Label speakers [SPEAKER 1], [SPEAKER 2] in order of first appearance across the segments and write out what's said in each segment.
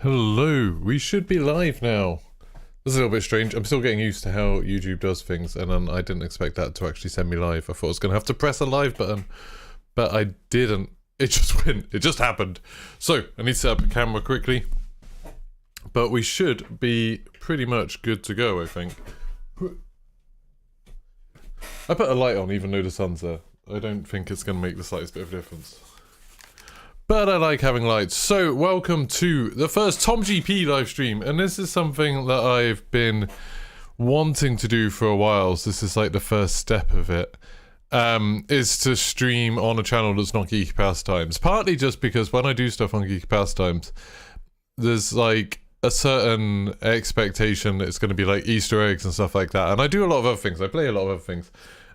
[SPEAKER 1] Hello, we should be live now. This is a little bit strange. I'm still getting used to how YouTube does things, and then I didn't expect that to actually send me live. I thought I was going to have to press a live button, but I didn't. It just went. It just happened. So, I need to set up a camera quickly, but we should be pretty much good to go, I think. I put a light on even though the sun's there. I don't think it's going to make the slightest bit of a difference. But I like having lights. So, welcome to the first TomGP live stream. And this is something that I've been wanting to do for a while. So this is like the first step of it. Is to stream on a channel that's not Geeky Pastimes. Partly just because when I do stuff on Geeky Pastimes, there's like a certain expectation that it's going to be like Easter eggs and stuff like that. And I do a lot of other things. I play a lot of other things.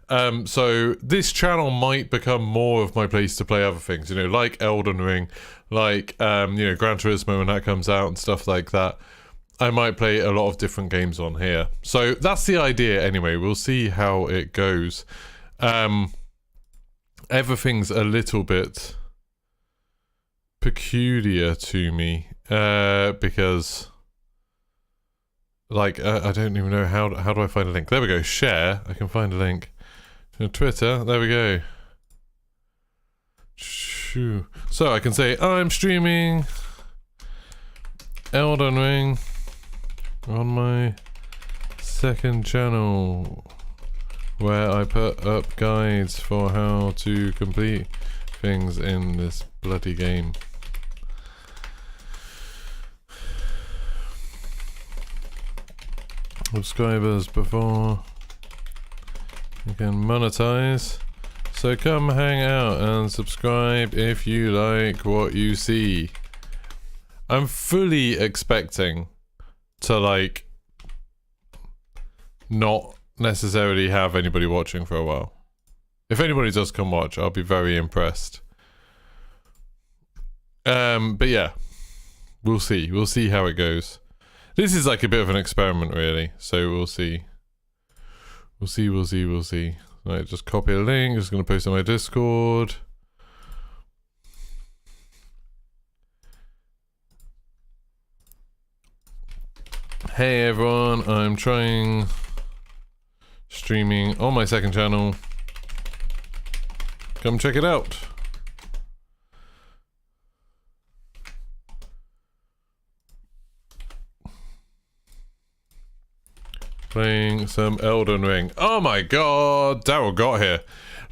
[SPEAKER 1] So this channel might become more of my place to play other things, you know, like Elden Ring, like, you know, Gran Turismo when that comes out and stuff like that. I might play a lot of different games on here. So that's the idea anyway. We'll see how it goes. Everything's a little bit peculiar to me, because like, I don't even know how do I find a link? There we go, share, I can find a link. Twitter, there we go. So I can say I'm streaming Elden Ring on my second channel where I put up guides for how to complete things in this bloody game. Subscribers before you can monetize, so come hang out and subscribe if you like what you see. I'm fully expecting to like not necessarily have anybody watching for a while. If anybody does come watch, I'll be very impressed. But yeah, we'll see how it goes. This is like a bit of an experiment really, so we'll see. We'll see. Right, just copy a link, just gonna post on my Discord. Hey everyone, I'm trying streaming on my second channel. Come check it out. Playing some Elden Ring. Oh my god, Daryl got here.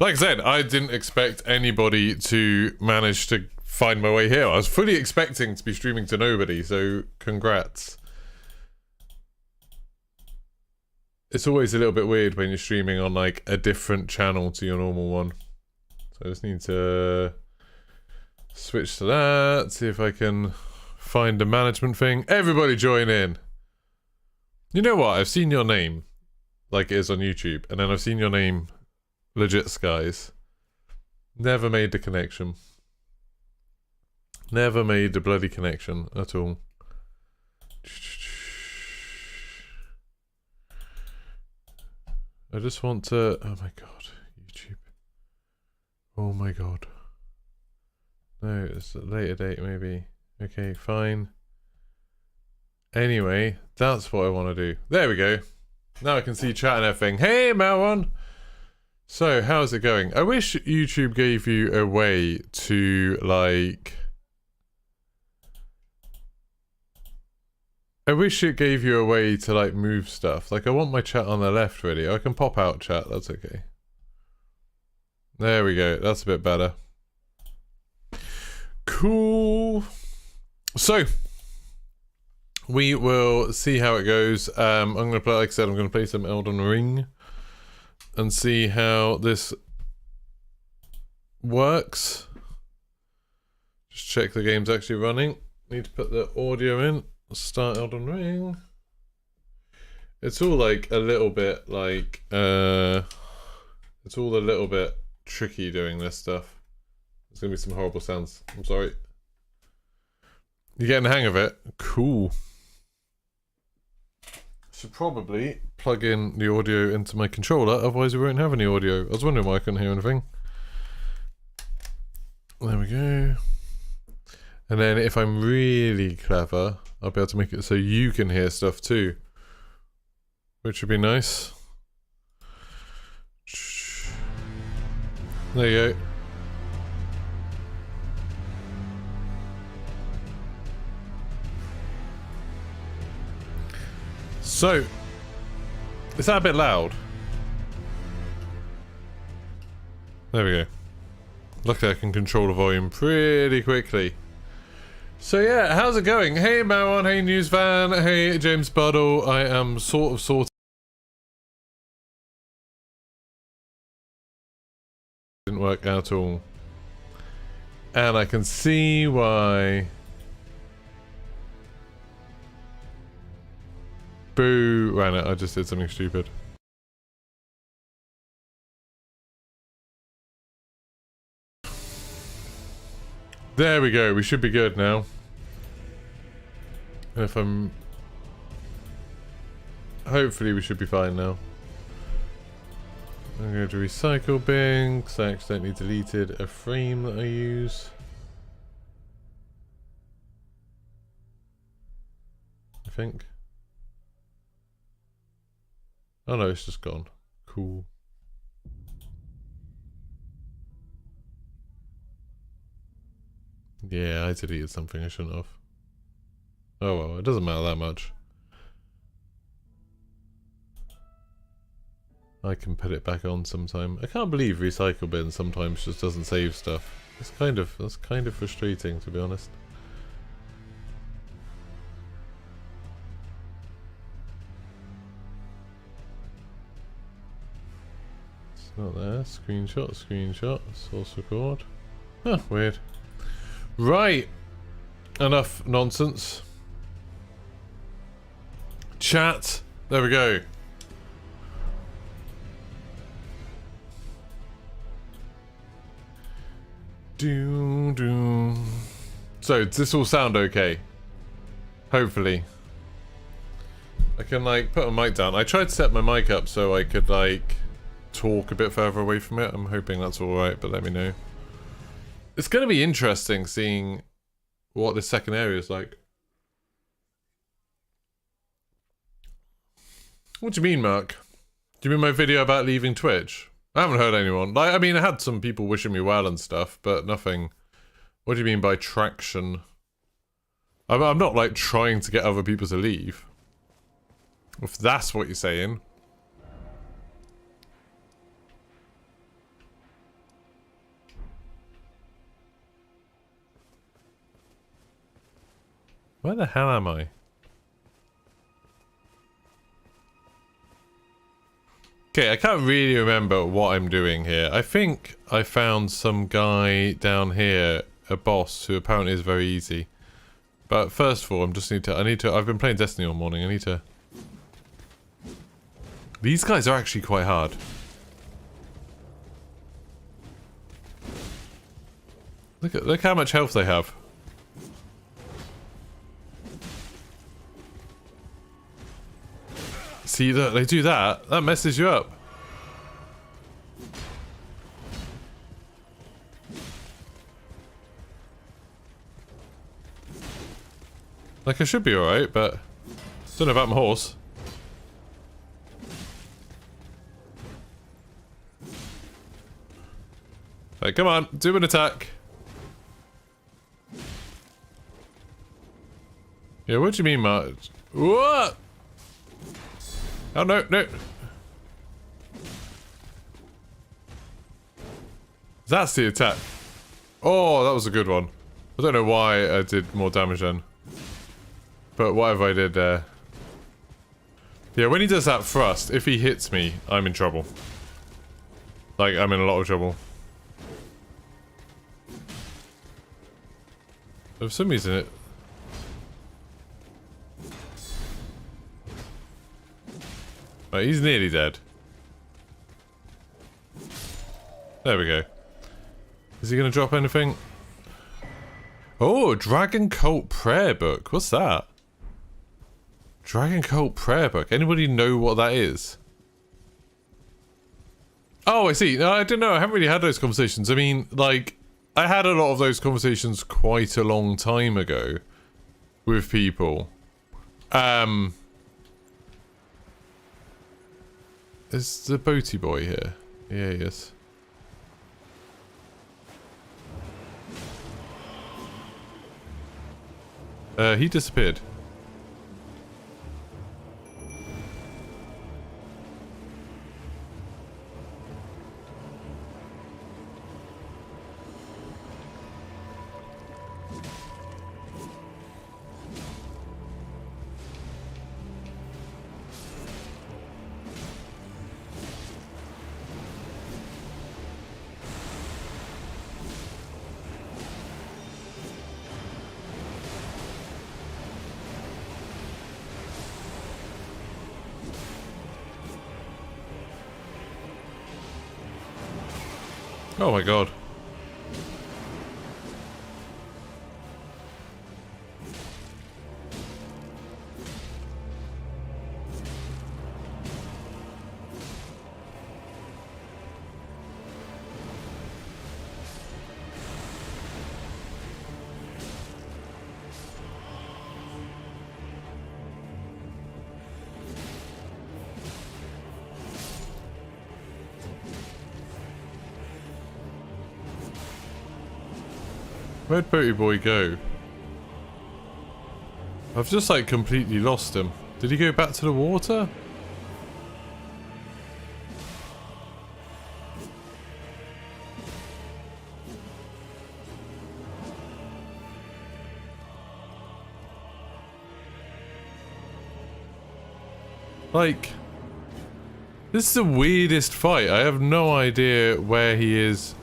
[SPEAKER 1] Like I said, I didn't expect anybody to manage to find my way here. I was fully expecting to be streaming to nobody, so congrats. It's always a little bit weird when you're streaming on like a different channel to your normal one. So I just need to switch to that, see if I can find the management thing. Everybody join in. You know what? I've seen your name, like it is on YouTube, and then I've seen your name, Legit Skies. Never made the connection. Never made the bloody connection at all. I just want to... Oh my god, YouTube. Oh my god. No, it's a later date maybe. Okay, fine. Anyway, that's what I want to do. There we go. Now I can see chat and everything. Hey, Marwan! So, how's it going? I wish YouTube gave you a way to, like... I wish it gave you a way to, like, move stuff. Like, I want my chat on the left, really. I can pop out chat, that's okay. There we go. That's a bit better. Cool. So... we will see how it goes. I'm going to play, like I said, I'm going to play some Elden Ring and see how this works. Just check the game's actually running. Need to put the audio in. Start Elden Ring. It's all like a little bit like, it's all a little bit tricky doing this stuff. There's going to be some horrible sounds. I'm sorry. You're getting the hang of it? Cool. Should probably plug in the audio into my controller, otherwise we won't have any audio. I was wondering why I couldn't hear anything. There we go. And then if I'm really clever, I'll be able to make it so you can hear stuff too. Which would be nice. There you go. So, is that a bit loud? There we go. Luckily I can control the volume pretty quickly. So yeah, how's it going? Hey Marwan, hey Newsvan, hey James Buddle. I am sort of didn't work at all. And I can see why. Boo, ran it, I just did something stupid. There we go, we should be good now. And if I'm... Hopefully we should be fine now. I'm going to recycle bin, because I accidentally deleted a frame that I use. I think. Oh no, it's just gone. Cool. Yeah, I deleted something I shouldn't have. Oh well, it doesn't matter that much. I can put it back on sometime. I can't believe recycle bin sometimes just doesn't save stuff. That's kind of frustrating, to be honest. It's not there. Screenshot, source record. Huh, weird. Right. Enough nonsense. Chat. There we go. So, does this all sound okay? Hopefully. I can, like, put a mic down. I tried to set my mic up so I could, like, talk a bit further away from it. I'm hoping that's alright, but let me know. It's going to be interesting seeing what this second area is like. What do you mean, Mark? Do you mean my video about leaving Twitch? I haven't heard anyone. Like, I mean, I had some people wishing me well and stuff, but nothing. What do you mean by traction? I'm not, like, trying to get other people to leave. If that's what you're saying. Where the hell am I? Okay, I can't really remember what I'm doing here. I think I found some guy down here, a boss, who apparently is very easy. But first of all, I've been playing Destiny all morning, I need to... These guys are actually quite hard. Look how much health they have. See, look, they do that. That messes you up. Like, I should be alright, but... Don't know about my horse. Right, come on, do an attack. Yeah, what do you mean, Mark? What? Oh, no, no. That's the attack. Oh, that was a good one. I don't know why I did more damage then. But whatever I did there. Yeah, when he does that thrust, if he hits me, I'm in trouble. Like, I'm in a lot of trouble. For some reason it... Right, he's nearly dead. There we go. Is he gonna drop anything? Oh, Dragon Cult Prayer Book. What's that? Dragon Cult Prayer Book. Anybody know what that is? Oh, I see. No, I don't know. I haven't really had those conversations. I mean, like, I had a lot of those conversations quite a long time ago. with people. Is the boaty boy here? Yeah, he is. He disappeared. Oh my god. Where'd Boaty Boy go? I've just like completely lost him. Did he go back to the water? Like, this is the weirdest fight. I have no idea where he is.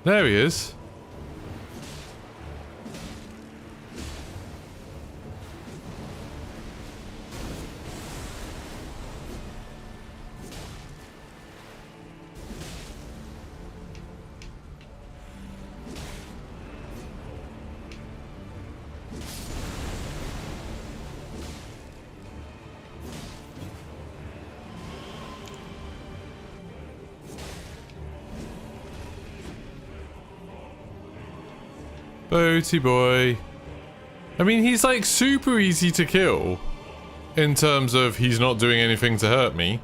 [SPEAKER 1] There he is. Boaty Boy. I mean, he's like super easy to kill in terms of he's not doing anything to hurt me.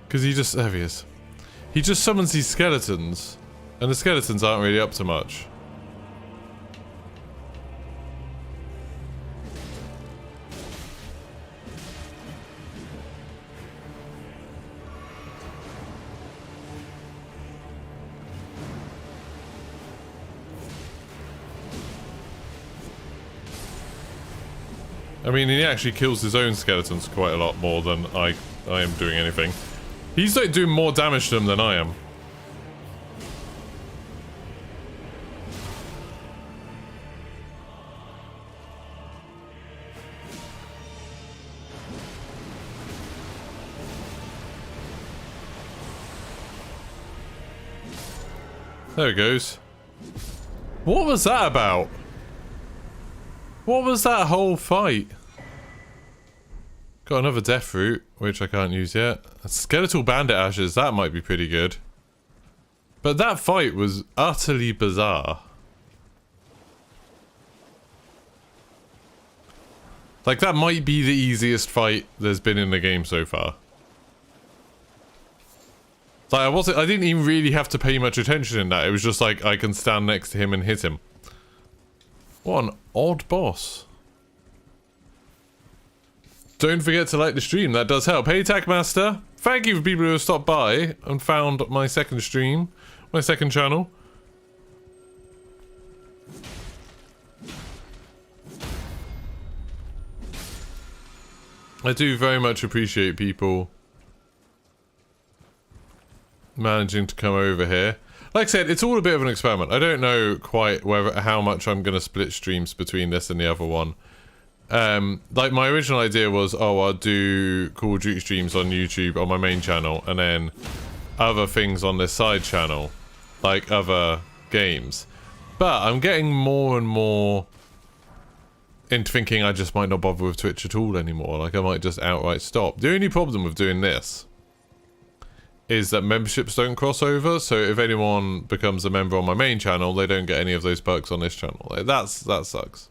[SPEAKER 1] Because he just... there he is. He just summons these skeletons. And the skeletons aren't really up to much. I mean, he actually kills his own skeletons quite a lot more than I am doing anything. He's like doing more damage to them than I am. There it goes. What was that about? What was that whole fight? Got another death fruit, which I can't use yet. Skeletal bandit ashes, that might be pretty good. But that fight was utterly bizarre. Like, that might be the easiest fight there's been in the game so far. Like, I didn't even really have to pay much attention in that. It was just like, I can stand next to him and hit him. What an odd boss. Don't forget to like the stream, that does help. Hey Tackmaster, thank you for people who have stopped by and found my second stream, my second channel. I do very much appreciate people managing to come over here. Like I said, it's all a bit of an experiment. I don't know quite how much I'm going to split streams between this and the other one. Like my original idea was, oh, I'll do Call of Duty streams on YouTube on my main channel and then other things on this side channel, like other games. But I'm getting more and more into thinking I just might not bother with Twitch at all anymore. Like I might just outright stop. The only problem with doing this is that memberships don't cross over. So if anyone becomes a member on my main channel, they don't get any of those perks on this channel. Like, that sucks.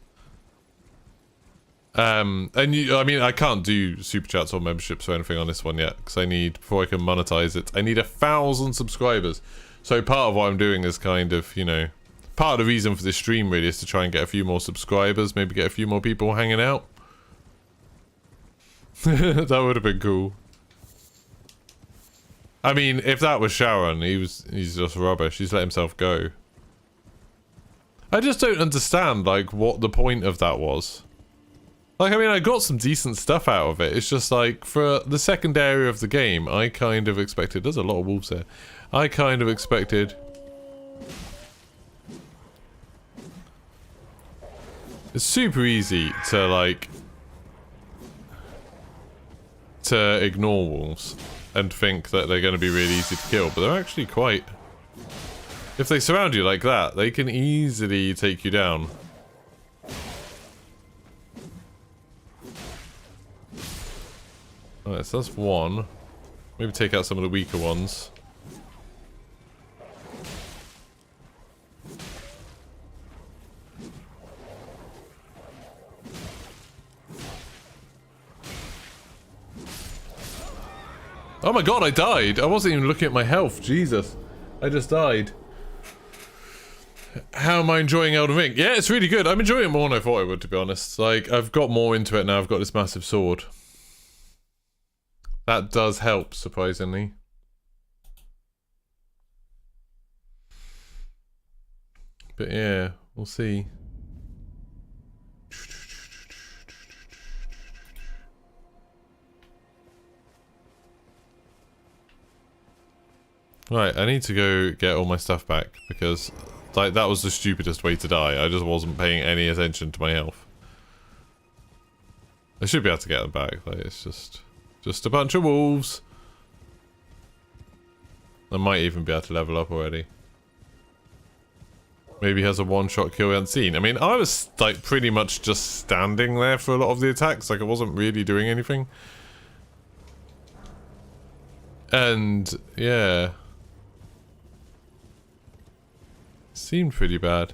[SPEAKER 1] And I mean, I can't do super chats or memberships or anything on this one yet because I need, before I can monetize it, I need 1,000 subscribers. So part of what I'm doing is kind of, you know, part of the reason for this stream really is to try and get a few more subscribers, maybe get a few more people hanging out. That would have been cool. I mean, if that was Sharon, he's just rubbish. He's let himself go. I just don't understand, like, what the point of that was. Like, I mean, I got some decent stuff out of it. It's just like, for the second area of the game, I kind of expected... There's a lot of wolves there. I kind of expected... It's super easy to, like... to ignore wolves and think that they're going to be really easy to kill, but they're actually quite... If they surround you like that, they can easily take you down. Alright, so that's one. Maybe take out some of the weaker ones. Oh my god, I died! I wasn't even looking at my health, Jesus. I just died. How am I enjoying Elden Ring? Yeah, it's really good. I'm enjoying it more than I thought I would, to be honest. Like, I've got more into it now. I've got this massive sword. That does help, surprisingly. But yeah, we'll see. Right, I need to go get all my stuff back because, like, that was the stupidest way to die. I just wasn't paying any attention to my health. I should be able to get them back. Like, it's just a bunch of wolves. I might even be able to level up already. Maybe he has a one-shot kill we haven't seen. I mean, I was, like, pretty much just standing there for a lot of the attacks. Like, I wasn't really doing anything. And, yeah. Seemed pretty bad.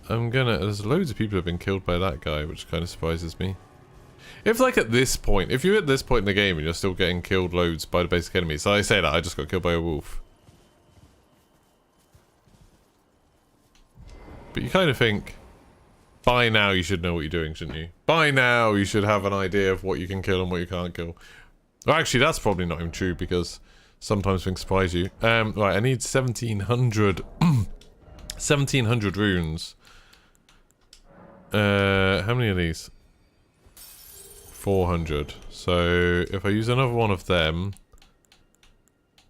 [SPEAKER 1] There's loads of people who have been killed by that guy, which kind of surprises me. If, like, at this point, if you're at this point in the game and you're still getting killed loads by the basic enemies, so I say that, I just got killed by a wolf. But you kind of think, by now you should know what you're doing, shouldn't you? By now you should have an idea of what you can kill and what you can't kill. Well, actually, that's probably not even true, because sometimes things surprise you. Right, I need 1,700... 1,700 runes. How many are these? 400. So, if I use another one of them,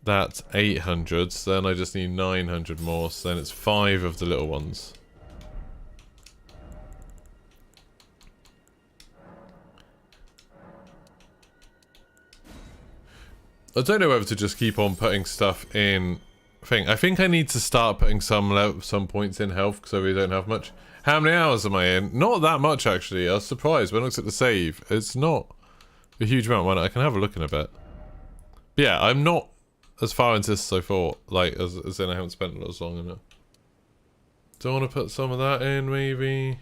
[SPEAKER 1] that's 800. So then I just need 900 more. So then it's 5 of the little ones. I don't know whether to just keep on putting stuff in thing. I think I need to start putting some points in health because I really don't have much. How many hours am I in? Not that much, actually. I was surprised when I looked at the save. It's not a huge amount. I can have a look in a bit. But yeah, I'm not as far into this as I thought. Like, as in I haven't spent as long in it. Do I want to put some of that in, maybe?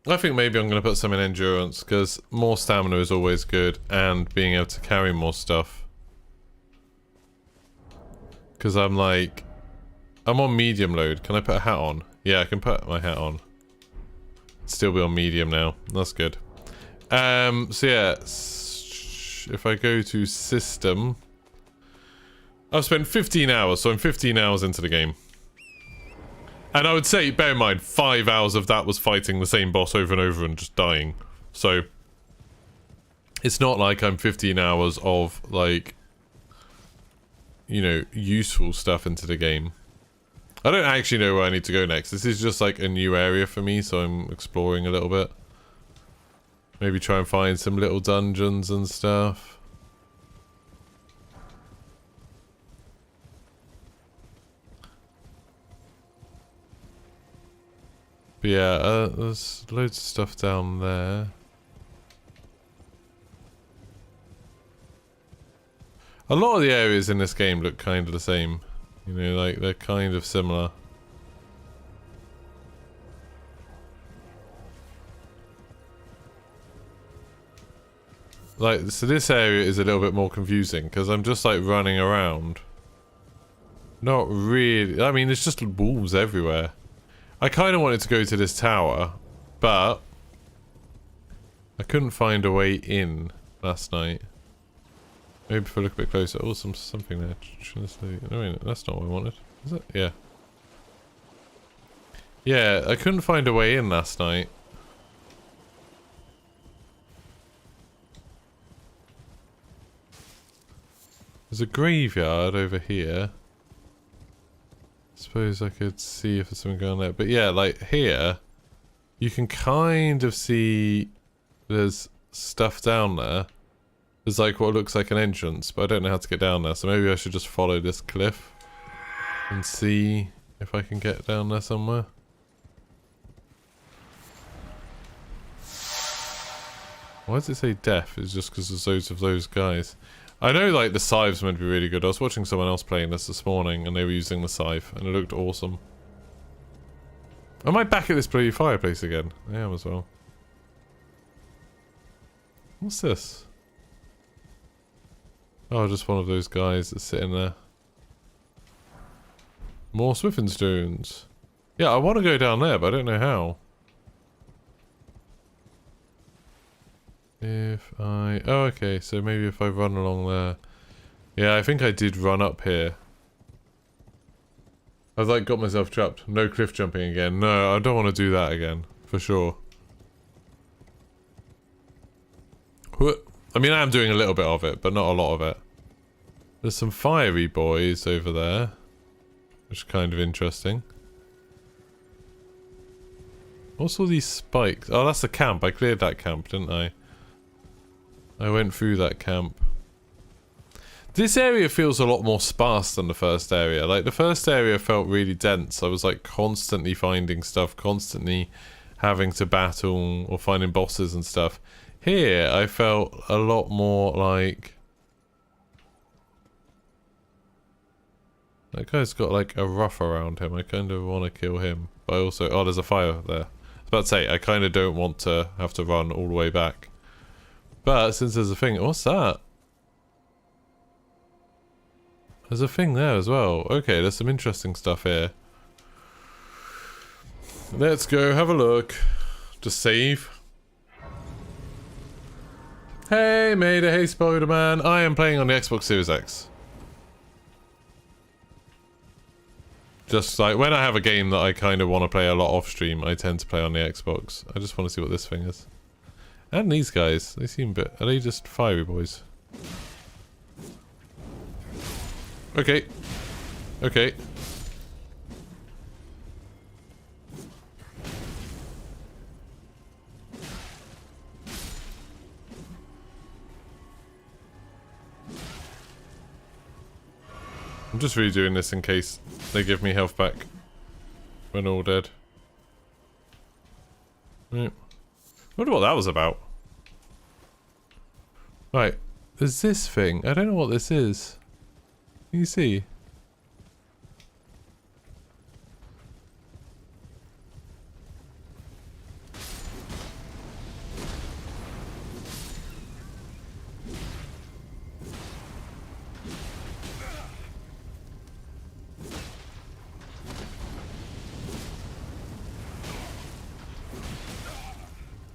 [SPEAKER 1] I think maybe I'm going to put some in endurance, because more stamina is always good, and being able to carry more stuff. Because I'm like... I'm on medium load. Can I put a hat on? Yeah, I can put my hat on. Still be on medium now. That's good. So yeah, if I go to system... I've spent 15 hours, so I'm 15 hours into the game. And I would say, bear in mind, 5 hours of that was fighting the same boss over and over and just dying. So, it's not like I'm 15 hours of, like, you know, useful stuff into the game. I don't actually know where I need to go next. This is just, like, a new area for me, so I'm exploring a little bit. Maybe try and find some little dungeons and stuff. But yeah, there's loads of stuff down there. A lot of the areas in this game look kind of the same. You know, like, they're kind of similar. Like, so this area is a little bit more confusing, because I'm just, like, running around. Not really. I mean, there's just wolves everywhere. I kind of wanted to go to this tower, but I couldn't find a way in last night. Maybe if I look a bit closer. Oh, something there. No, wait, that's not what I wanted. Is it? Yeah. Yeah, I couldn't find a way in last night. There's a graveyard over here. Suppose I could see if there's something going on there. But yeah, like here, you can kind of see there's stuff down there. There's like what looks like an entrance, but I don't know how to get down there. So maybe I should just follow this cliff and see if I can get down there somewhere. Why does it say death? It's just because there's loads of those guys. I know, like, the scythe's meant to be really good. I was watching someone else playing this morning, and they were using the scythe, and it looked awesome. Am I back at this bloody fireplace again? I am as well. What's this? Oh, just one of those guys that's sitting there. More Swiffin stones. Yeah, I want to go down there, but I don't know how. If I... Oh, okay, so maybe if I run along there... Yeah, I think I did run up here. I've, like, got myself trapped. No cliff jumping again. No, I don't want to do that again. For sure. I mean, I am doing a little bit of it, but not a lot of it. There's some fiery boys over there. Which is kind of interesting. What's all these spikes? Oh, that's the camp. I cleared that camp, didn't I? I went through that camp. This area feels a lot more sparse than the first area. Like, the first area felt really dense. I was, like, constantly finding stuff, constantly having to battle or finding bosses and stuff. Here, I felt a lot more like... That guy's got, like, a ruff around him. I kind of want to kill him. But I also... Oh, there's a fire there. I was about to say, I kind of don't want to have to run all the way back. But since there's a thing... What's that? There's a thing there as well. Okay, there's some interesting stuff here. Let's go have a look. Just save. Hey, Maida. Hey, Spider-Man. I am playing on the Xbox Series X. Just like, when I have a game that I kind of want to play a lot off stream, I tend to play on the Xbox. I just want to see what this thing is. And these guys, they seem a bit... Are they just fiery boys? Okay. Okay. I'm just redoing this in case they give me health back when all dead. Right. Wonder what that was about. Right. There's this thing. I don't know what this is. Can you see?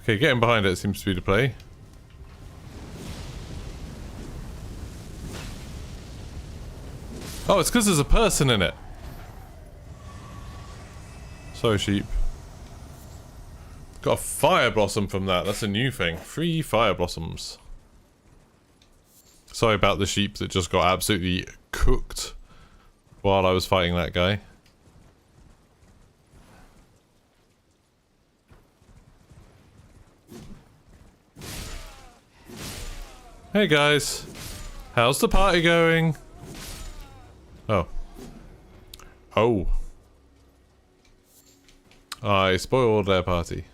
[SPEAKER 1] Okay, getting behind it seems to be the play. Oh, it's because there's a person in it. Sorry, sheep. Got a fire blossom from that. That's a new thing. 3 fire blossoms. Sorry about the sheep that just got absolutely cooked while I was fighting that guy. Hey guys, how's the party going? Oh. Oh. I spoiled their party.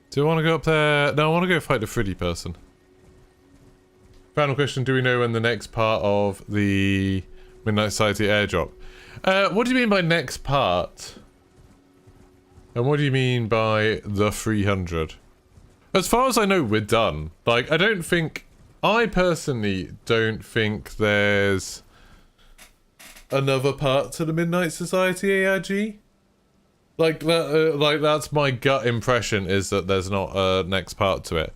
[SPEAKER 1] Do I want to go up there? No, I want to go fight the Freddy person. Final question, do we know when the next part of the Midnight Society airdrop? What do you mean by next part? And what do you mean by the 300? As far as I know, we're done. Like, I personally don't think there's another part to the Midnight Society AIG. Like, that's my gut impression, is that there's not a next part to it.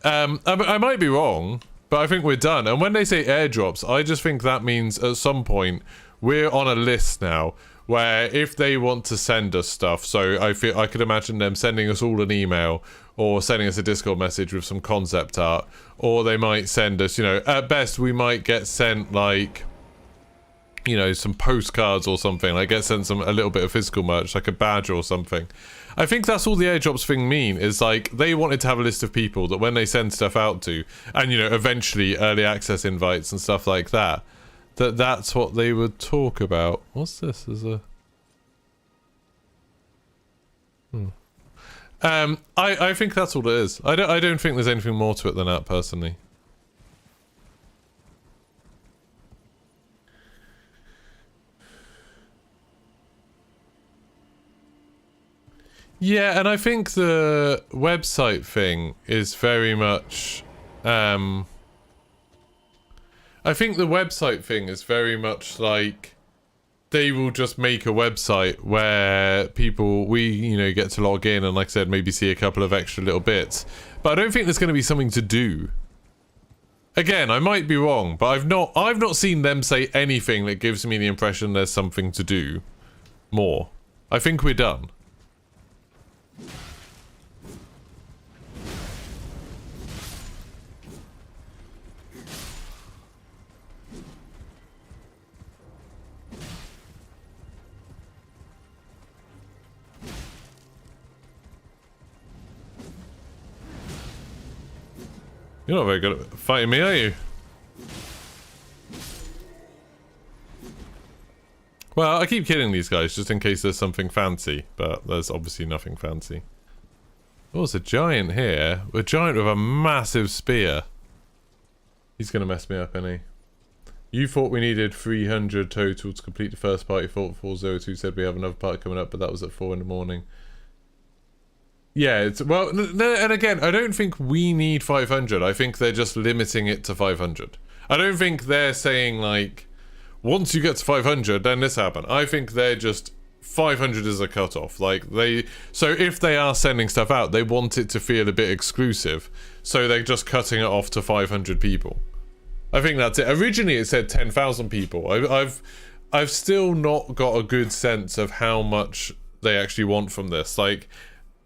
[SPEAKER 1] I might be wrong, but I think we're done. And when they say airdrops, I just think that means at some point we're on a list now where if they want to send us stuff, so I could imagine them sending us all an email or sending us a Discord message with some concept art, or they might send us, you know, at best we might get sent like, you know, some postcards or something, like get sent a little bit of physical merch, like a badge or something. I think that's all the airdrops thing mean, is like they wanted to have a list of people that when they send stuff out to, and you know, eventually early access invites and stuff like that, that's what they would talk about. What's this? Is a I think that's all it is. I don't think there's anything more to it than that, personally. Yeah, and I think the website thing is very much I think the website thing is very much like they will just make a website where we, you know, get to log in and, like I said, maybe see a couple of extra little bits. But I don't think there's going to be something to do. Again, I might be wrong, but I've not seen them say anything that gives me the impression there's something to do more. I think we're done. You're not very good at fighting me, are you? Well, I keep killing these guys just in case there's something fancy, but there's obviously nothing fancy. Oh, there's a giant here. A giant with a massive spear. He's gonna mess me up, isn't he? You thought we needed 300 total to complete the first party. Thought 402 said we have another party coming up, but that was at 4 in the morning. Yeah, it's, well, and again, I don't think we need 500. I think they're just limiting it to 500. I don't think they're saying, like, once you get to 500, then this happen. I think they're just, 500 is a cutoff. Like, so if they are sending stuff out, they want it to feel a bit exclusive. So they're just cutting it off to 500 people. I think that's it. Originally it said 10,000 people. I've still not got a good sense of how much they actually want from this. Like,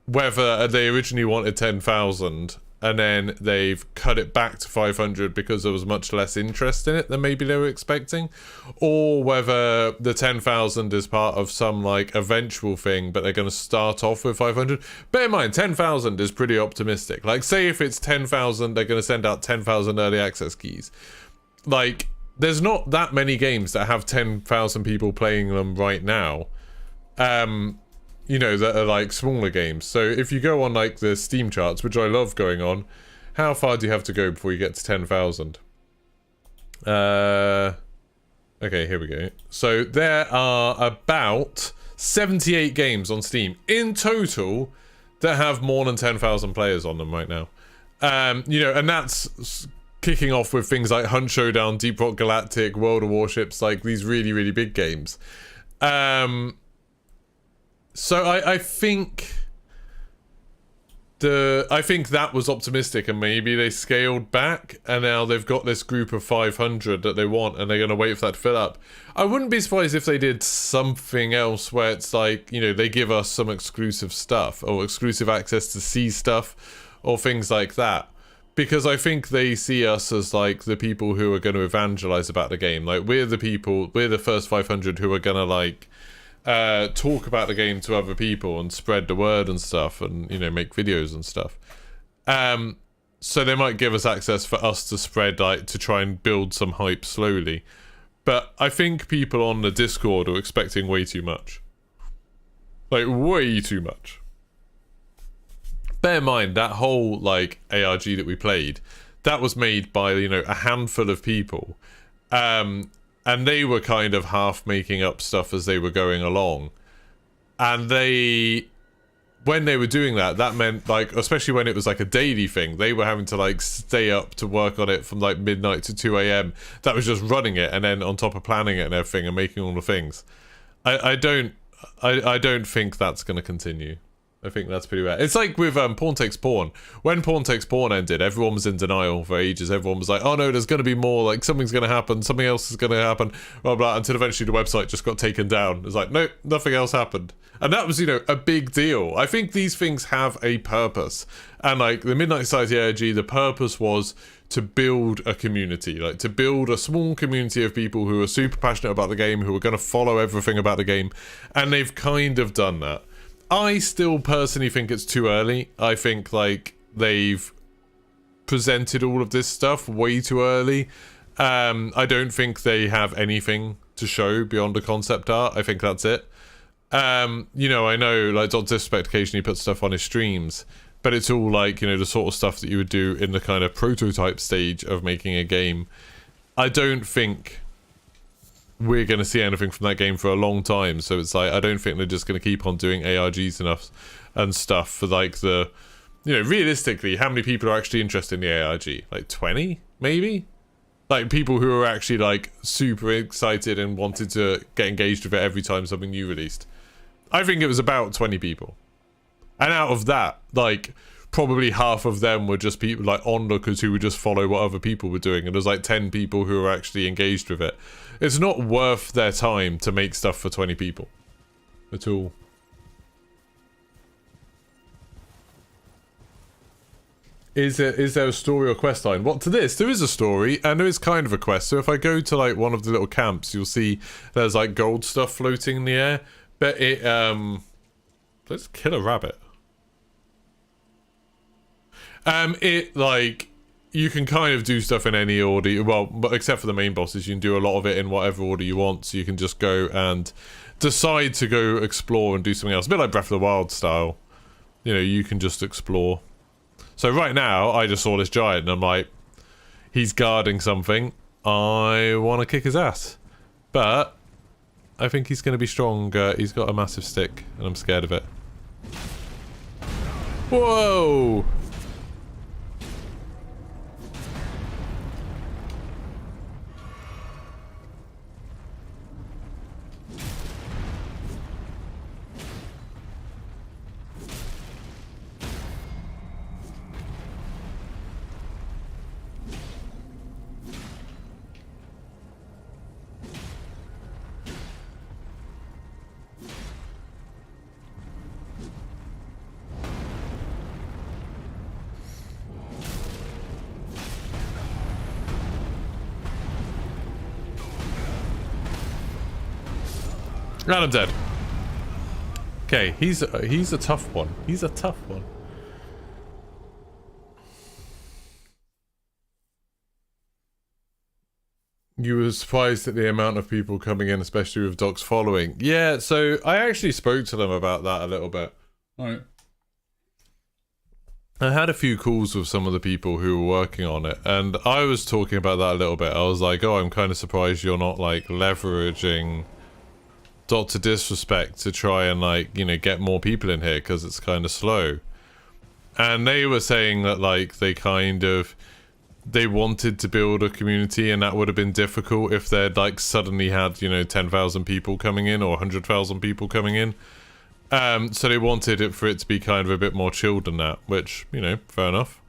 [SPEAKER 1] whether they originally wanted 10,000 and then they've cut it back to 500 because there was much less interest in it than maybe they were expecting, or whether the 10,000 is part of some like eventual thing, but they're going to start off with 500. Bear in mind, 10,000 is pretty optimistic. Like, say if it's 10,000, they're going to send out 10,000 early access keys. Like, there's not that many games that have 10,000 people playing them right now. You know, that are like smaller games. So if you go on like the Steam charts, which I love going on, how far do you have to go before you get to 10,000? Okay, here we go. So there are about 78 games on Steam in total that have more than 10,000 players on them right now. You know, and that's kicking off with things like Hunt Showdown, Deep Rock Galactic, World of Warships, like these really, really big games. So I think that was optimistic, and maybe they scaled back, and now they've got this group of 500 that they want, and they're going to wait for that to fill up. I wouldn't be surprised if they did something else where it's like, you know, they give us some exclusive stuff or exclusive access to see stuff or things like that. Because I think they see us as like the people who are going to evangelize about the game. Like, we're the first 500 who are going to like talk about the game to other people and spread the word and stuff, and, you know, make videos and stuff. So they might give us access for us to spread, like, to try and build some hype slowly. But I think people on the Discord are expecting way too much. Like, way too much. Bear in mind, that whole, like, ARG that we played, that was made by, you know, a handful of people. And they were kind of half making up stuff as they were going along. And when they were doing that, that meant, like, especially when it was like a daily thing, they were having to like stay up to work on it from like midnight to 2 a.m. That was just running it, and then on top of planning it and everything and making all the things. I don't think that's going to continue. I think that's pretty rare. It's like with Porn Takes Porn. When Porn Takes Porn ended, everyone was in denial for ages. Everyone was like, oh no, there's going to be more, like something's going to happen, something else is going to happen, blah, blah, until eventually the website just got taken down. It's like, no, nothing else happened. And that was, you know, a big deal. I think these things have a purpose. And like the Midnight Society ARG, the purpose was to build a community, like to build a small community of people who are super passionate about the game, who are going to follow everything about the game. And they've kind of done that. I still personally think it's too early. I think like they've presented all of this stuff way too early. I don't think they have anything to show beyond the concept art. I think that's it. You know, I know like Dr. Disrespect occasionally puts stuff on his streams, but it's all like, you know, the sort of stuff that you would do in the kind of prototype stage of making a game. I don't think we're going to see anything from that game for a long time, so it's like I don't think they're just going to keep on doing ARGs enough and stuff for like the, you know, realistically, how many people are actually interested in the ARG? Like 20 maybe, like people who are actually like super excited and wanted to get engaged with it every time something new released. I think it was about 20 people, and out of that, like probably half of them were just people like onlookers who would just follow what other people were doing, and there's like 10 people who were actually engaged with it. It's not worth their time to make stuff for 20 people at all. Is there a story or quest line? What to this? There is a story, and there is kind of a quest. So if I go to like one of the little camps, you'll see there's like gold stuff floating in the air. But it let's kill a rabbit. It like, you can kind of do stuff in any order, well, but except for the main bosses, you can do a lot of it in whatever order you want, so you can just go and decide to go explore and do something else, a bit like Breath of the Wild style. You know, you can just explore. So right now, I just saw this giant, and I'm like, he's guarding something. I want to kick his ass. But I think he's going to be strong. He's got a massive stick, and I'm scared of it. Whoa! And I'm dead. Okay, he's a tough one. He's a tough one. You were surprised at the amount of people coming in, especially with Doc's following. Yeah, so I actually spoke to them about that a little bit. Alright. I had a few calls with some of the people who were working on it, and I was talking about that a little bit. I was like, oh, I'm kind of surprised you're not, like, leveraging Dr. Disrespect to try and, like, you know, get more people in here, because it's kind of slow. And they were saying that, like, they wanted to build a community, and that would have been difficult if they'd, like, suddenly had, you know, 10,000 people coming in or 100,000 people coming in. So they wanted it for it to be kind of a bit more chilled than that, which, you know, fair enough.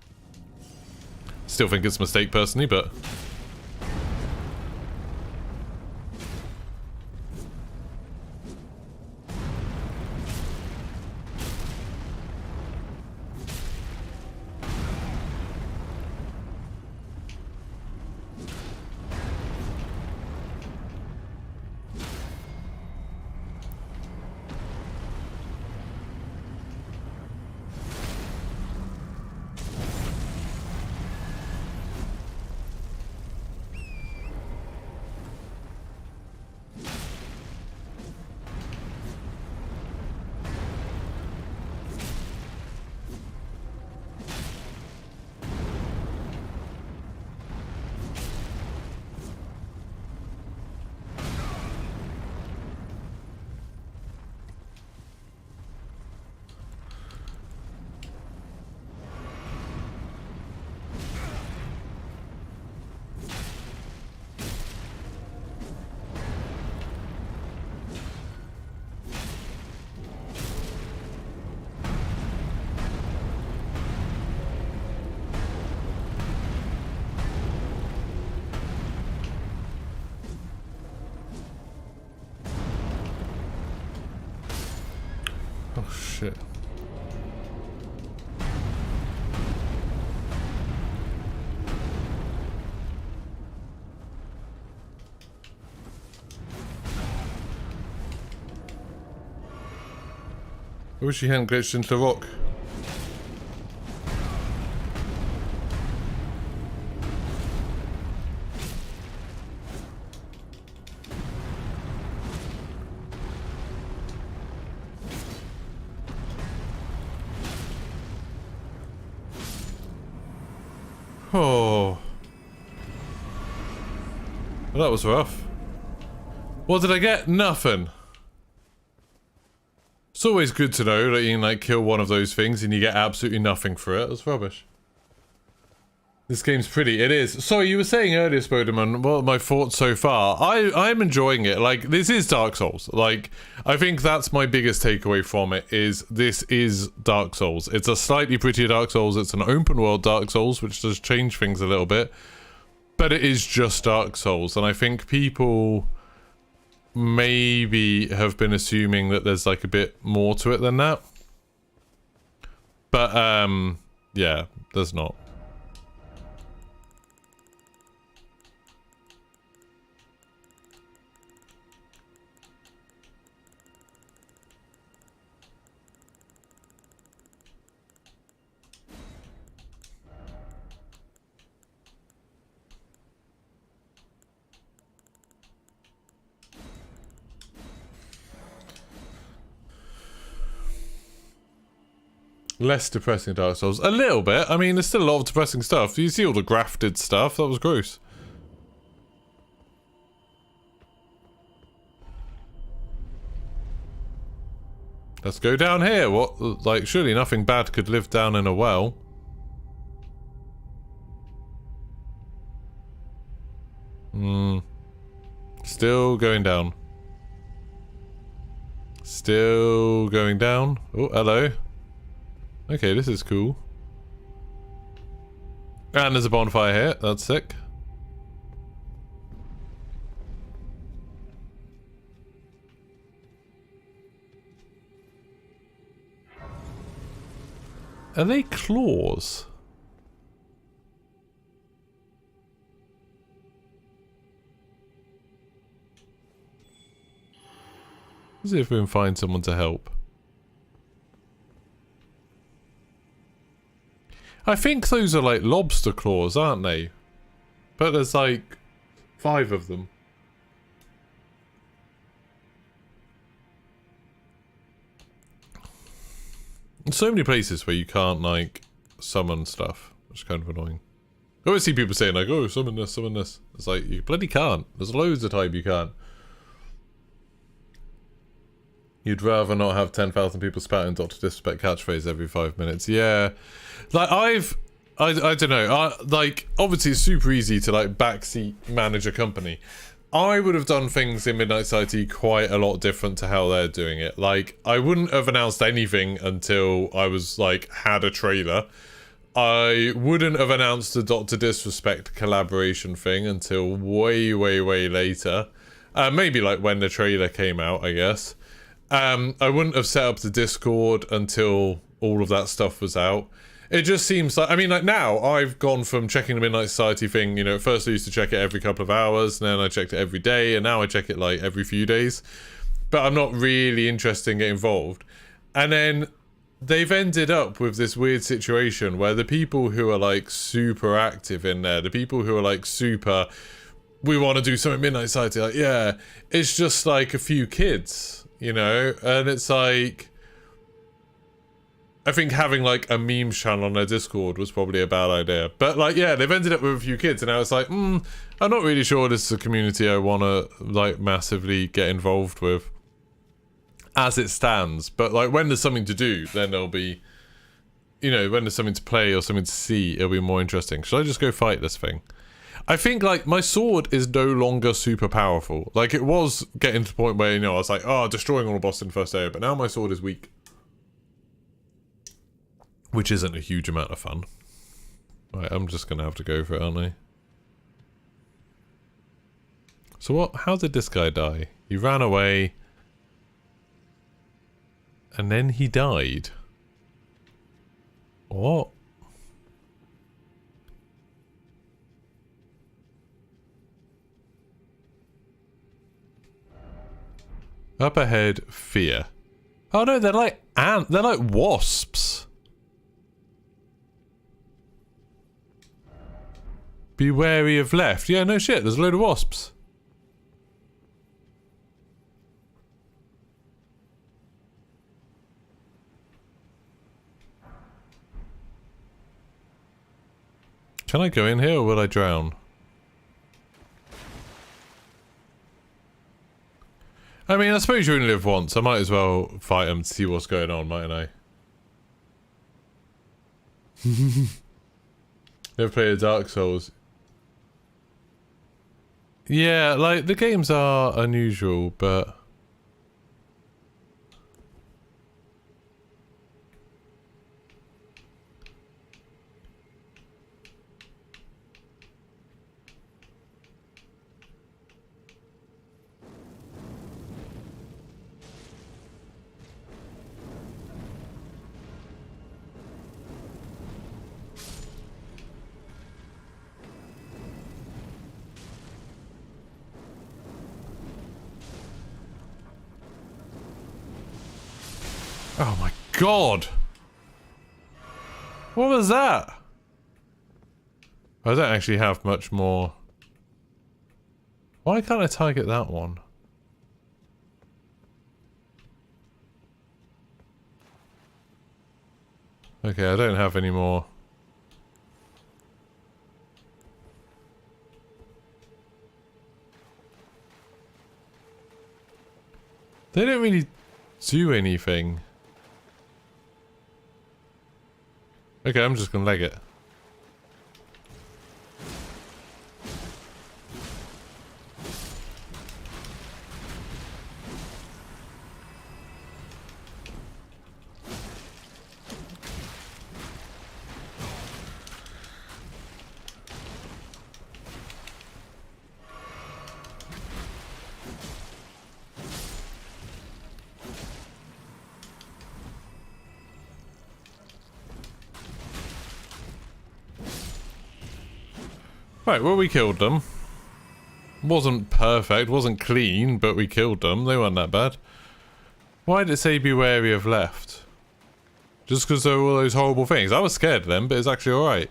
[SPEAKER 1] Still think it's a mistake personally, but... shit. I wish he hadn't glitched into the rock. Oh. Well, that was rough. What did I get? Nothing. It's always good to know that you can like kill one of those things and you get absolutely nothing for it. That's rubbish. This game's pretty. It is. Sorry, you were saying earlier, Spoderman, what are my thoughts so far? I'm enjoying it. Like, this is Dark Souls. Like, I think that's my biggest takeaway from it, is this is Dark Souls. It's a slightly prettier Dark Souls. It's an open world Dark Souls, which does change things a little bit. But it is just Dark Souls. And I think people maybe have been assuming that there's like a bit more to it than that. But, yeah, there's not. Less depressing Dark Souls. A little bit. I mean, there's still a lot of depressing stuff. You see all the grafted stuff? That was gross. Let's go down here. What? Like, surely nothing bad could live down in a well. Still going down. Still going down. Oh, hello. Okay, this is cool. And there's a bonfire here. That's sick. Are they claws? Let's see if we can find someone to help. I think those are like lobster claws, aren't they? But there's like 5 of them. There's so many places where you can't like summon stuff, which is kind of annoying. I always see people saying like, oh, summon this, summon this. It's like, you bloody can't. There's loads of time you can't. You'd rather not have 10,000 people spouting Dr. Disrespect catchphrase every 5 minutes. Yeah. Like, I don't know. Like, obviously it's super easy to, like, backseat manage a company. I would have done things in Midnight Society quite a lot different to how they're doing it. Like, I wouldn't have announced anything until I was, like, had a trailer. I wouldn't have announced the Dr. Disrespect collaboration thing until way, way, way later. Maybe, like, when the trailer came out, I guess. I wouldn't have set up the Discord until all of that stuff was out. It just seems like, I mean, like now I've gone from checking the Midnight Society thing, you know, at first I used to check it every couple of hours, and then I checked it every day, and now I check it like every few days. But I'm not really interested in getting involved. And then they've ended up with this weird situation where the people who are like super active in there, the people who are like super, we want to do something Midnight Society, like, yeah, it's just like a few kids, you know? And it's like, I think having like a meme channel on their Discord was probably a bad idea. But like, yeah, they've ended up with a few kids, and I was like, I'm not really sure this is a community I want to like massively get involved with as it stands. But like, when there's something to do, then there'll be, you know, when there's something to play or something to see, it'll be more interesting. Should I just go fight this thing? I think like my sword is no longer super powerful. Like, it was getting to the point where, you know, I was like, oh, destroying all the boss in the first area, but now my sword is weak. Which isn't a huge amount of fun. Right, I'm just gonna have to go for it, aren't I? So what? How did this guy die? He ran away. And then he died. What? Up ahead, fear. Oh no, they're like they're like wasps. Be wary of left. Yeah, no shit, there's a load of wasps. Can I go in here or will I drown? I mean, I suppose you only live once. I might as well fight them to see what's going on, mightn't I? Never played a Dark Souls. Yeah, like, the games are unusual, but... Oh my god! What was that? I don't actually have much more. Why can't I target that one? Okay, I don't have any more. They don't really do anything. Okay, I'm just gonna leg it. Right, well, we killed them. Wasn't perfect, wasn't clean, but we killed them. They weren't that bad. Why did it say be wary of left? Just because there were all those horrible things. I was scared of them, but it's actually alright.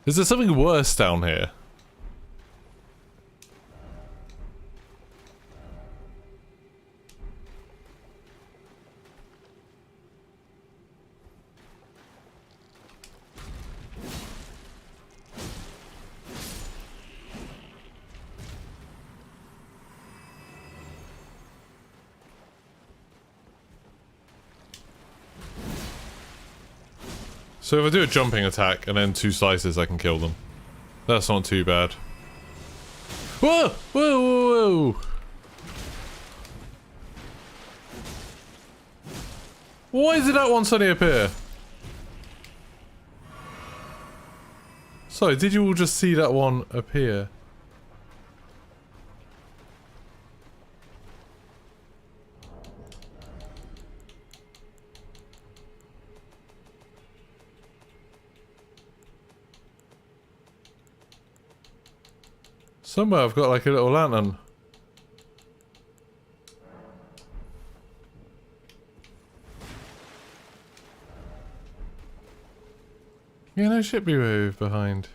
[SPEAKER 1] Is there something worse down here? So if I do a jumping attack and then 2 slices, I can kill them. That's not too bad. Whoa! Whoa, whoa, whoa! Why did that one suddenly appear? Sorry, did you all just see that one appear? Somewhere I've got like a little lantern. Yeah, no shit be moved behind.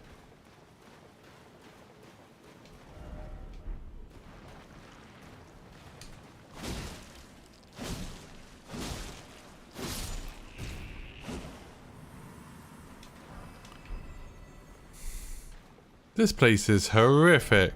[SPEAKER 1] This place is horrific.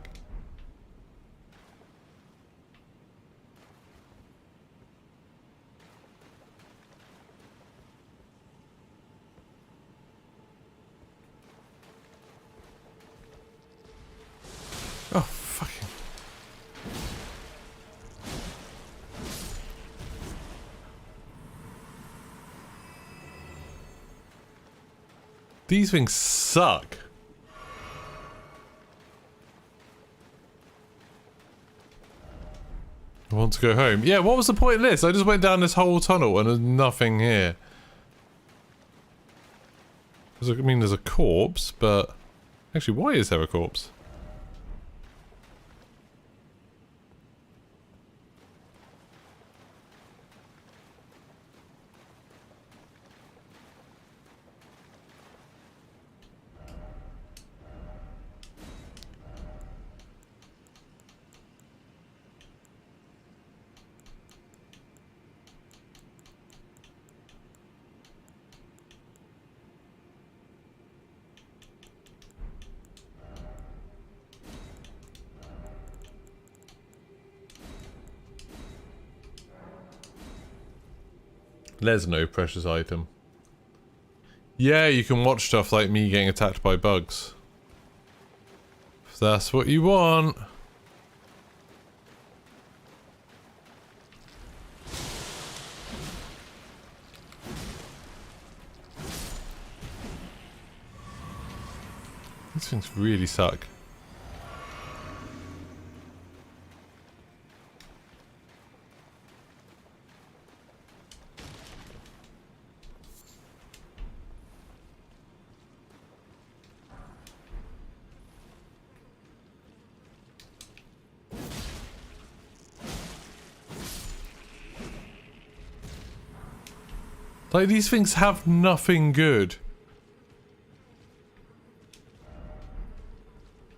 [SPEAKER 1] Oh, fucking... These things suck. I want to go home. Yeah, what was the point of this? I just went down this whole tunnel and there's nothing here. I mean, there's a corpse, but... Actually, why is there a corpse? There's no precious item. Yeah, you can watch stuff like me getting attacked by bugs. If that's what you want. These things really suck. Like, these things have nothing good. It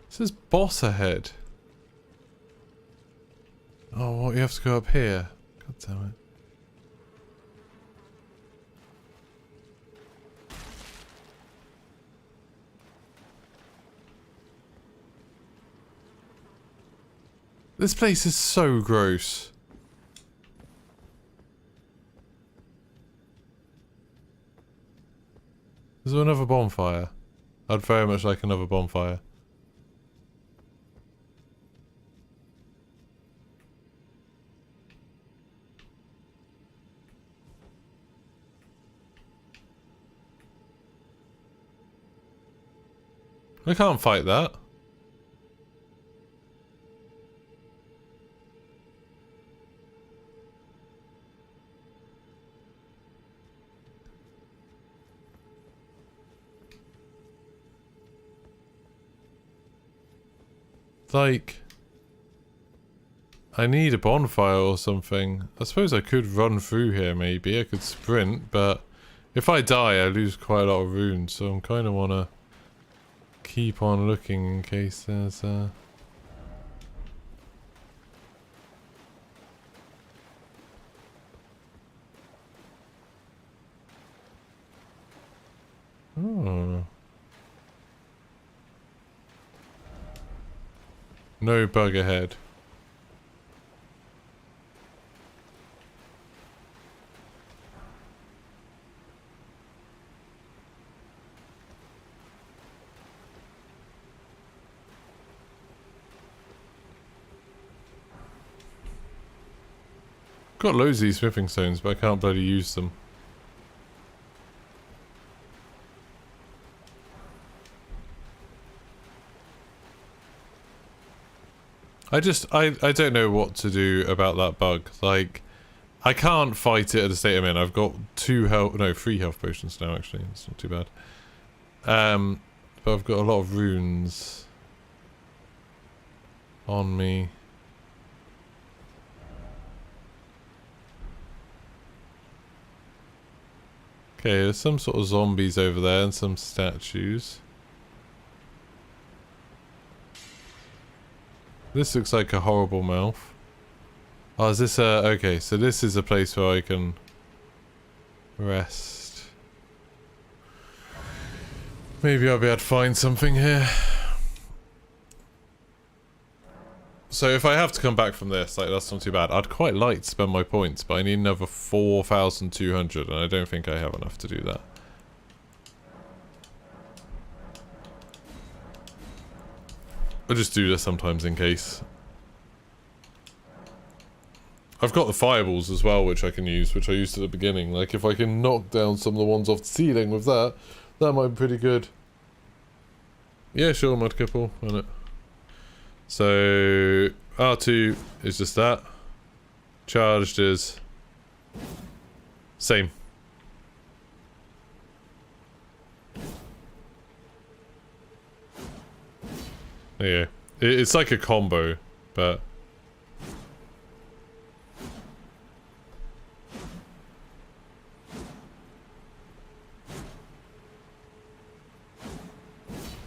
[SPEAKER 1] says boss ahead. Oh, what, you have to go up here? God damn it. This place is so gross. Is there another bonfire? I'd very much like another bonfire. I can't fight that. Like, I need a bonfire or something. I suppose I could run through here maybe. I could sprint, but if I die I lose quite a lot of runes, so I'm kind of want to keep on looking in case there's Oh. No bug ahead. Got loads of these smithing stones, but I can't bloody use them. I don't know what to do about that bug. Like, I can't fight it at the state I'm in. I've got 3 health potions now actually. It's not too bad. But I've got a lot of runes on me. Okay, there's some sort of zombies over there and some statues. This looks like a horrible mouth. Oh, is this a... Okay, so this is a place where I can rest. Maybe I'll be able to find something here. So if I have to come back from this, like, that's not too bad. I'd quite like to spend my points, but I need another 4,200, and I don't think I have enough to do that. I just do this sometimes in case. I've got the fireballs as well, which I can use, which I used at the beginning. Like, if I can knock down some of the ones off the ceiling with that, that might be pretty good. Yeah, sure, Mudkipple, why not? So, R2 is just that. Charged is... same. Yeah. It's like a combo, but...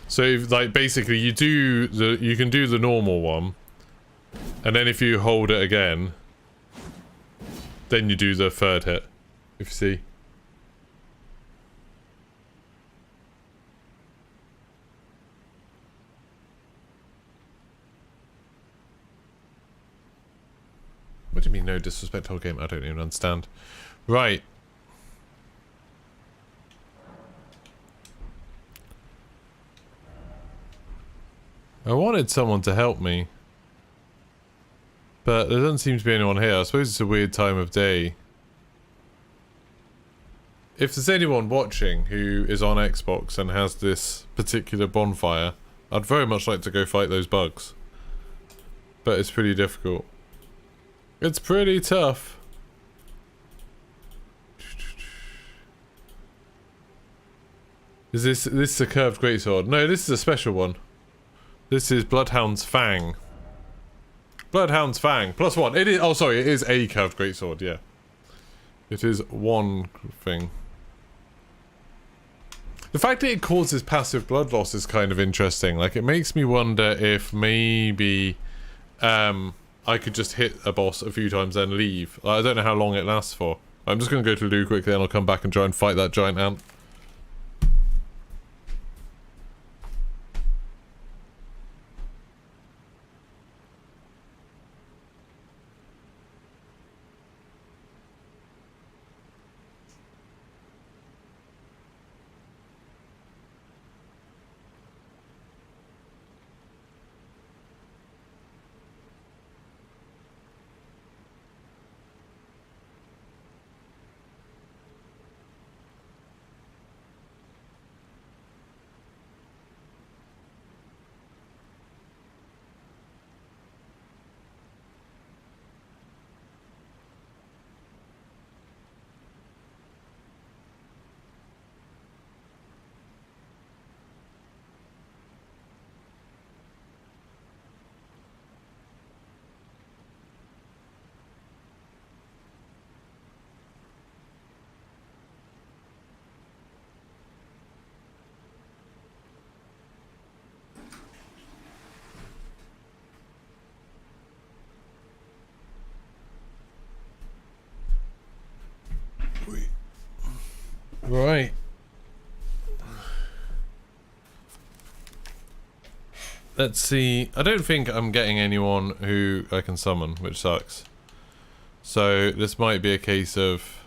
[SPEAKER 1] So, like, basically, you can do the normal one, and then if you hold it again, then you do the third hit, if you see. What do you mean, no disrespect whole game? I don't even understand. Right. I wanted someone to help me. But there doesn't seem to be anyone here. I suppose it's a weird time of day. If there's anyone watching who is on Xbox and has this particular bonfire, I'd very much like to go fight those bugs. But it's pretty difficult. It's pretty tough. Is this a curved greatsword? No, this is a special one. This is Bloodhound's Fang. Bloodhound's Fang. +1. It is. Oh, sorry. It is a curved greatsword. Yeah. It is one thing. The fact that it causes passive blood loss is kind of interesting. Like, it makes me wonder if maybe I could just hit a boss a few times and leave. I don't know how long it lasts for. I'm just going to go to the loo quickly and I'll come back and try and fight that giant ant. Right. Let's see. I don't think I'm getting anyone who I can summon, which sucks. So this might be a case of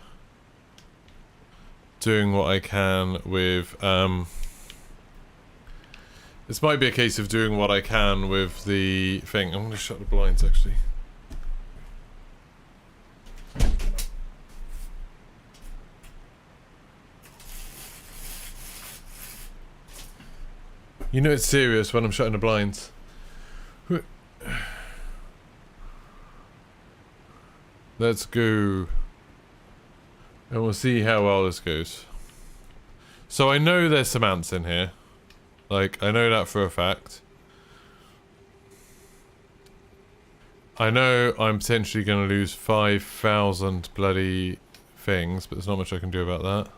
[SPEAKER 1] doing what I can with this might be a case of doing what I can with the thing. I'm gonna shut the blinds actually. You know it's serious when I'm shutting the blinds. Let's go. And we'll see how well this goes. So I know there's some ants in here. Like, I know that for a fact. I know I'm potentially going to lose 5,000 bloody things, but there's not much I can do about that.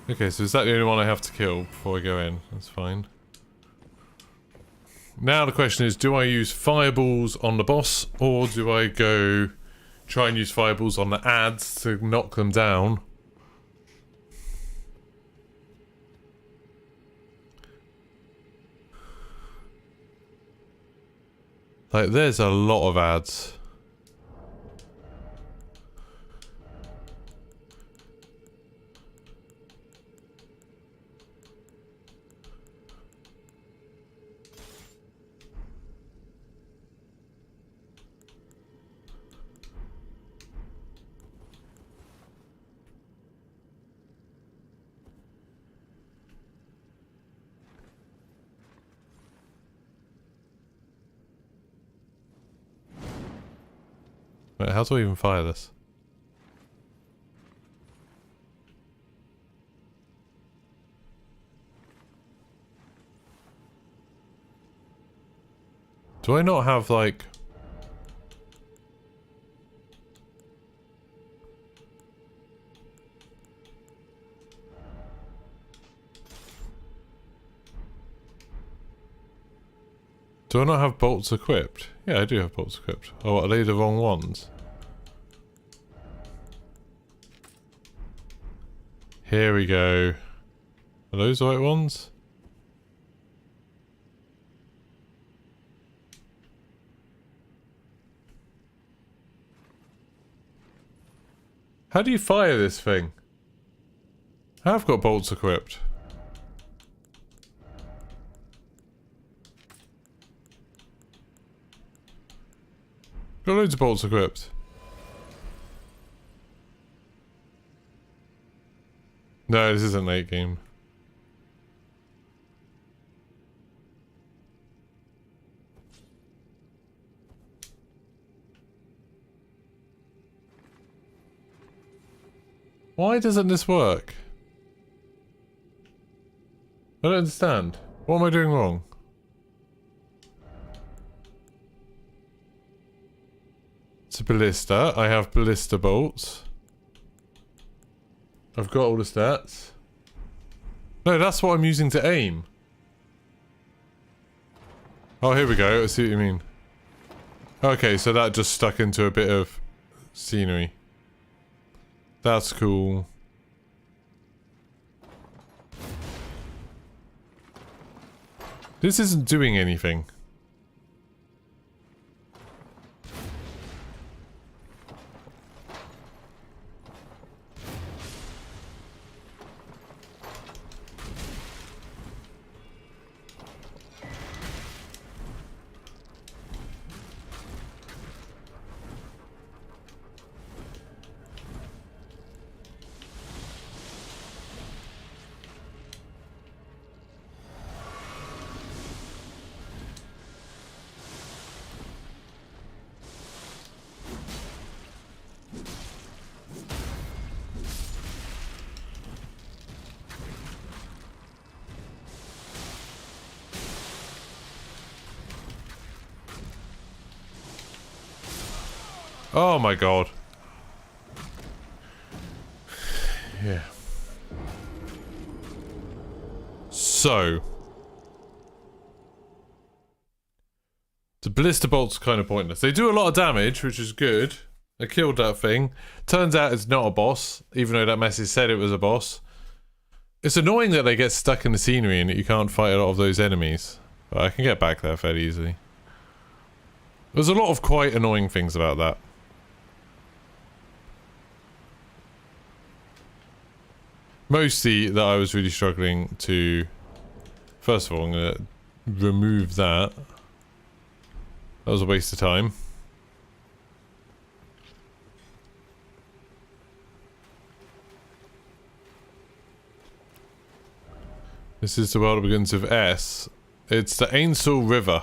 [SPEAKER 1] Okay, so is that the only one I have to kill before I go in? That's fine. Now the question is, do I use fireballs on the boss, or do I go try and use fireballs on the ads to knock them down? Like, there's a lot of ads. Wait, how do I even fire this? Do I not have, like... Do I not have bolts equipped? Yeah, I do have bolts equipped. Oh, what, are they the wrong ones? Here we go. Are those the right ones? How do you fire this thing? I've got bolts equipped. Got loads of bolts equipped. No, this isn't late game. Why doesn't this work? I don't understand. What am I doing wrong? It's a ballista. I have ballista bolts. I've got all the stats. No, that's what I'm using to aim. Oh, here we go. I see what you mean. Okay, so that just stuck into a bit of scenery. That's cool. This isn't doing anything. Oh my god. Yeah. So. The ballista bolt's kind of pointless. They do a lot of damage, which is good. I killed that thing. Turns out it's not a boss, even though that message said it was a boss. It's annoying that they get stuck in the scenery and that you can't fight a lot of those enemies. But I can get back there fairly easily. There's a lot of quite annoying things about that. Mostly that I was really struggling to... First of all, I'm going to remove that. That was a waste of time. This is the world that begins with S. It's the Ainsel River.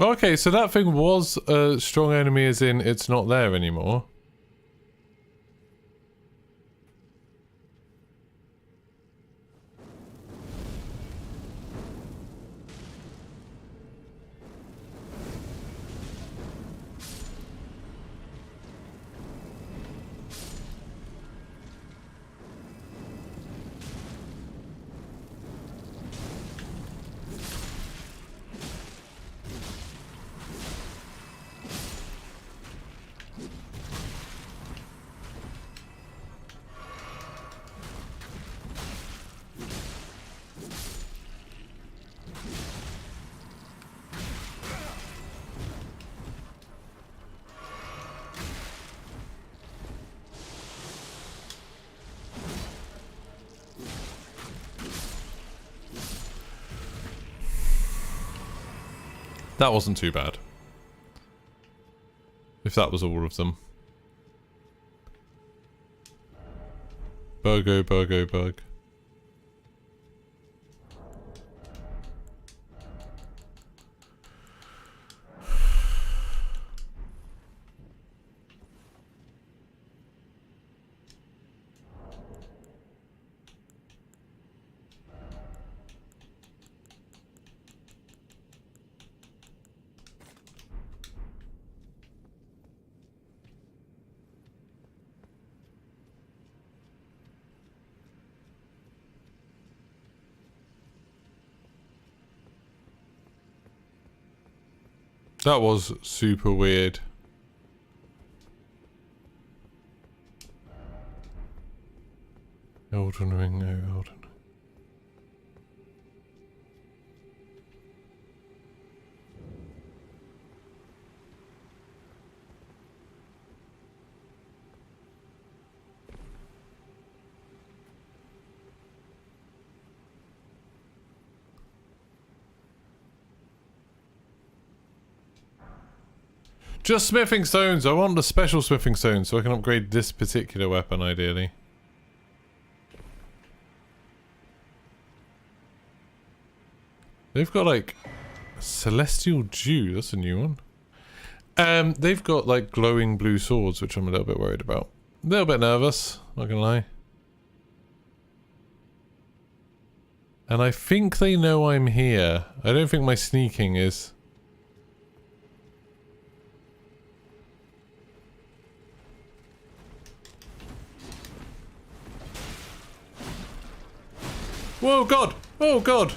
[SPEAKER 1] Okay, so that thing was a strong enemy as in it's not there anymore. That wasn't too bad. If that was all of them. Bug, oh bug, oh bug. That was super weird. Elden Ring, no Elden Ring. Just smithing stones. I want the special smithing stones so I can upgrade this particular weapon ideally. They've got like Celestial Dew. That's a new one. They've got like glowing blue swords, which I'm a little bit worried about. A little bit nervous, not gonna lie. And I think they know I'm here. I don't think my sneaking is... Whoa, God! Oh, God!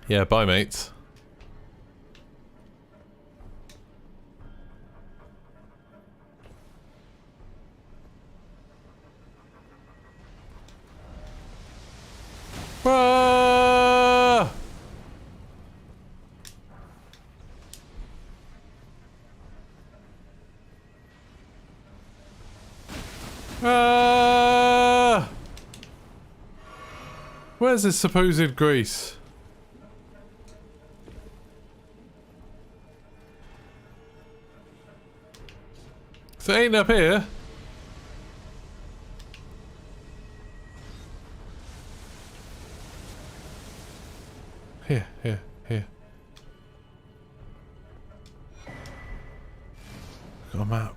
[SPEAKER 1] Yeah, bye, mates. Ah! Ah! Where's this supposed grace? So it ain't up here. Here, here, here. Got a map.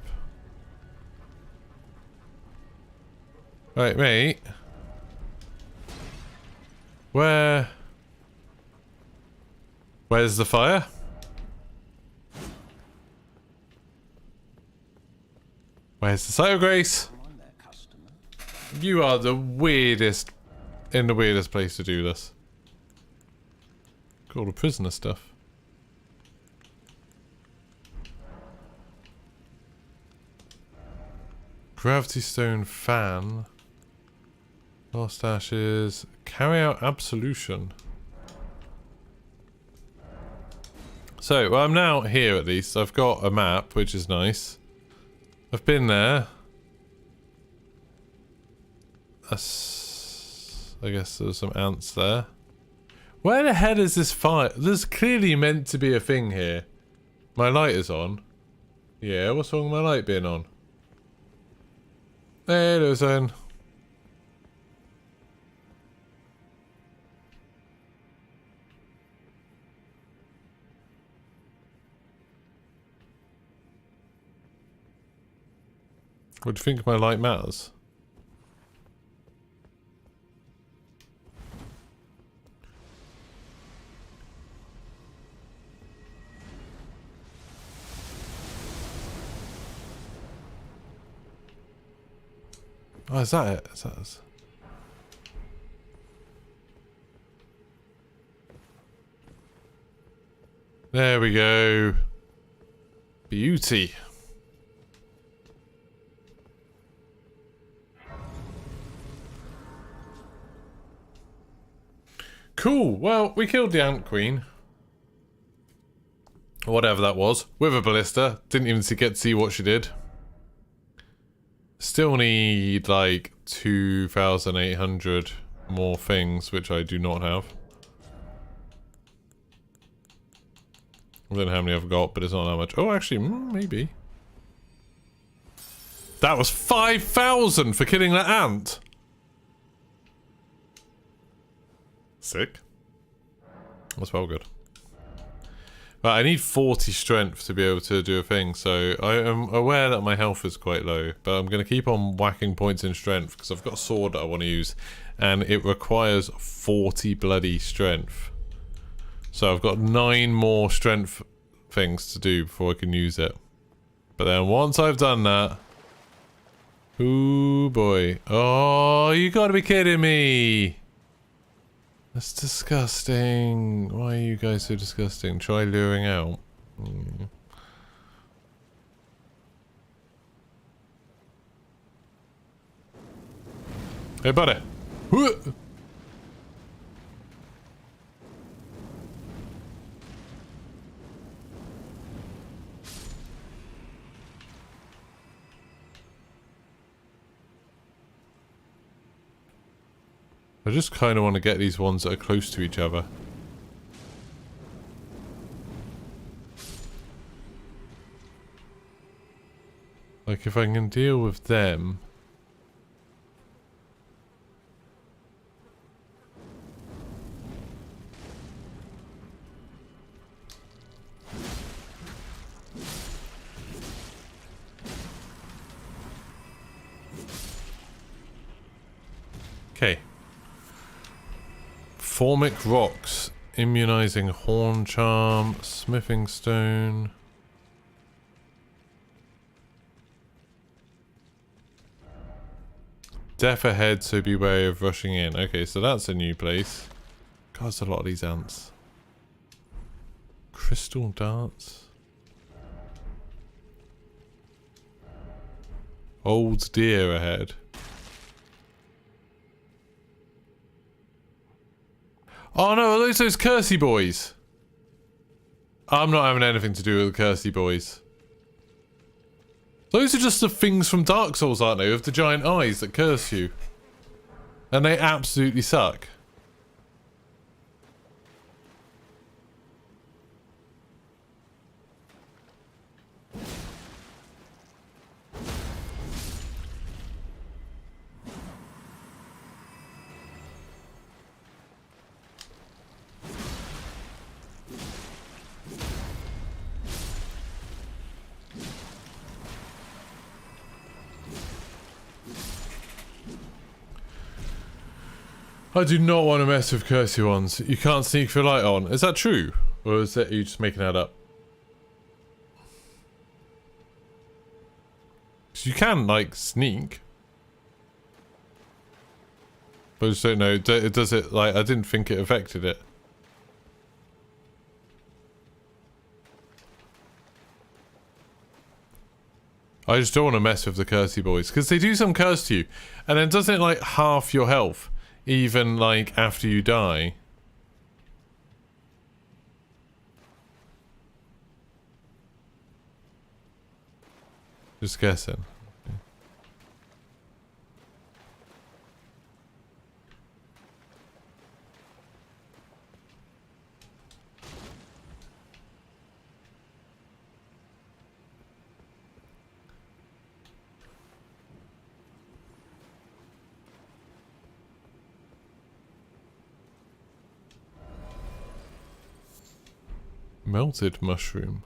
[SPEAKER 1] Right, mate. Where's the fire? Where's the site of grace? You are the weirdest, in the weirdest place to do this. Got all the prisoner stuff. Gravity stone fan. Lost ashes. Carry out absolution. So, well, I'm now here at least. I've got a map, which is nice. I've been there. I guess there's some ants there. Where the hell is this fire? There's clearly meant to be a thing here. My light is on. Yeah, what's wrong with my light being on? Hello, son. What do you think my light matters? Oh, is that it? Is that it? There we go. Beauty. Cool. Well, we killed the Ant Queen. Whatever that was. With a ballista. Didn't even get to see what she did. Still need like 2,800 more things, which I do not have. I don't know how many I've got, but it's not that much. Oh, actually, maybe. That was 5,000 for killing that ant. Sick. That's well good. But I need 40 strength to be able to do a thing, so I am aware that my health is quite low, but I'm going to keep on whacking points in strength because I've got a sword that I want to use, and it requires 40 bloody strength. So I've got 9 more strength things to do before I can use it. But then once I've done that... Ooh boy. Oh, you gotta be kidding me! That's disgusting. Why are you guys so disgusting? Try luring out. Hey, buddy. I just kind of want to get these ones that are close to each other. Like, if I can deal with them... Okay. Formic rocks, immunizing horn charm, smithing stone. Death ahead, so be wary of rushing in. Okay, so that's a new place. God, there's a lot of these ants. Crystal darts. Old deer ahead. Oh no, are those Cursey boys? I'm not having anything to do with the Cursey boys. Those are just the things from Dark Souls, aren't they? With the giant eyes that curse you. And they absolutely suck. I do not want to mess with Cursey ones. You can't sneak for light on. Is that true? Or is that you just making that up? 'Cause you can, like, sneak. But I just don't know. Does it, like, I didn't think it affected it. I just don't want to mess with the Cursey boys. Because they do some curse to you. And then doesn't it, like, half your health? Even, like, after you die. Just guessing. Melted mushroom.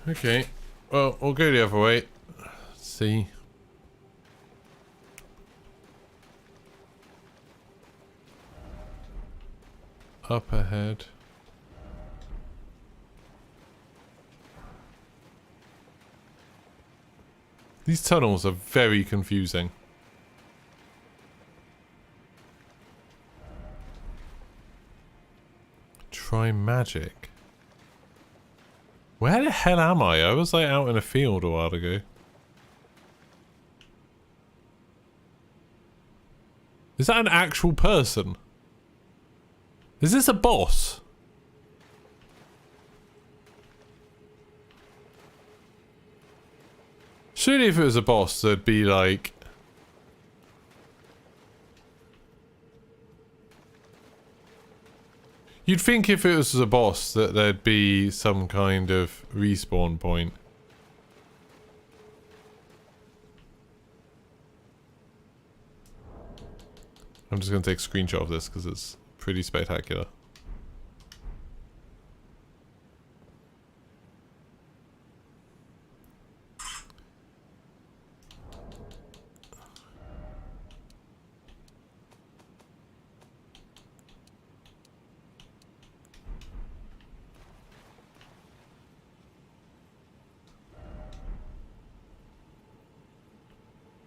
[SPEAKER 1] Okay. Well, we'll go the other way. Let's see. Up ahead. These tunnels are very confusing. Try magic. Where the hell am I? I was like out in a field a while ago. Is that an actual person? Is this a boss? Surely if it was a boss, there'd be like... You'd think if it was a boss that there'd be some kind of respawn point. I'm just going to take a screenshot of this because it's pretty spectacular.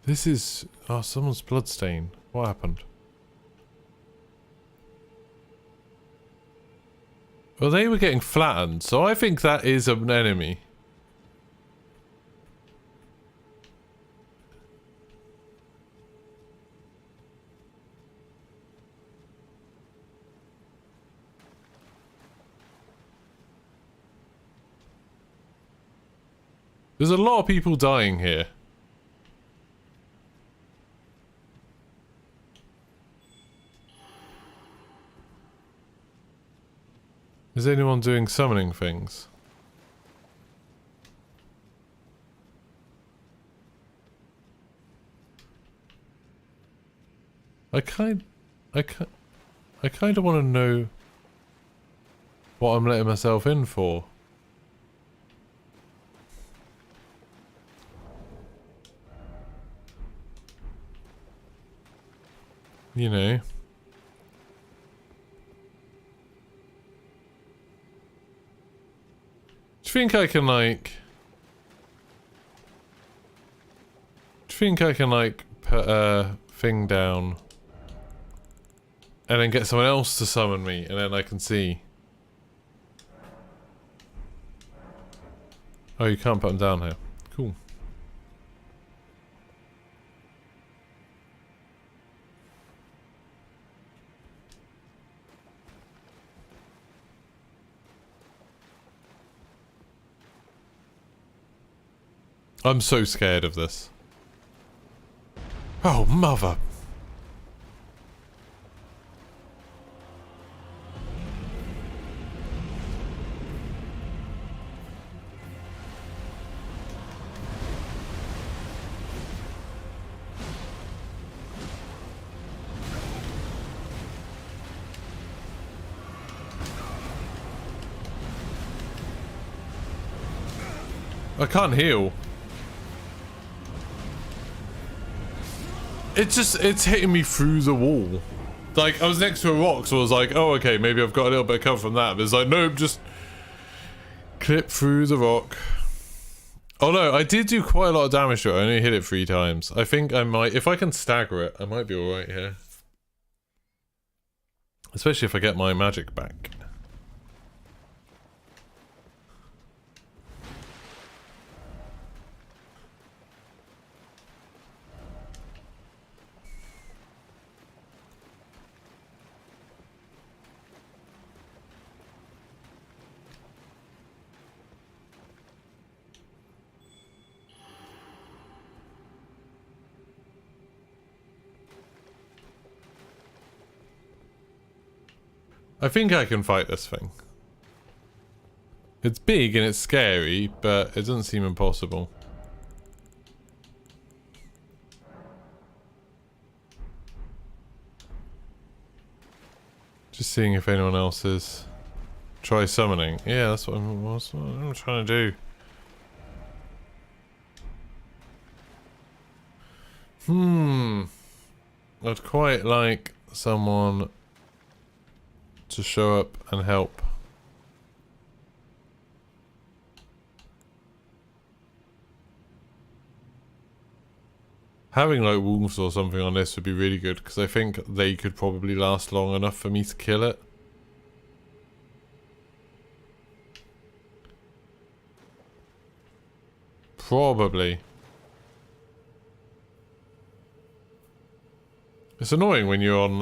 [SPEAKER 1] This is... Oh, someone's bloodstain. What happened? Well, they were getting flattened, so I think that is an enemy. There's a lot of people dying here. Is anyone doing summoning things? I kind of want to know what I'm letting myself in for. You know. Do you think I can like... Do you think I can like put a thing down and then get someone else to summon me and then I can see? Oh, you can't put them down here. Cool. I'm so scared of this. Oh, mother. I can't heal. It's hitting me through the wall. Like, I was next to a rock, so I was like, oh, okay, maybe I've got a little bit of cover from that. But it's like, nope, just clip through the rock. Oh no, I did do quite a lot of damage to it. I only hit it 3 times. I think I might, if I can stagger it, I might be alright here. Especially if I get my magic back. I think I can fight this thing. It's big and it's scary, but it doesn't seem impossible. Just seeing if anyone else is... Try summoning. Yeah, that's what I'm trying to do. I'd quite like someone to show up and help. Having like wolves or something on this would be really good because I think they could probably last long enough for me to kill it. Probably. It's annoying when you're on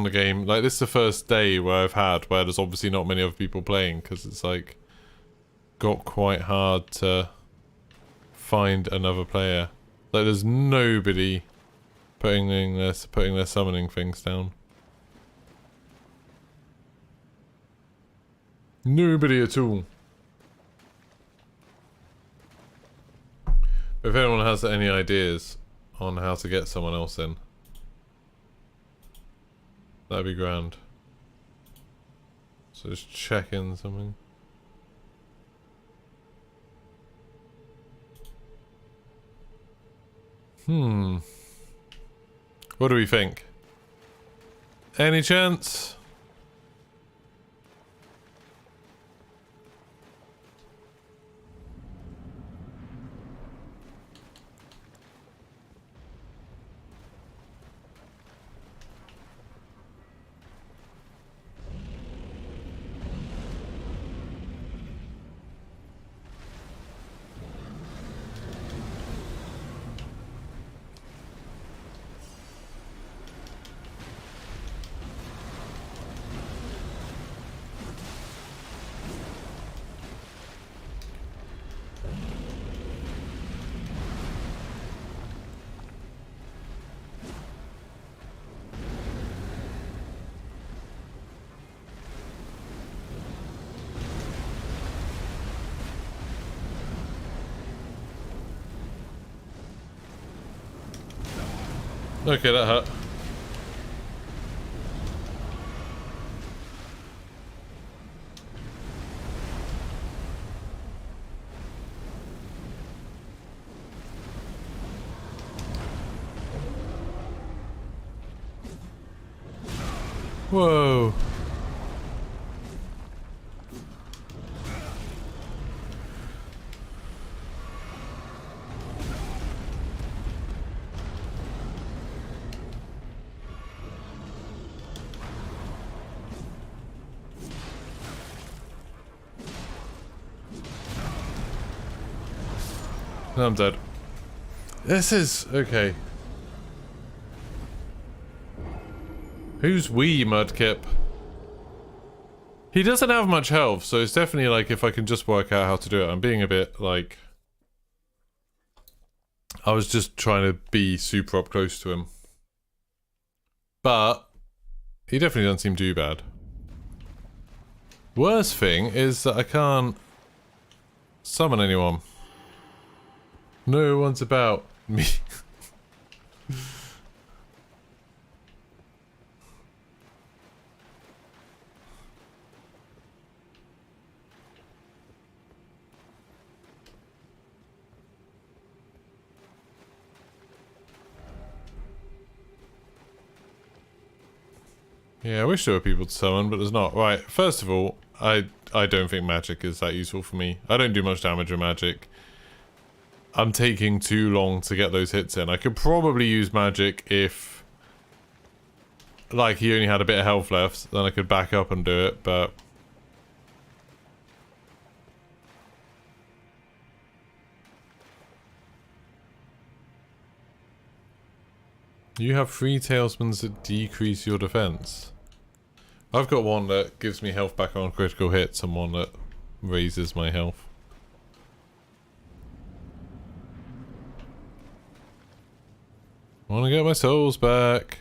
[SPEAKER 1] the game. Like, this is the first day where I've had where there's obviously not many other people playing because it's like got quite hard to find another player. Like, there's nobody putting their summoning things down. Nobody at all. If anyone has any ideas on how to get someone else in, that'd be grand. So just check in something. What do we think? Any chance? Okay, that hurt. Whoa. No, I'm dead. This is... okay. Who's we, Mudkip? He doesn't have much health, so it's definitely like if I can just work out how to do it. I'm being a bit like... I was just trying to be super up close to him. But he definitely doesn't seem too bad. Worst thing is that I can't summon anyone. No one's about me. Yeah, I wish there were people to summon, but there's not. Right, first of all, I don't think magic is that useful for me. I don't do much damage with magic. I'm taking too long to get those hits in. I could probably use magic if... like, he only had a bit of health left, then I could back up and do it, but... You have 3 talismans that decrease your defense. I've got one that gives me health back on critical hits and one that raises my health. I want to get my souls back.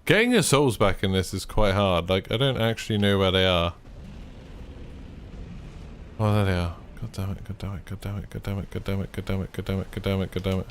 [SPEAKER 1] Getting your souls back in this is quite hard. Like, I don't actually know where they are. Oh, there they are. God damn it, god damn it, god damn it, god damn it, god damn it, god damn it, god damn it, god damn it, god damn it.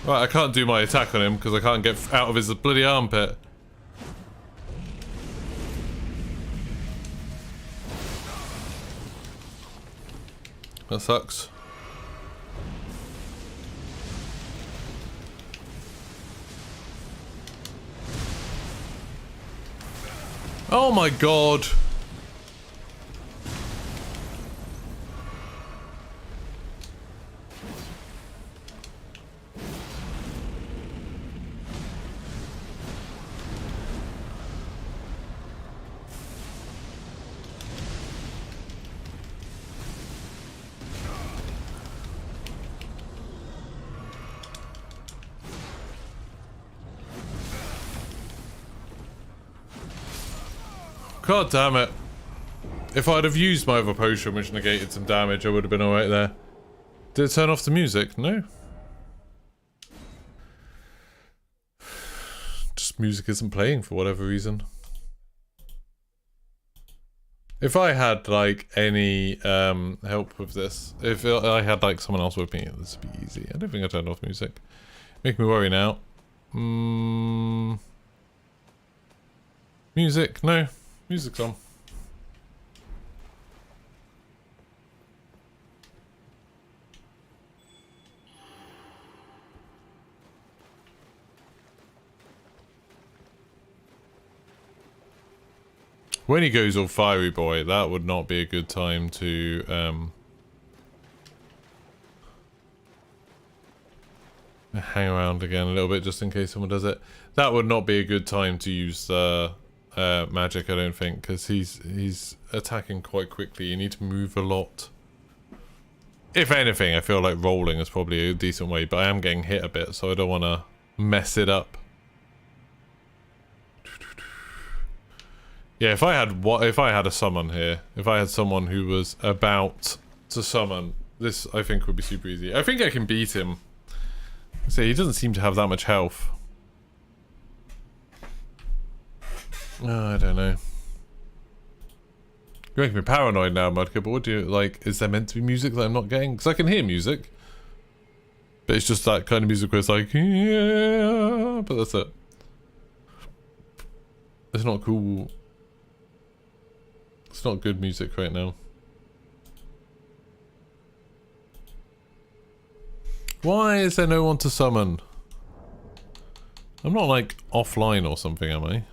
[SPEAKER 1] Right, I can't do my attack on him because I can't get out of his bloody armpit. That sucks. Oh my god. God damn it. If I'd have used my other potion which negated some damage, I would have been alright there. Did it turn off the music? No. Just music isn't playing for whatever reason. If I had, like, any help with this, if I had, like, someone else with me, this would be easy. I don't think I turned off music. Make me worry now. Music? No. Music's on. When he goes all fiery boy, that would not be a good time to hang around again a little bit just in case someone does it. That would not be a good time to use magic, I don't think, because he's attacking quite quickly. You need to move a lot. If anything, I feel like rolling is probably a decent way, but I am getting hit a bit, so I don't want to mess it up. Yeah, if I had a summon here, if I had someone who was about to summon, this I think would be super easy. I think I can beat him. See, he doesn't seem to have that much health. Oh, I don't know. You're making me paranoid now, Mudka, but what do you, like, is there meant to be music that I'm not getting? Because I can hear music. But it's just that kind of music where it's like, yeah, but that's it. It's not cool. It's not good music right now. Why is there no one to summon? I'm not, like, offline or something, am I?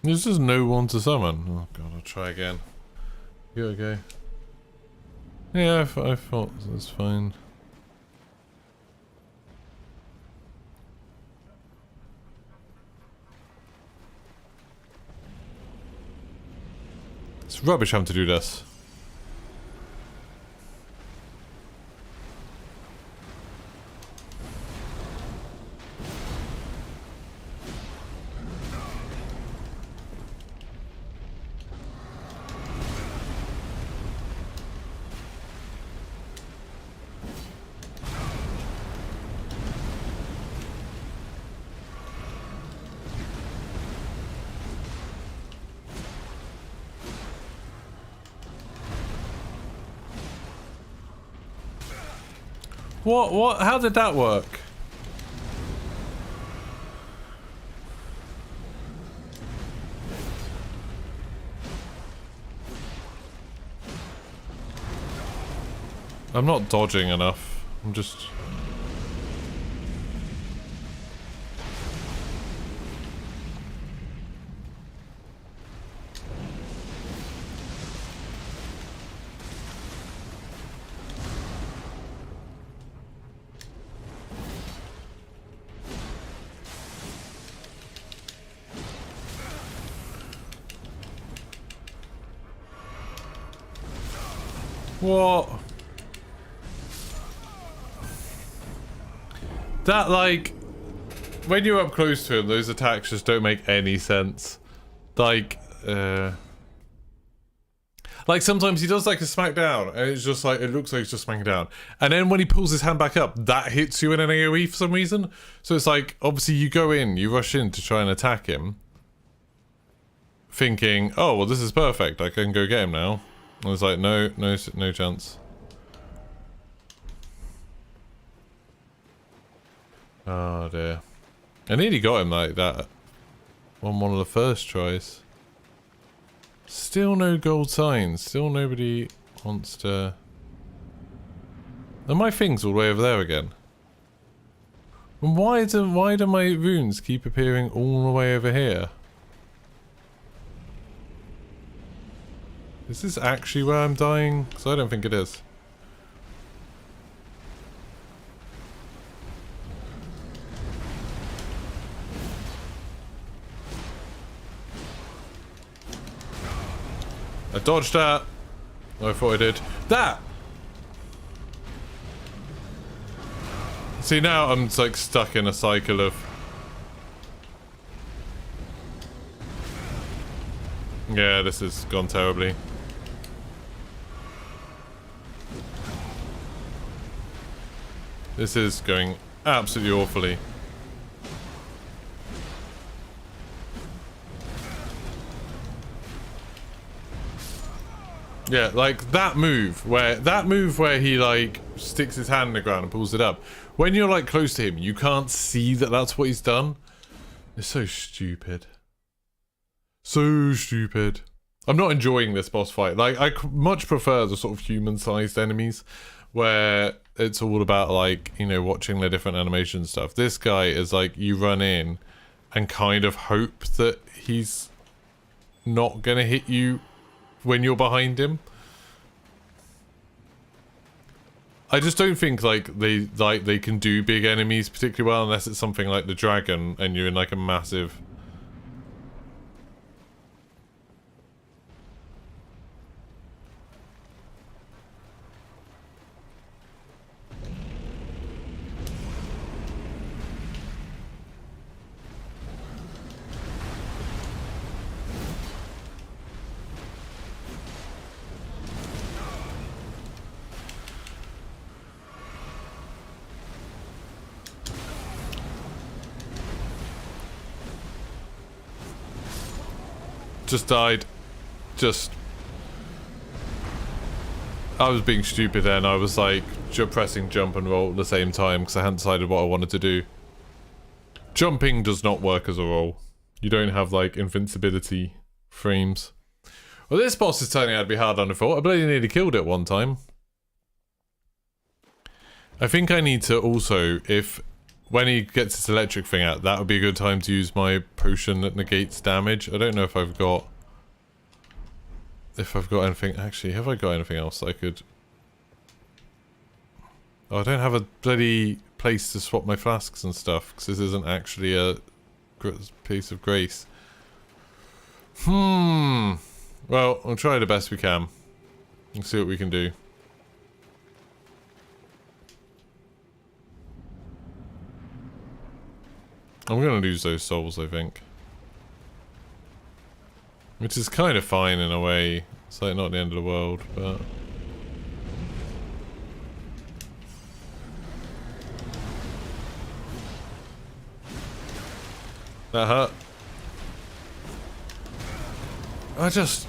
[SPEAKER 1] There's just no one to summon. Oh god, I'll try again. You okay? Yeah, I thought it was fine. It's rubbish having to do this. What? How did that work? I'm not dodging enough. I'm just... What? That, like, when you're up close to him, those attacks just don't make any sense. Like, Like sometimes he does like a smackdown and it's just like, it looks like he's just smacking down. And then when he pulls his hand back up, that hits you in an AoE for some reason. So it's like, obviously you go in, you rush in to try and attack him. Thinking, oh, well this is perfect, I can go get him now. And it's like, no chance. Oh dear. I nearly got him like that on one of the first tries. Still no gold signs. Still nobody wants to... Are my things all the way over there again? And why do my runes keep appearing all the way over here? Is this actually where I'm dying? Because I don't think it is. I dodged that. Oh, I thought I did. That! See, now I'm like stuck in a cycle of... Yeah, this has gone terribly. This is going absolutely awfully. Yeah, like that move where he like sticks his hand in the ground and pulls it up. When you're like close to him, you can't see that that's what he's done. It's so stupid. So stupid. I'm not enjoying this boss fight. Like, I much prefer the sort of human-sized enemies where it's all about like, you know, watching the different animation stuff. This guy is like, you run in and kind of hope that he's not gonna hit you when you're behind him. I just don't think like they can do big enemies particularly well unless it's something like the dragon and you're in like a massive... Just died. Just... I was being stupid then. I was like pressing jump and roll at the same time because I hadn't decided what I wanted to do. Jumping does not work as a roll. You don't have like invincibility frames. Well, this boss is turning out to be harder than I thought. I bloody nearly killed it one time. I think I need to also, if... when he gets his electric thing out, that would be a good time to use my potion that negates damage. I don't know if I've got... anything... Actually, have I got anything else I could... Oh, I don't have a bloody place to swap my flasks and stuff, because this isn't actually a piece of grace. Well, we'll try the best we can. And see what we can do. I'm gonna lose those souls, I think. Which is kind of fine in a way. It's like not the end of the world, but... That hurt. I just...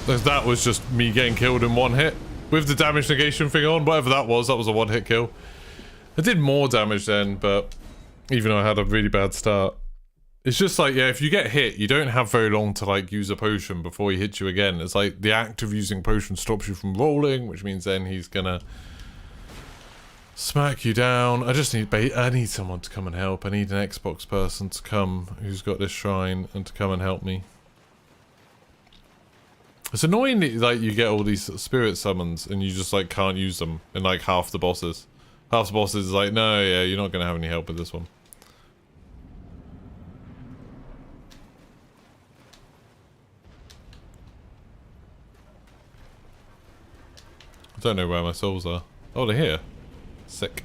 [SPEAKER 1] That was just me getting killed in one hit. With the damage negation thing on, whatever that was a one-hit kill. I did more damage then, but even though I had a really bad start. It's just like, yeah, if you get hit, you don't have very long to like use a potion before he hits you again. It's like the act of using potion stops you from rolling, which means then he's gonna smack you down. I need someone to come and help. I need an Xbox person to come who's got this shrine and to come and help me. It's annoying that like you get all these spirit summons and you just like can't use them in like half the bosses. Half the bosses is like, no, yeah, you're not gonna have any help with this one. I don't know where my souls are. Oh, they're here. Sick.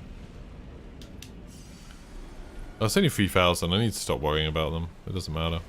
[SPEAKER 1] Oh, it's only 3,000. I need to stop worrying about them. It doesn't matter.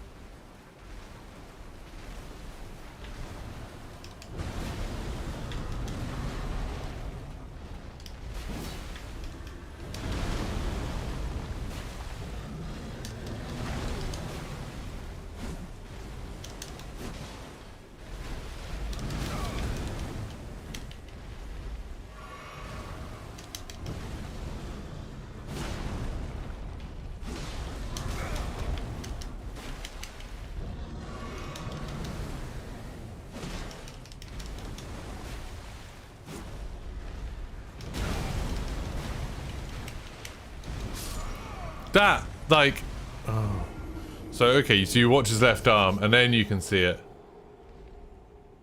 [SPEAKER 1] That, like... Oh. So, okay, so you watch his left arm, and then you can see it.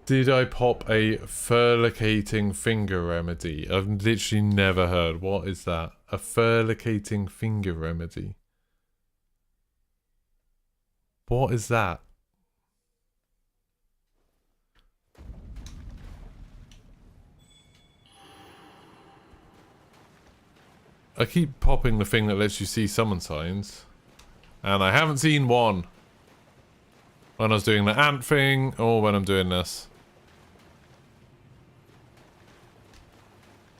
[SPEAKER 1] Did I pop a furlicating finger remedy? I've literally never heard. What is that? A furlicating finger remedy? What is that? I keep popping the thing that lets you see summon signs. And I haven't seen one. When I was doing the ant thing, or when I'm doing this.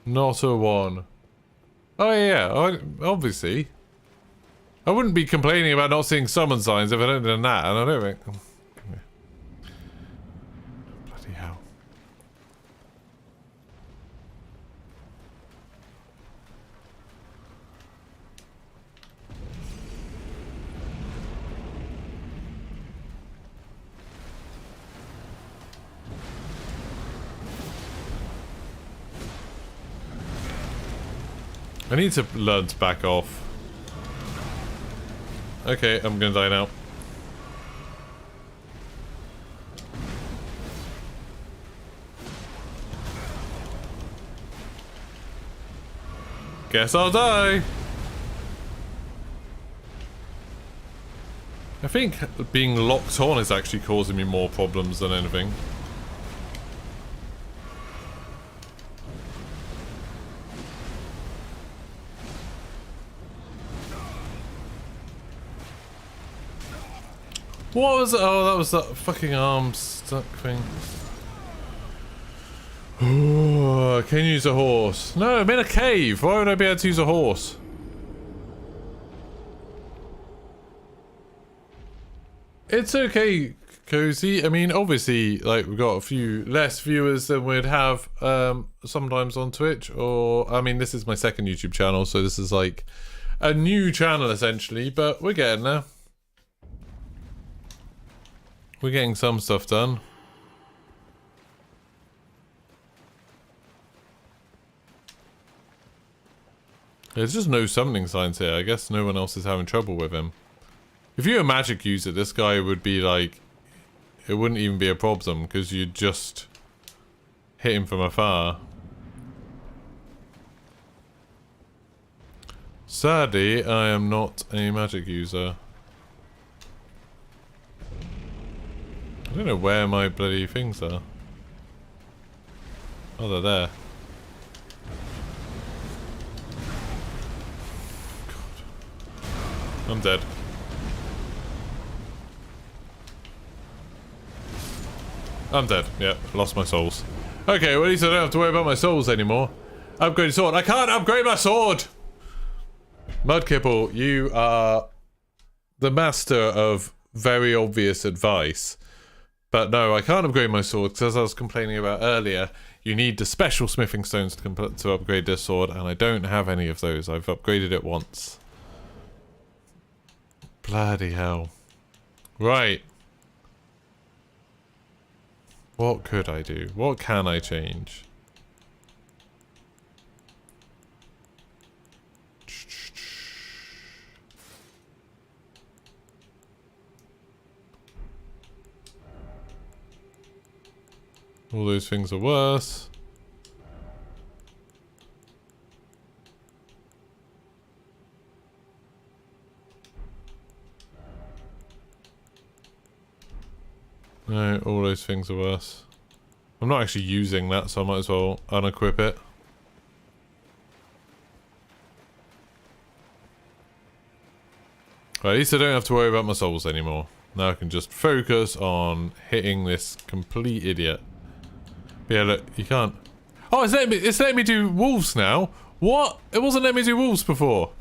[SPEAKER 1] Not a one. Oh yeah, obviously. I wouldn't be complaining about not seeing summon signs if I hadn't done that, and I don't think... Bloody hell. I need to learn to back off. Okay, I'm gonna die now. Guess I'll die! I think being locked on is actually causing me more problems than anything. What was it? Oh, that was that fucking arm stuck thing. Oh, can you use a horse? No, I'm in a cave. Why would I be able to use a horse? It's okay, Cozy. I mean, obviously, like, we've got a few less viewers than we'd have sometimes on Twitch. Or, I mean, this is my second YouTube channel, so this is like a new channel, essentially. But we're getting there. We're getting some stuff done. There's just no summoning signs here. I guess no one else is having trouble with him. If you're a magic user, this guy would be like... It wouldn't even be a problem, because you'd just hit him from afar. Sadly, I am not a magic user. I don't know where my bloody things are. Oh, they're there. God. I'm dead. I'm dead. Yeah, lost my souls. Okay, well at least I don't have to worry about my souls anymore. Upgrade sword. I can't upgrade my sword! Mudkipple, you are the master of very obvious advice. But no, I can't upgrade my sword, because as I was complaining about earlier, you need the special smithing stones to upgrade this sword, and I don't have any of those. I've upgraded it once. Bloody hell. Right. What could I do? What can I change? All those things are worse. No, all those things are worse. I'm not actually using that, so I might as well unequip it. Right, at least I don't have to worry about my souls anymore. Now I can just focus on hitting this complete idiot. But yeah, look, you can't... Oh, it's letting me do wolves now? What? It wasn't letting me do wolves before.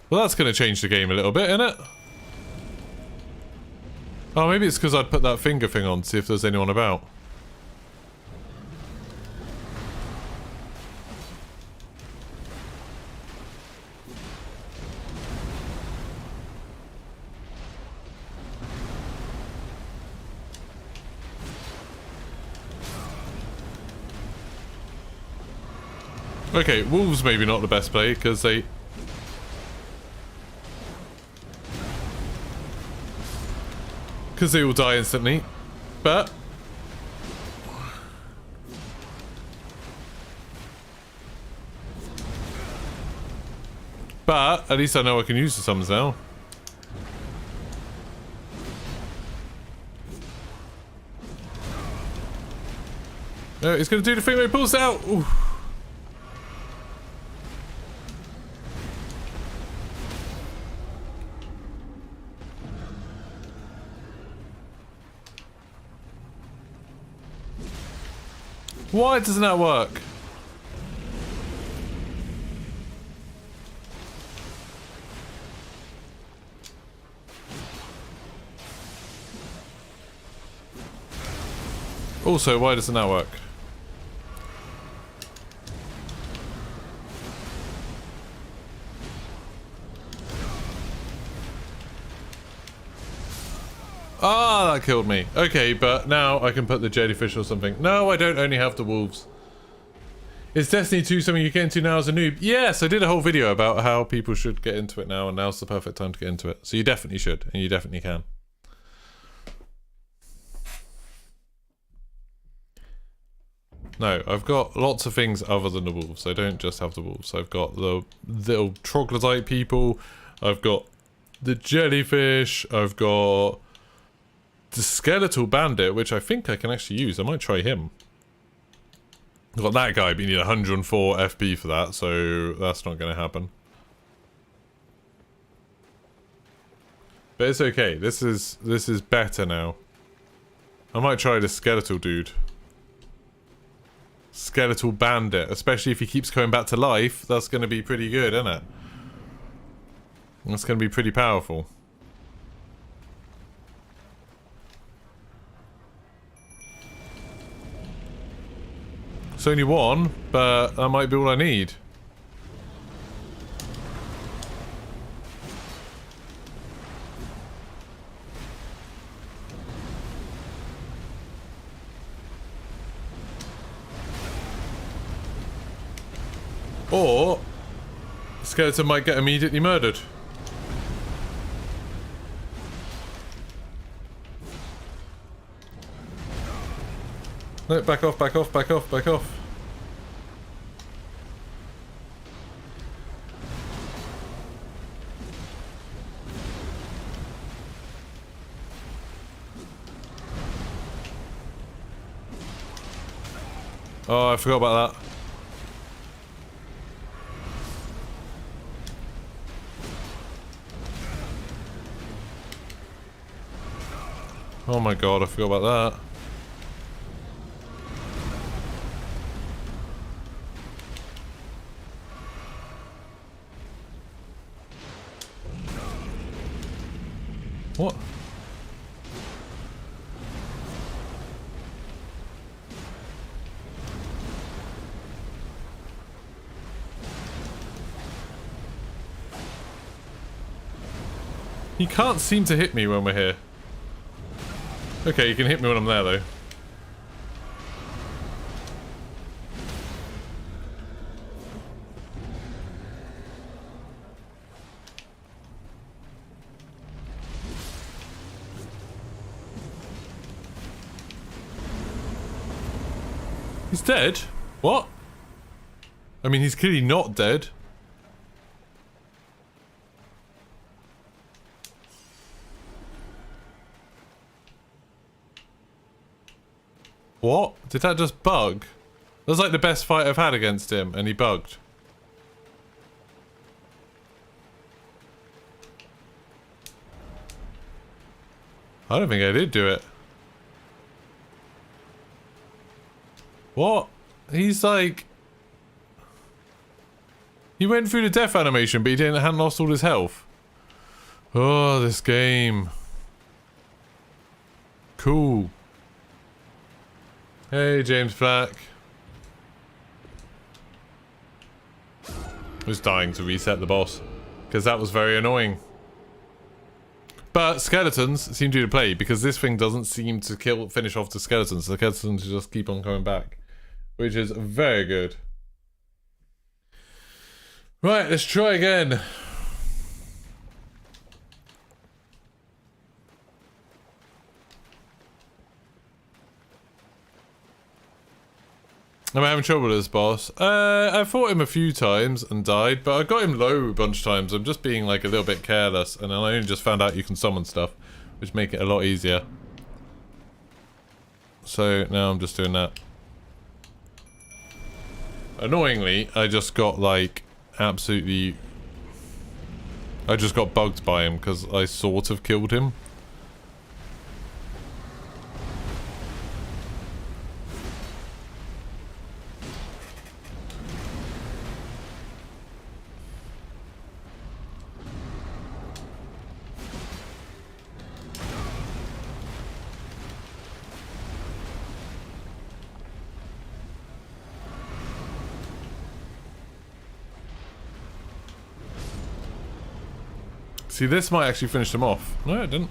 [SPEAKER 1] Well, that's going to change the game a little bit, isn't it? Oh, maybe it's because I'd put that finger thing on to see if there's anyone about. Okay, wolves maybe not the best play, because they... Because they will die instantly. But... at least I know I can use the summons now. No, he's going to do the thing where he pulls it out! Ooh. Why doesn't that work? Also, why doesn't that work? Ah, that killed me. Okay, but now I can put the jellyfish or something. No, I don't only have the wolves. Is Destiny 2 something you get into now as a noob? Yes, I did a whole video about how people should get into it now, and now's the perfect time to get into it. So you definitely should, and you definitely can. No, I've got lots of things other than the wolves. I don't just have the wolves. I've got the little troglodyte people. I've got the jellyfish. I've got the skeletal bandit, which I think I can actually use. I might try him. I've got that guy, but you need 104 FP for that, so that's not going to happen. But it's okay. This is better now. I might try the skeletal dude. Skeletal bandit, especially if he keeps coming back to life. That's going to be pretty good, isn't it? That's going to be pretty powerful. It's only one, but that might be all I need. Or skeleton might get immediately murdered. No, back off, back off, back off, back off. Oh, I forgot about that. Oh my god, I forgot about that. What? He can't seem to hit me when we're here. Okay, you can hit me when I'm there, though. He's dead? What? I mean, he's clearly not dead. What? Did that just bug? That was like the best fight I've had against him, and he bugged. I don't think I did do it. What? He's like... He went through the death animation, but he hadn't lost all his health. Oh, this game. Cool. Hey, James Black. I was dying to reset the boss, because that was very annoying. But skeletons seem to play, because this thing doesn't seem to finish off the skeletons. The skeletons just keep on coming back, which is very good. Right, let's try again. I'm having trouble with this boss. I fought him a few times and died, but I got him low a bunch of times. I'm just being like a little bit careless, and then I only just found out you can summon stuff, which make it a lot easier. So now I'm just doing that. Annoyingly, I just got like absolutely... I just got bugged by him because I sort of killed him. See, this might actually finish them off. No, it didn't.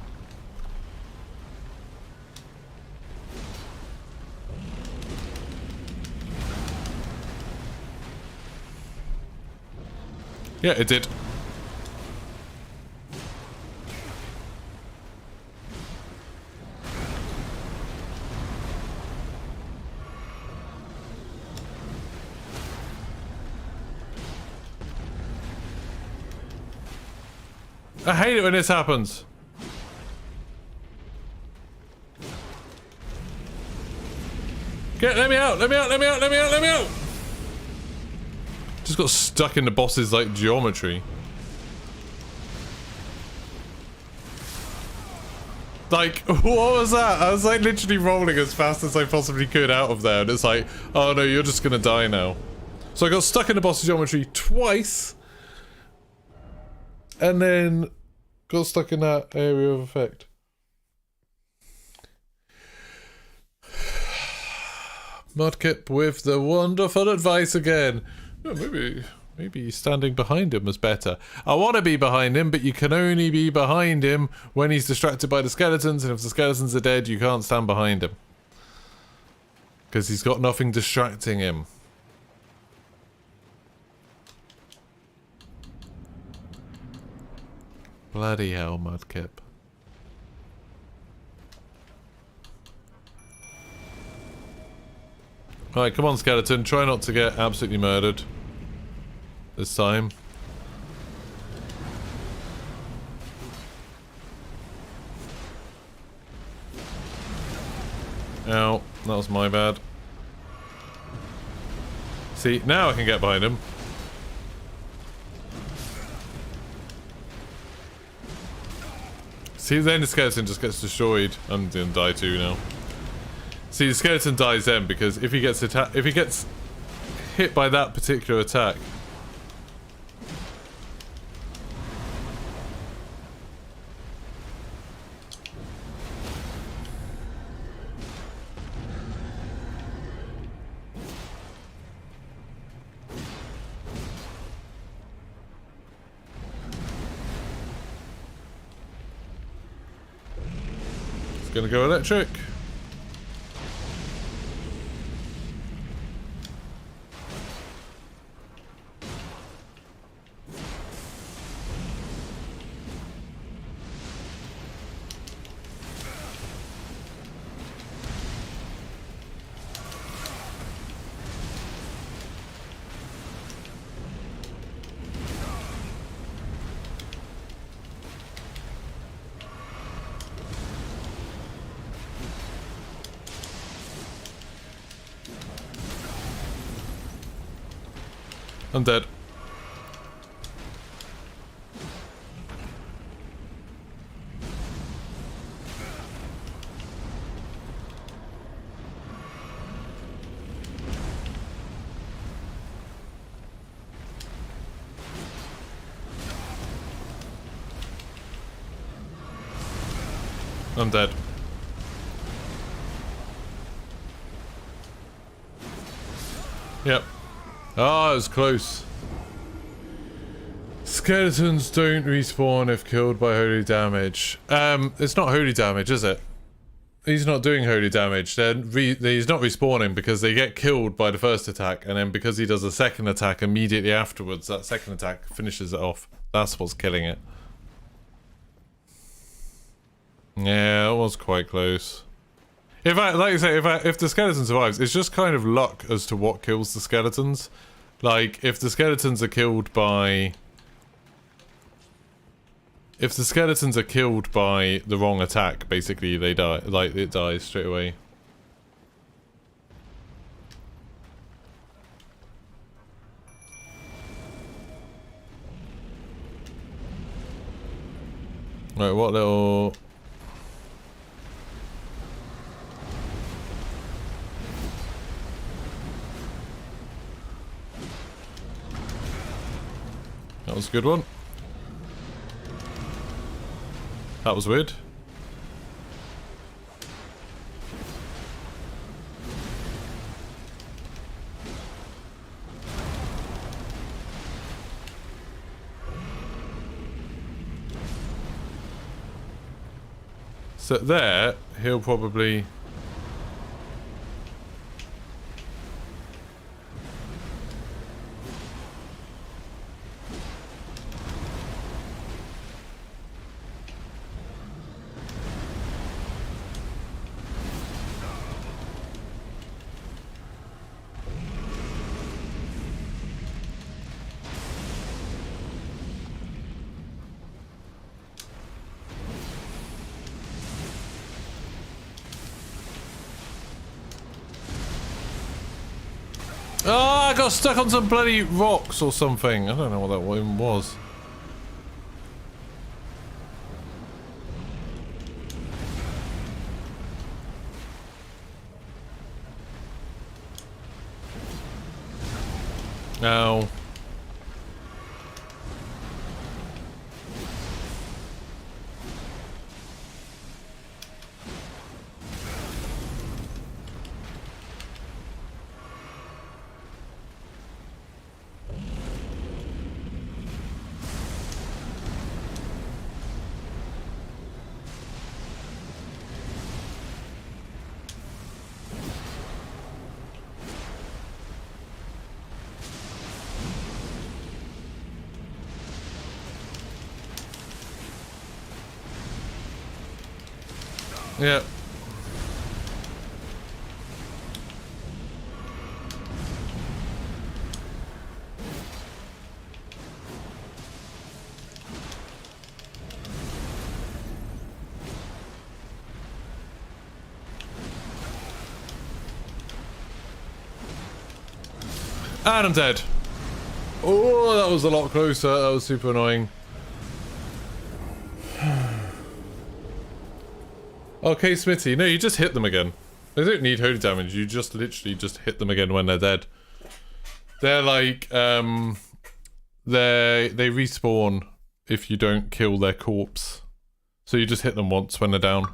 [SPEAKER 1] Yeah, it did. I hate it when this happens. Let me out, let me out, let me out, let me out, let me out! Just got stuck in the boss's, like, geometry. Like, what was that? I was, like, literally rolling as fast as I possibly could out of there, and it's like, oh no, you're just gonna die now. So I got stuck in the boss's geometry twice, and then got stuck in that area of effect. Mudkip with the wonderful advice again. Oh, maybe standing behind him was better. I want to be behind him, but you can only be behind him when he's distracted by the skeletons, and if the skeletons are dead, you can't stand behind him. Because he's got nothing distracting him. Bloody hell, Mudkip. Alright, come on, skeleton. Try not to get absolutely murdered. This time. Ow, that was my bad. See, now I can get behind him. See, then the skeleton just gets destroyed. I'm gonna die too now. See, the skeleton dies then because if he gets hit by that particular attack. Gonna go electric. I'm dead. I'm dead. Yep. Ah, it was close. Skeletons don't respawn if killed by holy damage. It's not holy damage, is it? He's not doing holy damage. He's not respawning because they get killed by the first attack, and then because he does a second attack immediately afterwards, that second attack finishes it off. That's what's killing it. Yeah, it was quite close. If like I say, if the skeleton survives, it's just kind of luck as to what kills the skeletons. Like, if the skeletons are killed by... If the skeletons are killed by the wrong attack, basically they die. Like, it dies straight away. Right, what little... That was a good one. That was weird. So there, he'll probably... Oh, I got stuck on some bloody rocks or something. I don't know what that even was. Ow. Yeah. And I'm dead. Oh, that was a lot closer. That was super annoying. Okay, Smitty. No, you just hit them again. They don't need holy damage. You just literally just hit them again when they're dead. They're like, they respawn if you don't kill their corpse. So you just hit them once when they're down.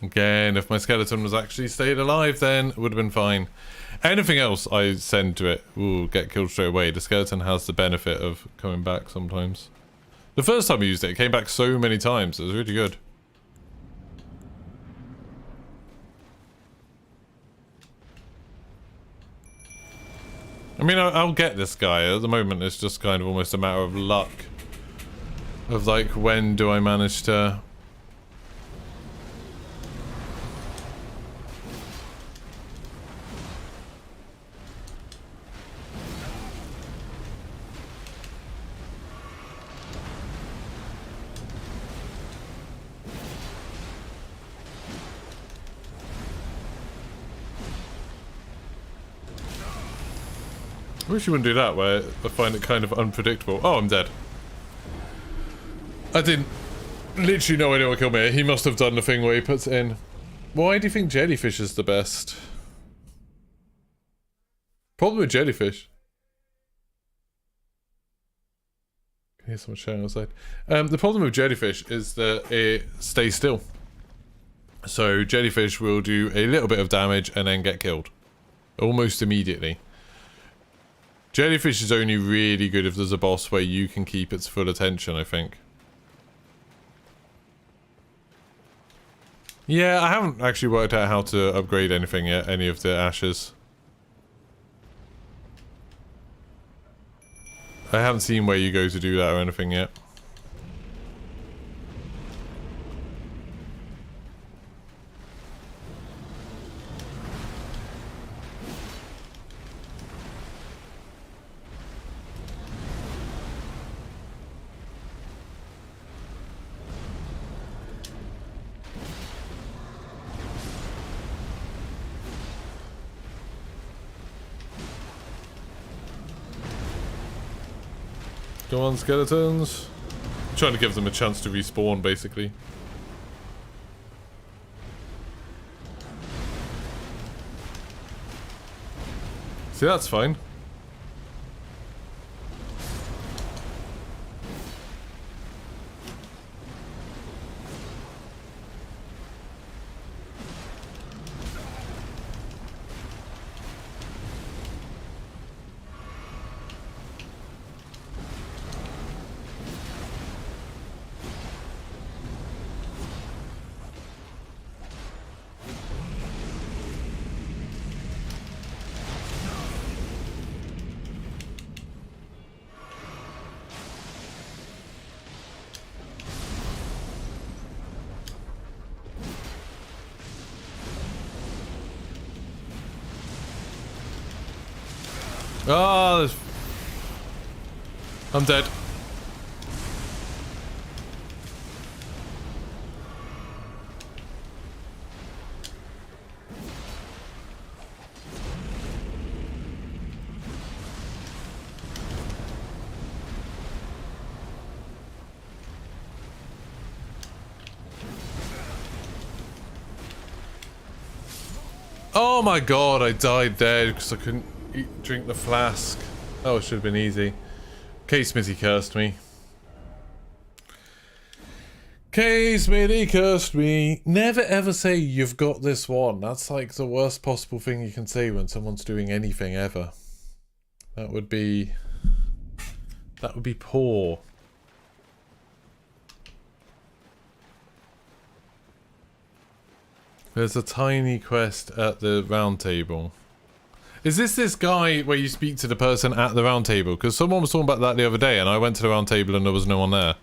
[SPEAKER 1] Again, if my skeleton was actually stayed alive, then it would have been fine. Anything else I send to it will get killed straight away. The skeleton has the benefit of coming back sometimes. The first time I used it, it came back so many times. It was really good. I mean, I'll get this guy. At the moment, it's just kind of almost a matter of luck. Of like, when do I manage to... I wish you wouldn't do that, where I find it kind of unpredictable. Oh, I'm dead. I didn't... Literally no idea what killed me. He must have done the thing where he puts it in. Why do you think jellyfish is the best? Problem with jellyfish. I hear someone shouting outside. The problem with jellyfish is that it stays still. So jellyfish will do a little bit of damage and then get killed. Almost immediately. Jellyfish is only really good if there's a boss where you can keep its full attention, I think. Yeah, I haven't actually worked out how to upgrade anything yet, any of the ashes. I haven't seen where you go to do that or anything yet. Go on, skeletons. I'm trying to give them a chance to respawn, basically. See, that's fine. Oh, I'm dead. Oh my god, I died there because I couldn't drink the flask. Oh, it should have been easy. K-Smithy cursed me. K-Smithy cursed me. Never ever say you've got this one. That's like the worst possible thing you can say when someone's doing anything ever. That would be poor. There's a tiny quest at the round table. Is this guy where you speak to the person at the round table? Because someone was talking about that the other day and I went to the round table and there was no one there.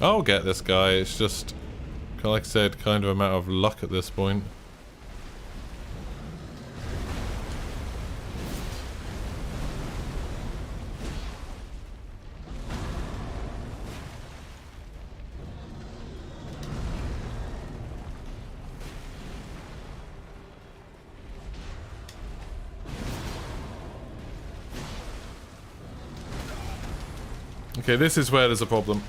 [SPEAKER 1] I'll get this guy. It's just, like I said, kind of a matter of luck at this point. Okay, this is where there's a problem.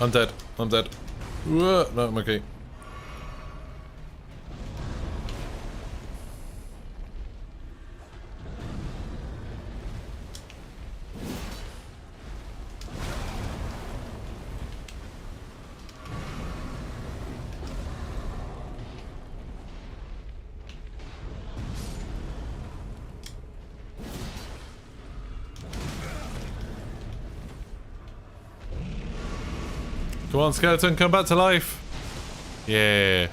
[SPEAKER 1] I'm dead. I'm dead. No, I'm okay. Come on, skeleton, come back to life. Yeah.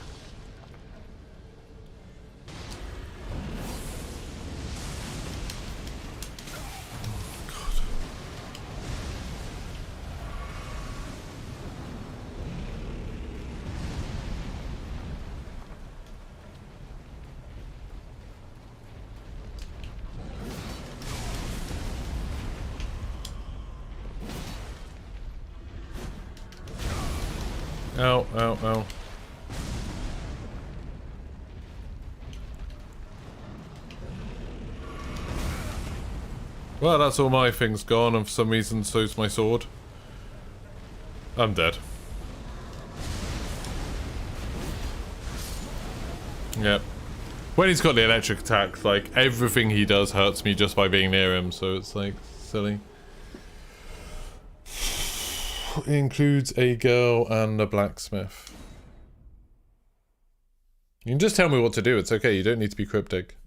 [SPEAKER 1] Ow, ow, ow. Well, that's all my things gone, and for some reason so's my sword. I'm dead. Yep. When he's got the electric attack, like, everything he does hurts me just by being near him, so it's, like, silly. It includes a girl and a blacksmith. You can just tell me what to do, it's okay, you don't need to be cryptic.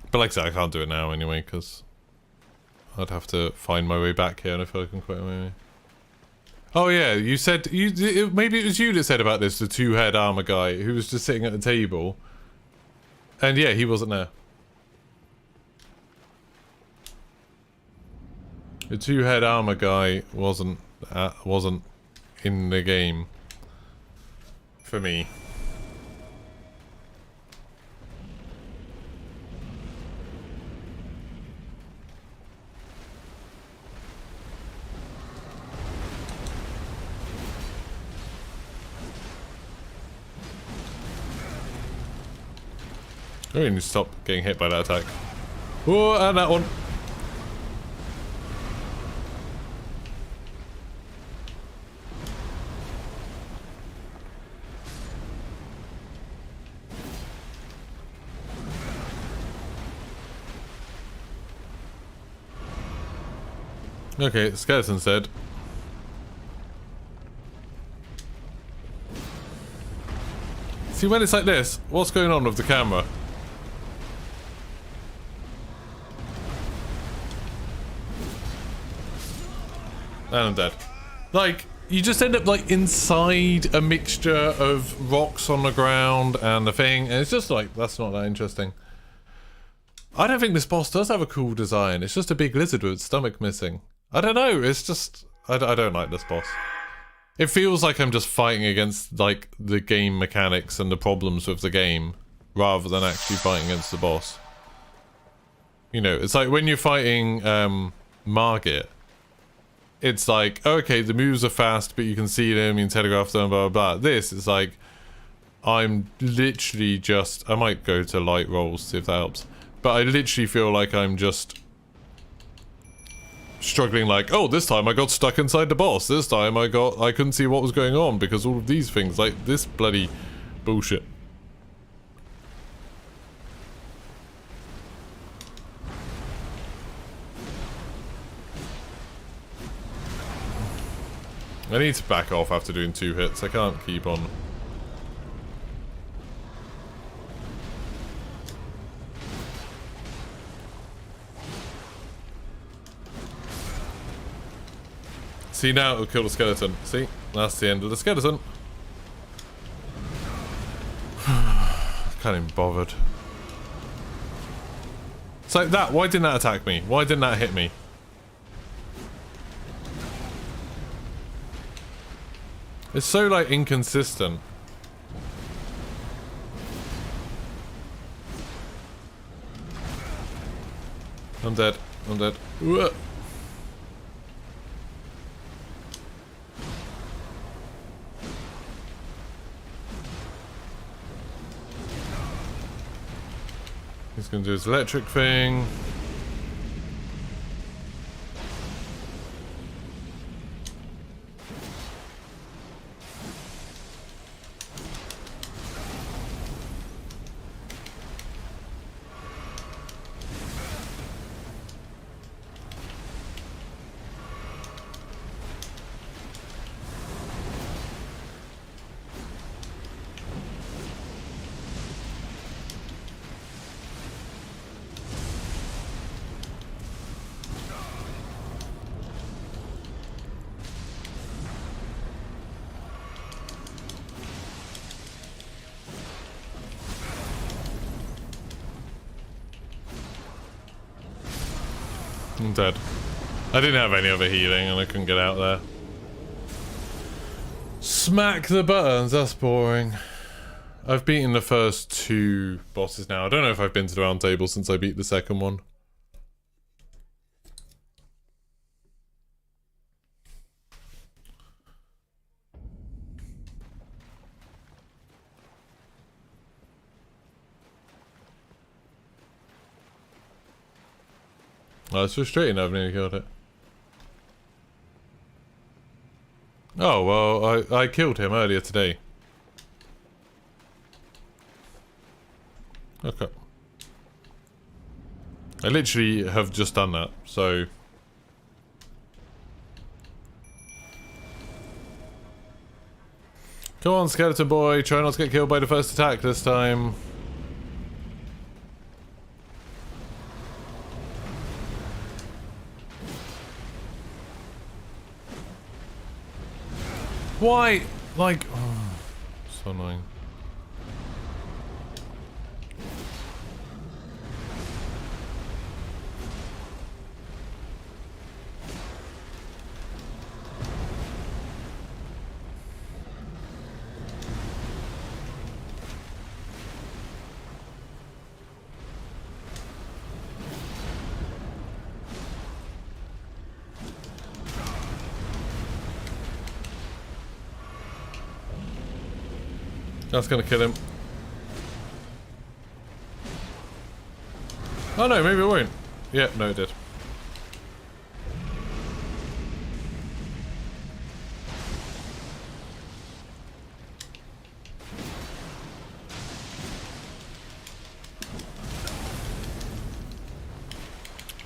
[SPEAKER 1] But like I said, I can't do it now anyway, because I'd have to find my way back here, and I feel like I'm quite away. Oh yeah, you said, maybe it was you that said about this, the two-head armor guy, who was just sitting at the table. And yeah, he wasn't there. The two-head armor guy wasn't in the game for me. I really need to stop getting hit by that attack. Oh, and that one. Okay, the skeleton's dead. See, when it's like this, what's going on with the camera? And I'm dead. Like, you just end up, like, inside a mixture of rocks on the ground and the thing, and it's just like, that's not that interesting. I don't think this boss does have a cool design. It's just a big lizard with its stomach missing. I don't know, it's just... I don't like this boss. It feels like I'm just fighting against, like, the game mechanics and the problems with the game, rather than actually fighting against the boss. You know, it's like when you're fighting, Margit, it's like, okay, the moves are fast, but you can see them, you can telegraph them, blah, blah, blah. This is like, I'm literally just... I might go to light rolls, see if that helps. But I literally feel like I'm just... struggling like, oh, this time I got stuck inside the boss. This time I couldn't see what was going on because all of these things, like this bloody bullshit. I need to back off after doing 2 hits. I can't keep on. See, now it'll kill the skeleton. See? That's the end of the skeleton. Can't even bothered. It's like that. Why didn't that attack me? Why didn't that hit me? It's so, like, inconsistent. I'm dead. I'm dead. Uah. He's gonna do his electric thing. I'm dead. I didn't have any other healing and I couldn't get out there. Smack the buttons, that's boring. I've beaten the first 2 bosses now. I don't know if I've been to the round table since I beat the second one. Oh, it's frustrating I've nearly killed it. Oh, well, I killed him earlier today. Okay. I literally have just done that, so... Come on, skeleton boy, try not to get killed by the first attack this time. Why? Like... Oh, so annoying. That's gonna kill him. Oh no, maybe it won't. Yeah, no it did.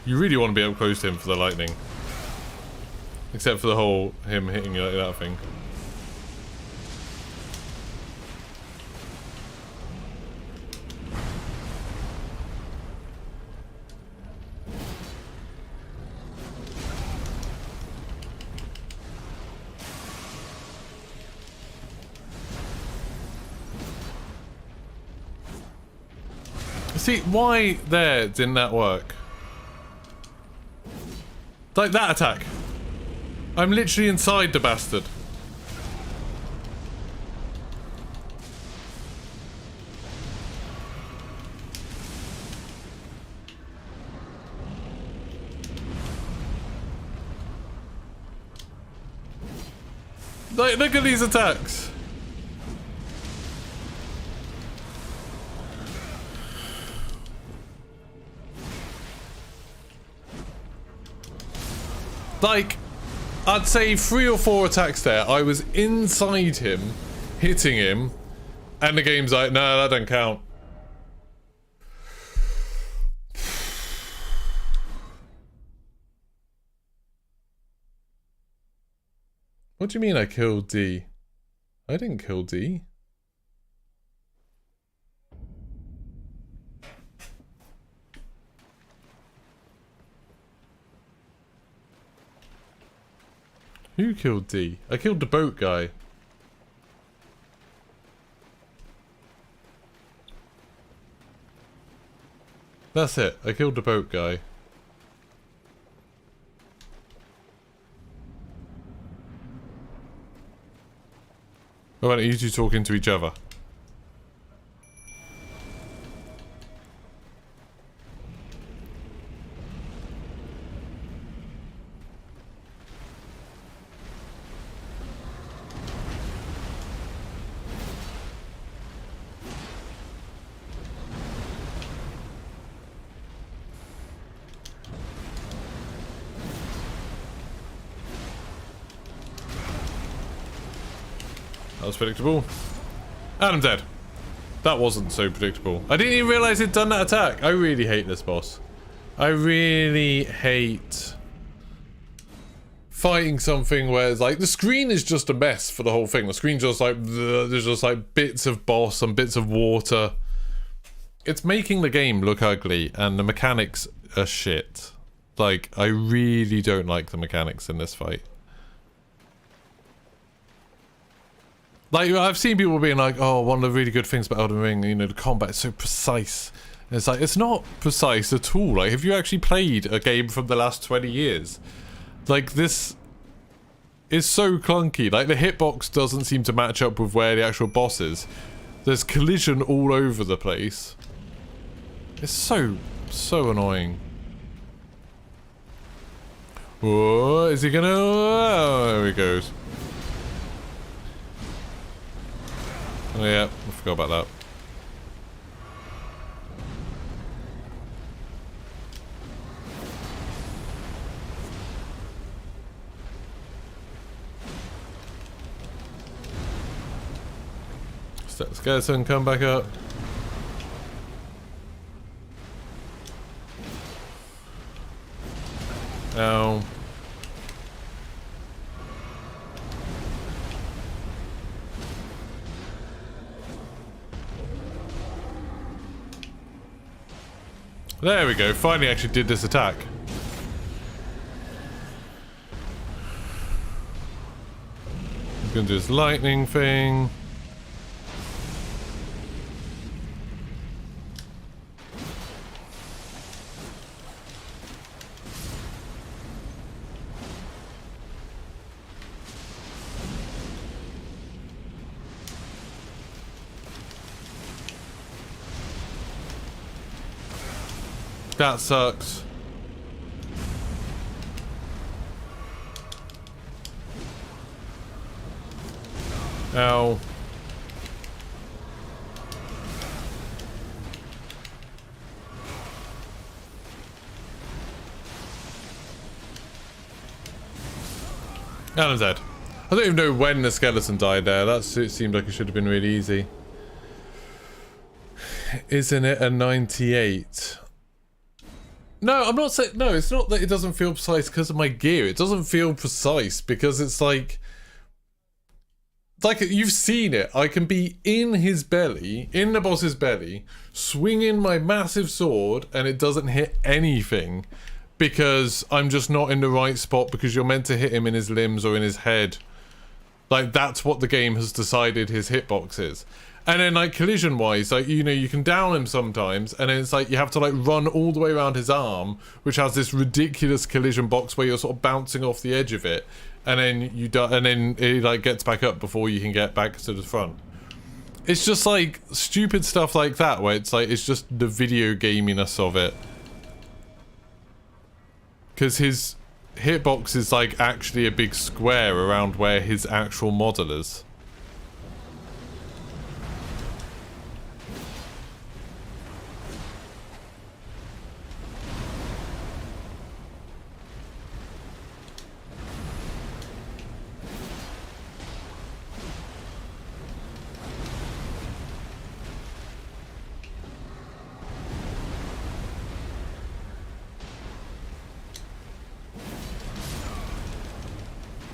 [SPEAKER 1] You really want to be up close to him for the lightning. Except for the whole him hitting you like that thing. See, why there didn't that work? Like that attack. I'm literally inside the bastard. Like, look at these attacks. Like, I'd say 3 or 4 attacks there. I was inside him, hitting him, and the game's like, no, that don't count. What do you mean I killed D? I didn't kill D. Who killed D? I killed the boat guy. That's it. I killed the boat guy. Why don't you two talking to each other? That was predictable. And I'm dead. That wasn't so predictable. I didn't even realize it'd done that attack. I really hate this boss. I really hate fighting something where it's like the screen is just a mess for the whole thing. The screen's just like there's just like bits of boss and bits of water. It's making the game look ugly and the mechanics are shit. Like, I really don't like the mechanics in this fight. Like, I've seen people being like, oh, one of the really good things about Elden Ring, you know, the combat is so precise It's like, it's not precise at all. Like, have you actually played a game from the last 20 years? Like, this is so clunky. Like, the hitbox doesn't seem to match up with where the actual boss is. There's collision all over the place. It's so annoying. Oh, is he gonna... Oh, there he goes. Oh yeah, I forgot about that. Skeleton, come back up. Ow. There we go, finally actually did this attack. He's gonna do this lightning thing. That sucks. Ow. And I'm dead. I don't even know when the skeleton died there. It seemed like it should have been really easy. Isn't it a 98? No, I'm not saying... No, it's not that it doesn't feel precise because of my gear. It doesn't feel precise because it's like... Like, you've seen it. I can be in his belly, in the boss's belly, swinging my massive sword, and it doesn't hit anything. Because I'm just not in the right spot because you're meant to hit him in his limbs or in his head. Like, that's what the game has decided his hitbox is. And then, like, collision-wise, like, you know, you can down him sometimes, and then it's like you have to, like, run all the way around his arm, which has this ridiculous collision box where you're sort of bouncing off the edge of it, and then you and then it, like, gets back up before you can get back to the front. It's just, like, stupid stuff like that, where it's, like, it's just the video gaminess of it. Because his hitbox is, like, actually a big square around where his actual model is.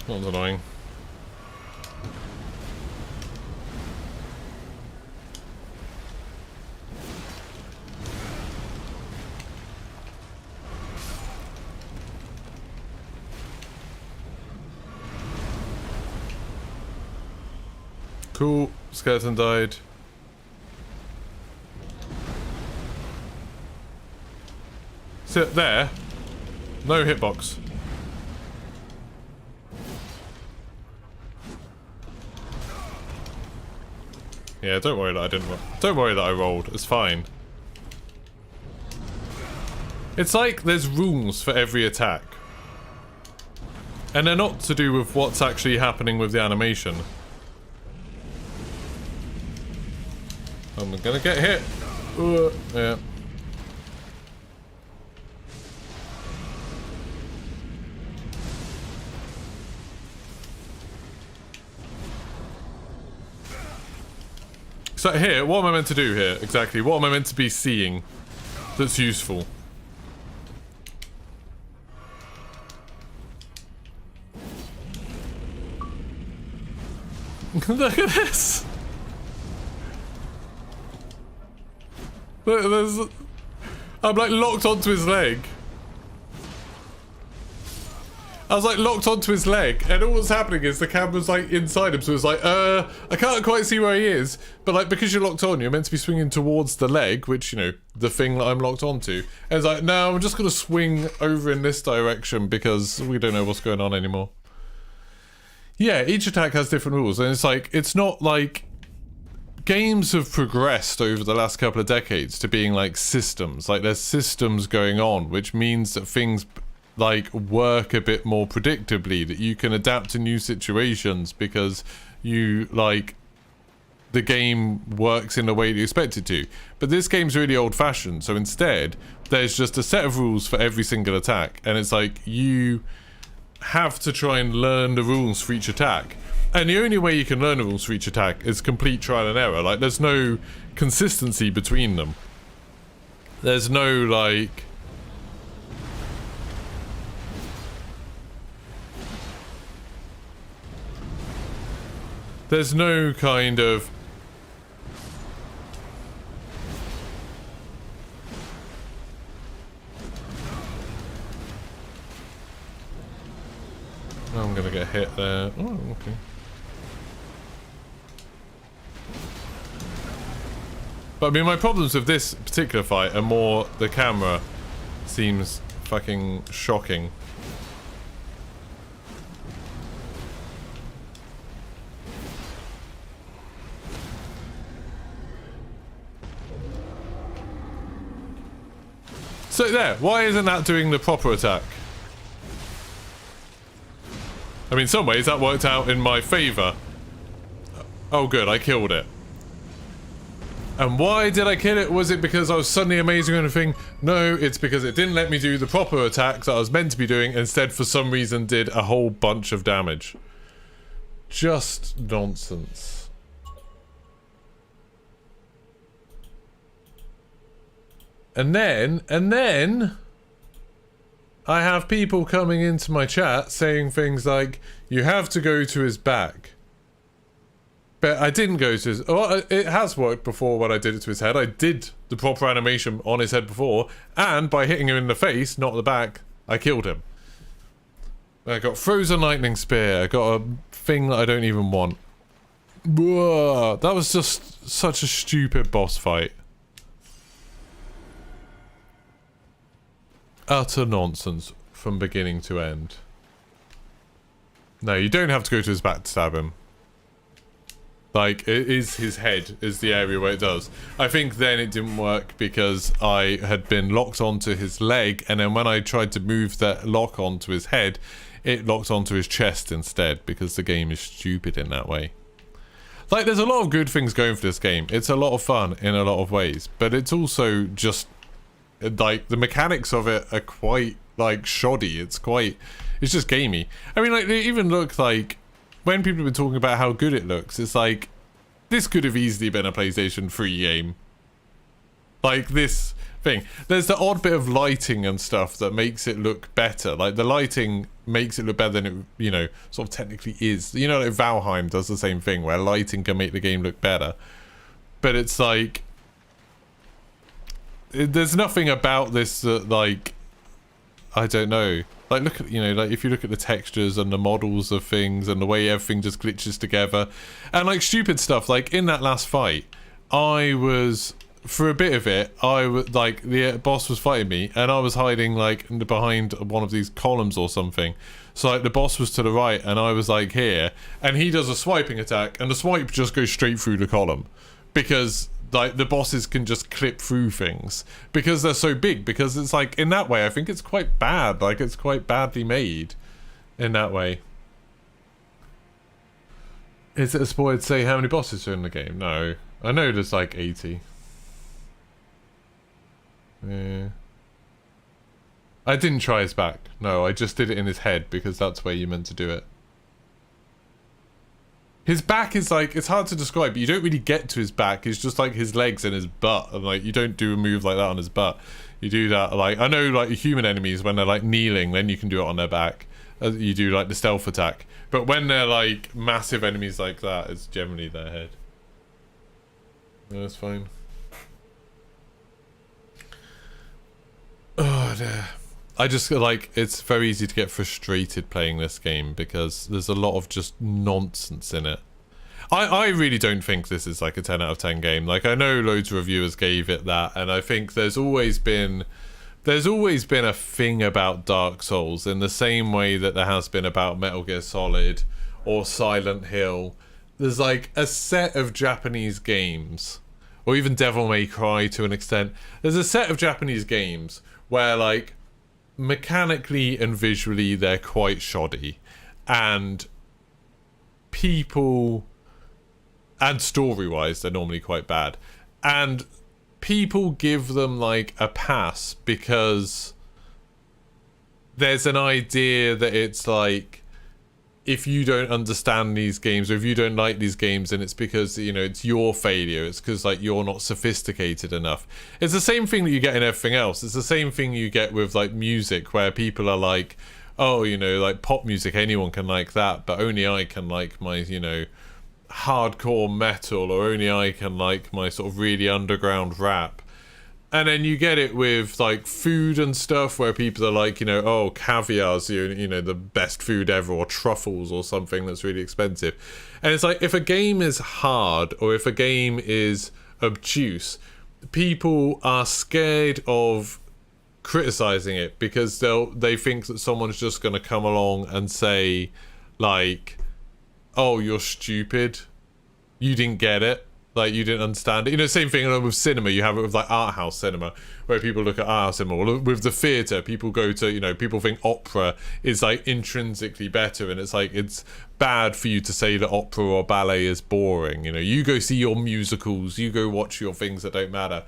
[SPEAKER 1] Not annoying. Cool. Skeleton died. Sit there. No hitbox. Yeah, don't worry that I didn't. Don't worry that I rolled. It's fine. It's like there's rules for every attack. And they're not to do with what's actually happening with the animation. I'm gonna get hit. Yeah. So here, what am I meant to do here? Exactly, what am I meant to be seeing that's useful? Look at this! Look, I'm like locked onto his leg. I was like locked onto his leg, and all that's happening is the camera's like inside him, so it's like, I can't quite see where he is, but like because you're locked on, you're meant to be swinging towards the leg, which, you know, the thing that I'm locked onto. And it's like, no, I'm just gonna swing over in this direction because we don't know what's going on anymore. Yeah, each attack has different rules, and it's like, it's not like games have progressed over the last couple of decades to being like systems. Like there's systems going on, which means that things like work a bit more predictably, that you can adapt to new situations because you like the game works in the way you expect it to. But this game's really old-fashioned, so instead there's just a set of rules for every single attack, and it's like you have to try and learn the rules for each attack. And the only way you can learn the rules for each attack is complete trial and error. Like there's no consistency between them. There's no like there's no kind of I'm gonna get hit there. Oh, okay. But I mean, my problems with this particular fight are more the camera seems fucking shocking. So there, why isn't that doing the proper attack? I mean, in some ways that worked out in my favour. Oh good, I killed it. And why did I kill it? Was it because I was suddenly amazing or anything? No, it's because it didn't let me do the proper attacks that I was meant to be doing, instead for some reason did a whole bunch of damage. Just nonsense. And then I have people coming into my chat saying things like, you have to go to his back. But I didn't go to his... Oh, it has worked before when I did it to his head. I did the proper animation on his head before, and by hitting him in the face, not the back, I killed him. I got Frozen Lightning Spear. I got a thing that I don't even want. Whoa, that was just such a stupid boss fight. Utter nonsense from beginning to end. No, you don't have to go to his back to stab him. Like, it is his head is the area where it does. I think then it didn't work because I had been locked onto his leg, and then when I tried to move that lock onto his head, it locked onto his chest instead, because the game is stupid in that way. Like, there's a lot of good things going for this game. It's a lot of fun in a lot of ways, but it's also just, like, the mechanics of it are quite, like, shoddy. It's just gamey. I mean, like, they even look like, when people have been talking about how good it looks, it's like, this could have easily been a PlayStation 3 game. Like, this thing. There's the odd bit of lighting and stuff that makes it look better. Like, the lighting makes it look better than it, you know, sort of technically is. You know, like Valheim does the same thing, where lighting can make the game look better. But it's like, there's nothing about this that, like, I don't know. Like, look at, you know, like, if you look at the textures and the models of things and the way everything just glitches together. And, like, stupid stuff. Like, in that last fight, I was, for a bit of it, I was, like, the boss was fighting me, and I was hiding, like, behind one of these columns or something. So, like, the boss was to the right, and I was, like, here. And he does a swiping attack, and the swipe just goes straight through the column. Because, like, the bosses can just clip through things because they're so big. Because it's like, in that way, I think it's quite bad. Like, it's quite badly made in that way. Is it a spoiler to say how many bosses are in the game? No. I know there's like 80. Yeah. I didn't try his back. No, I just did it in his head because that's where you're meant to do it. His back is like, it's hard to describe, but you don't really get to his back. It's just like his legs and his butt. And like, you don't do a move like that on his butt. You do that, like, I know like human enemies, when they're like kneeling, then you can do it on their back. You do like the stealth attack. But when they're like massive enemies like that, it's generally their head. No, that's fine. Oh dear. I just like, it's very easy to get frustrated playing this game because there's a lot of just nonsense in it. I really don't think this is like a 10 out of 10 game. Like, I know loads of reviewers gave it that, and I think there's always been a thing about Dark Souls in the same way that there has been about Metal Gear Solid or Silent Hill. There's like a set of Japanese games, or even Devil May Cry to an extent. There's a set of Japanese games where like mechanically and visually they're quite shoddy, and people, and story-wise they're normally quite bad, and people give them like a pass because there's an idea that it's like, if you don't understand these games, or if you don't like these games, then it's because, you know, it's your failure. It's because like you're not sophisticated enough. It's the same thing that you get in everything else. It's the same thing you get with like music, where people are like, oh, you know, like pop music, anyone can like that, but only I can like my, you know, hardcore metal, or only I can like my sort of really underground rap. And then you get it with like food and stuff, where people are like, you know, oh, caviar's, you know, the best food ever, or truffles or something that's really expensive. And it's like, if a game is hard, or if a game is obtuse, people are scared of criticizing it because they think that someone's just going to come along and say like, oh, you're stupid, you didn't get it, like you didn't understand it. You know, same thing with cinema. You have it with like art house cinema, where people look at art house cinema. Or with the theatre, people go to, you know, people think opera is like intrinsically better, and it's like, it's bad for you to say that opera or ballet is boring. You know, you go see your musicals, you go watch your things that don't matter.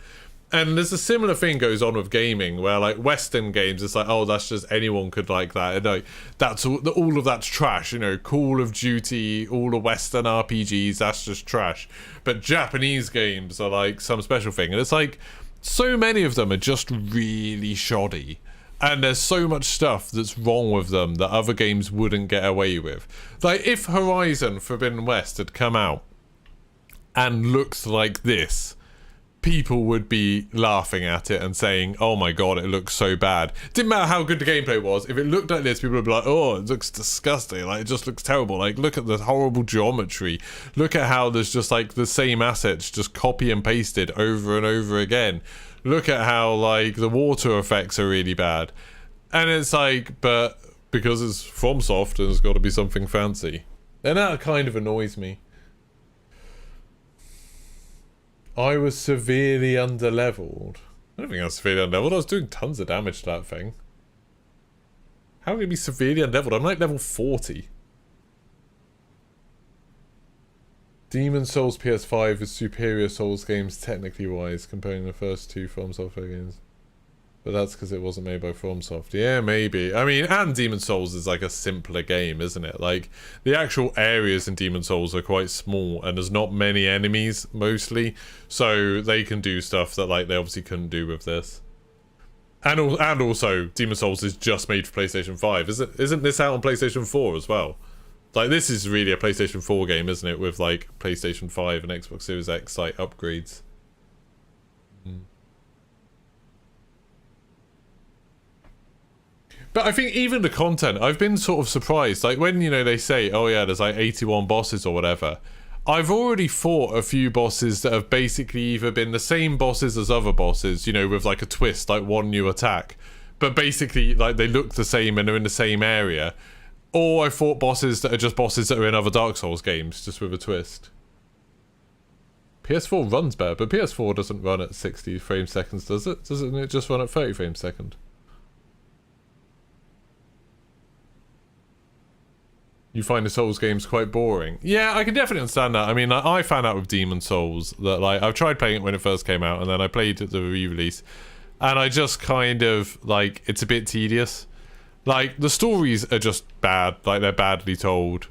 [SPEAKER 1] And there's a similar thing goes on with gaming, where like Western games, it's like, oh, that's just, anyone could like that, and like that's all of that's trash. You know, Call of Duty, all the Western RPGs, that's just trash. But Japanese games are like some special thing, and it's like, so many of them are just really shoddy, and there's so much stuff that's wrong with them that other games wouldn't get away with. Like, if Horizon Forbidden West had come out and looked like this, people would be laughing at it and saying, oh my god, it looks so bad. Didn't matter how good the gameplay was, if it looked like this, people would be like, oh, it looks disgusting, like it just looks terrible, like look at the horrible geometry, look at how there's just like the same assets just copy and pasted over and over again, look at how like the water effects are really bad. And it's like, but because it's FromSoft, there's got to be something fancy, and that kind of annoys me. I was severely underleveled. I don't think I was severely underleveled. I was doing tons of damage to that thing. How can you be severely underleveled? I'm like level 40. Demon Souls PS5 is superior Souls games technically wise, comparing the first two From Software games. But that's because it wasn't made by FromSoft. Yeah, maybe. I mean, and Demon Souls is like a simpler game, isn't it? Like, the actual areas in Demon Souls are quite small, and there's not many enemies, mostly. So they can do stuff that, like, they obviously couldn't do with this. And also, Demon Souls is just made for PlayStation 5. Isn't this out on PlayStation 4 as well? Like, this is really a PlayStation 4 game, isn't it? With, like, PlayStation 5 and Xbox Series X, like, upgrades. But I think even the content, I've been sort of surprised. Like, when, you know, they say, oh yeah, there's like 81 bosses or whatever, I've already fought a few bosses that have basically either been the same bosses as other bosses, you know, with like a twist, like one new attack, but basically like they look the same and they're in the same area. Or I fought bosses that are just bosses that are in other Dark Souls games, just with a twist. PS4 runs better, but PS4 doesn't run at 60 frames seconds, does it? Doesn't it just run at 30 frames second? You find the Souls games quite boring. Yeah, I can definitely understand that. I mean, I found out with Demon Souls that, like, I've tried playing it when it first came out, and then I played it the re-release, and I just kind of, like, it's a bit tedious. Like, the stories are just bad. Like, they're badly told.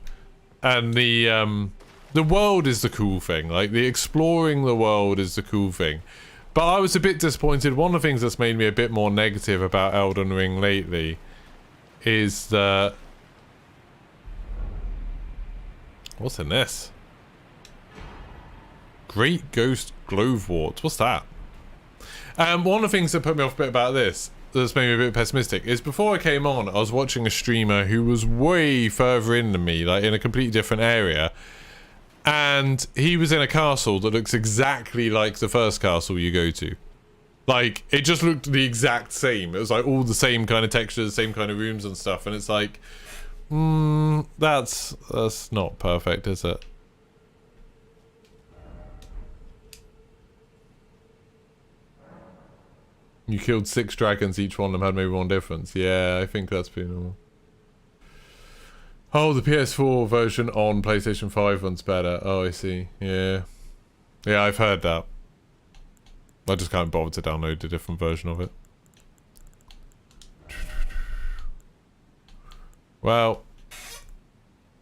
[SPEAKER 1] And the world is the cool thing. Like, the exploring the world is the cool thing. But I was a bit disappointed. One of the things that's made me a bit more negative about Elden Ring lately is that... What's in this? Great Ghost Glovewort. What's that? One of the things that put me off a bit about this that's made me a bit pessimistic is before I came on, I was watching a streamer who was way further in than me, like in a completely different area. And he was in a castle that looks exactly like the first castle you go to. Like, it just looked the exact same. It was like all the same kind of textures, same kind of rooms and stuff. And it's like, that's not perfect, is it? You killed 6 dragons, each one of them had maybe one difference. Yeah, I think that's pretty normal. Oh, the PS4 version on PlayStation 5 one's better. Oh, I see. Yeah. Yeah, I've heard that. I just can't bother to download a different version of it. Well,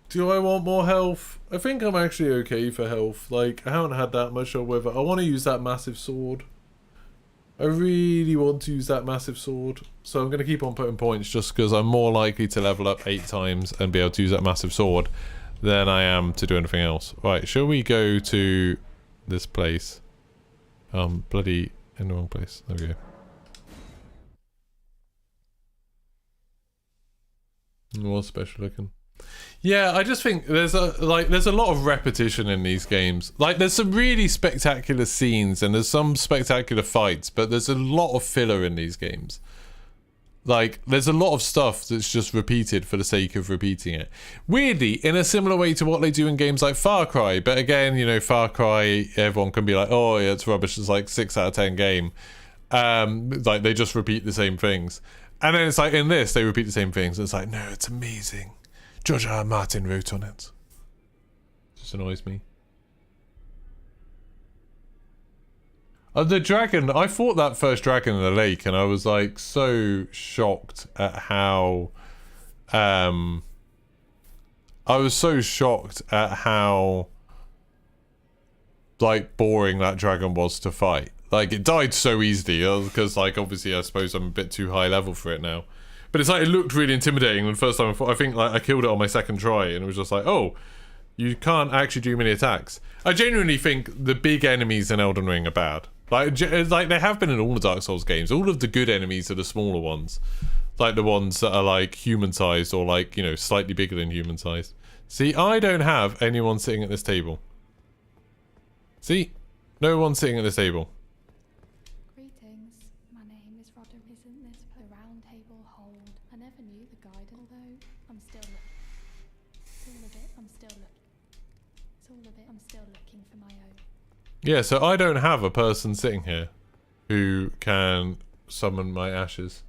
[SPEAKER 1] do I want more health? I think I'm actually okay for health. Like, I haven't had that much of whether I want to use that massive sword. I really want to use that massive sword. So I'm going to keep on putting points just because I'm more likely to level up 8 times and be able to use that massive sword than I am to do anything else. Right, shall we go to this place? Bloody in the wrong place. There we go. More special looking. Yeah, I just think there's a lot of repetition in these games. Like, there's some really spectacular scenes and there's some spectacular fights, but there's a lot of filler in these games. Like, there's a lot of stuff that's just repeated for the sake of repeating it. Weirdly, in a similar way to what they do in games like Far Cry. But again, you know, Far Cry, everyone can be like, oh yeah, it's rubbish. It's like 6 out of 10 game. Like, they just repeat the same things. And then it's like, in this, they repeat the same things. It's like, no, it's amazing. George R. R. Martin wrote on it. Just annoys me. The dragon, I fought that first dragon in the lake and I was like so shocked at how I was so shocked at how like boring that dragon was to fight. Like, it died so easily because like obviously I suppose I'm a bit too high level for it now. But it's like, it looked really intimidating when the first time I fought. I think like I killed it on my second try and it was just like, oh, you can't actually do many attacks. I genuinely think the big enemies in Elden Ring are bad. Like they have been in all the Dark Souls games. All of the good enemies are the smaller ones. Like the ones that are like human-sized or like, you know, slightly bigger than human-sized. See, I don't have anyone sitting at this table. See? No one sitting at this table.
[SPEAKER 2] Greetings. My name is Rodham. Isn't this the round table hold? I never knew the guide, although I'm still looking for my own.
[SPEAKER 1] Yeah, so I don't have a person sitting here who can summon my ashes.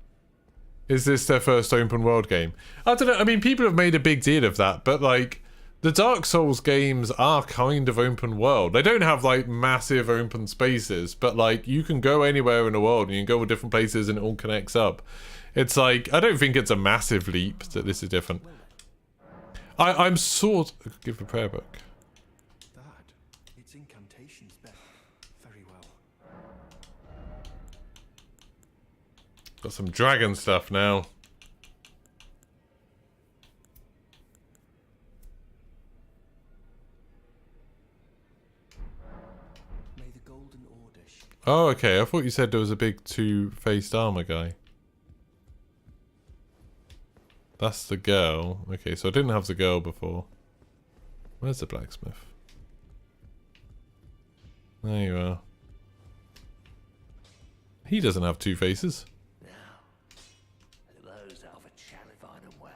[SPEAKER 1] Is this their first open world game? I don't know. I mean, people have made a big deal of that, but like, the Dark Souls games are kind of open world. They don't have like massive open spaces, but like you can go anywhere in the world and you can go to different places and it all connects up. It's like, I don't think it's a massive leap that this is different. I'm sort of... Give the prayer book.
[SPEAKER 3] Its incantations better. Very well.
[SPEAKER 1] Got some dragon stuff now.
[SPEAKER 3] May the golden order.
[SPEAKER 1] Oh, okay. I thought you said there was a big 2-faced armor guy. That's the girl. Okay, so I didn't have the girl before. Where's the blacksmith? There you are. He doesn't have 2 faces.
[SPEAKER 4] Now, those of a Chalivine and well.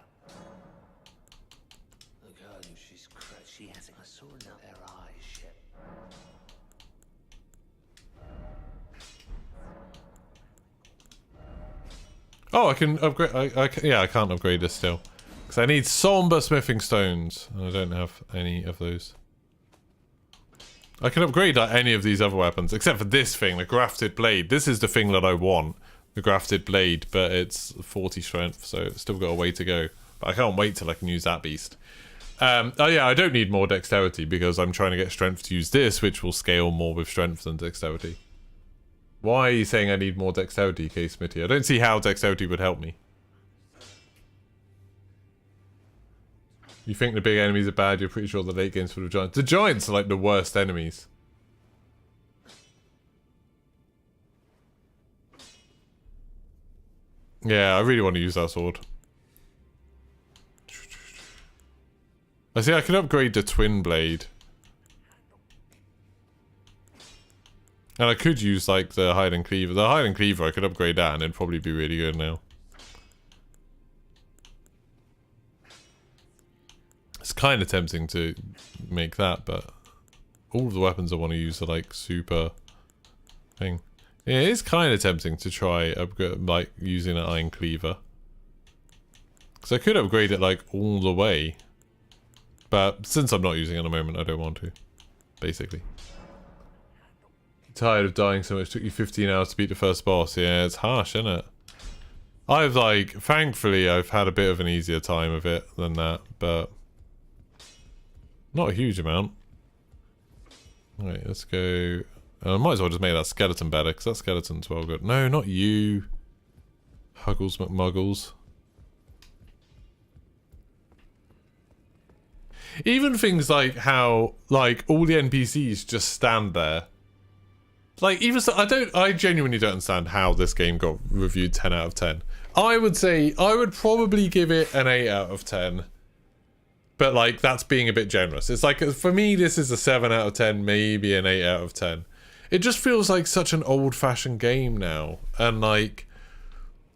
[SPEAKER 4] Look how she's crushed. She has a sword in her eyes, ship.
[SPEAKER 1] Oh, I can upgrade. Yeah, I can't upgrade this still. Because I need somber smithing stones. And I don't have any of those. I can upgrade like, any of these other weapons. Except for this thing, the grafted blade. This is the thing that I want. The grafted blade. But it's 40 strength. So it's still got a way to go. But I can't wait till I can use that beast. Oh yeah, I don't need more dexterity. Because I'm trying to get strength to use this. Which will scale more with strength than dexterity. Why are you saying I need more dexterity, K. Smitty? I don't see how dexterity would help me. You think the big enemies are bad, you're pretty sure the late game's full of giants. The giants are like the worst enemies. Yeah, I really want to use that sword. I see I can upgrade the twin blade. And I could use like the hiding cleaver. The hiding cleaver, I could upgrade that and it'd probably be really good now. It's kind of tempting to make that, but all of the weapons I want to use are like super thing. Yeah, it is kind of tempting to try upgrade, like using an iron cleaver. Because I could upgrade it like all the way. But since I'm not using it at the moment, I don't want to. Basically. Tired of dying so much. Took you 15 hours to beat the first boss. Yeah, it's harsh, isn't it? I've like, thankfully, I've had a bit of an easier time of it than that, but not a huge amount. Right, let's go. I might as well just make that skeleton better, because that skeleton's well good. No, not you. Huggles McMuggles. Even things like how, like, all the NPCs just stand there. Like, even so, I genuinely don't understand how this game got reviewed 10 out of 10. I would say, I would probably give it an 8 out of 10. But, like, that's being a bit generous. It's like, for me, this is a 7 out of 10, maybe an 8 out of 10. It just feels like such an old-fashioned game now. And, like,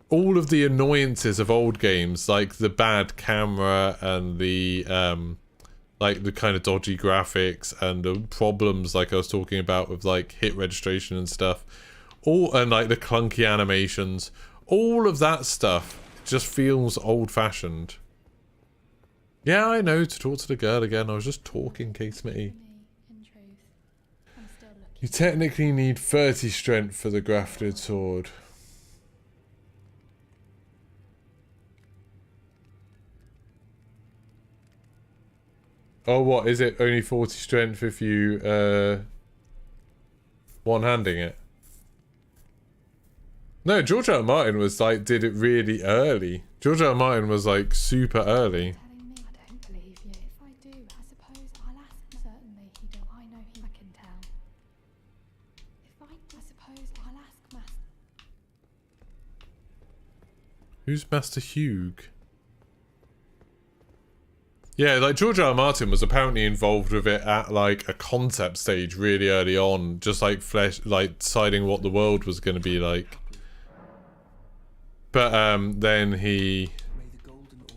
[SPEAKER 1] all of the annoyances of old games, like the bad camera and the, like the kind of dodgy graphics and the problems like I was talking about with like hit registration and stuff, and like the clunky animations, all of that stuff just feels old-fashioned. Yeah, I know, to talk to the girl again. I was just talking, Case Smitty.
[SPEAKER 2] In truth, I'm still looking.
[SPEAKER 1] You technically need 30 strength for the grafted sword. Oh, what? Is it only 40 strength if you, one-handing it? No, George R. R. Martin was like, did it really early. George R. R. Martin was like, super early.
[SPEAKER 2] Telling me I don't believe you. If I do, I suppose I'll ask him. Certainly he don't. I know he. I can tell. If I suppose I'll ask Master.
[SPEAKER 1] Who's Master Hugh? Yeah, like George R. R. Martin was apparently involved with it at like a concept stage really early on, just like deciding what the world was going to be like. But then he.
[SPEAKER 3] May the golden order.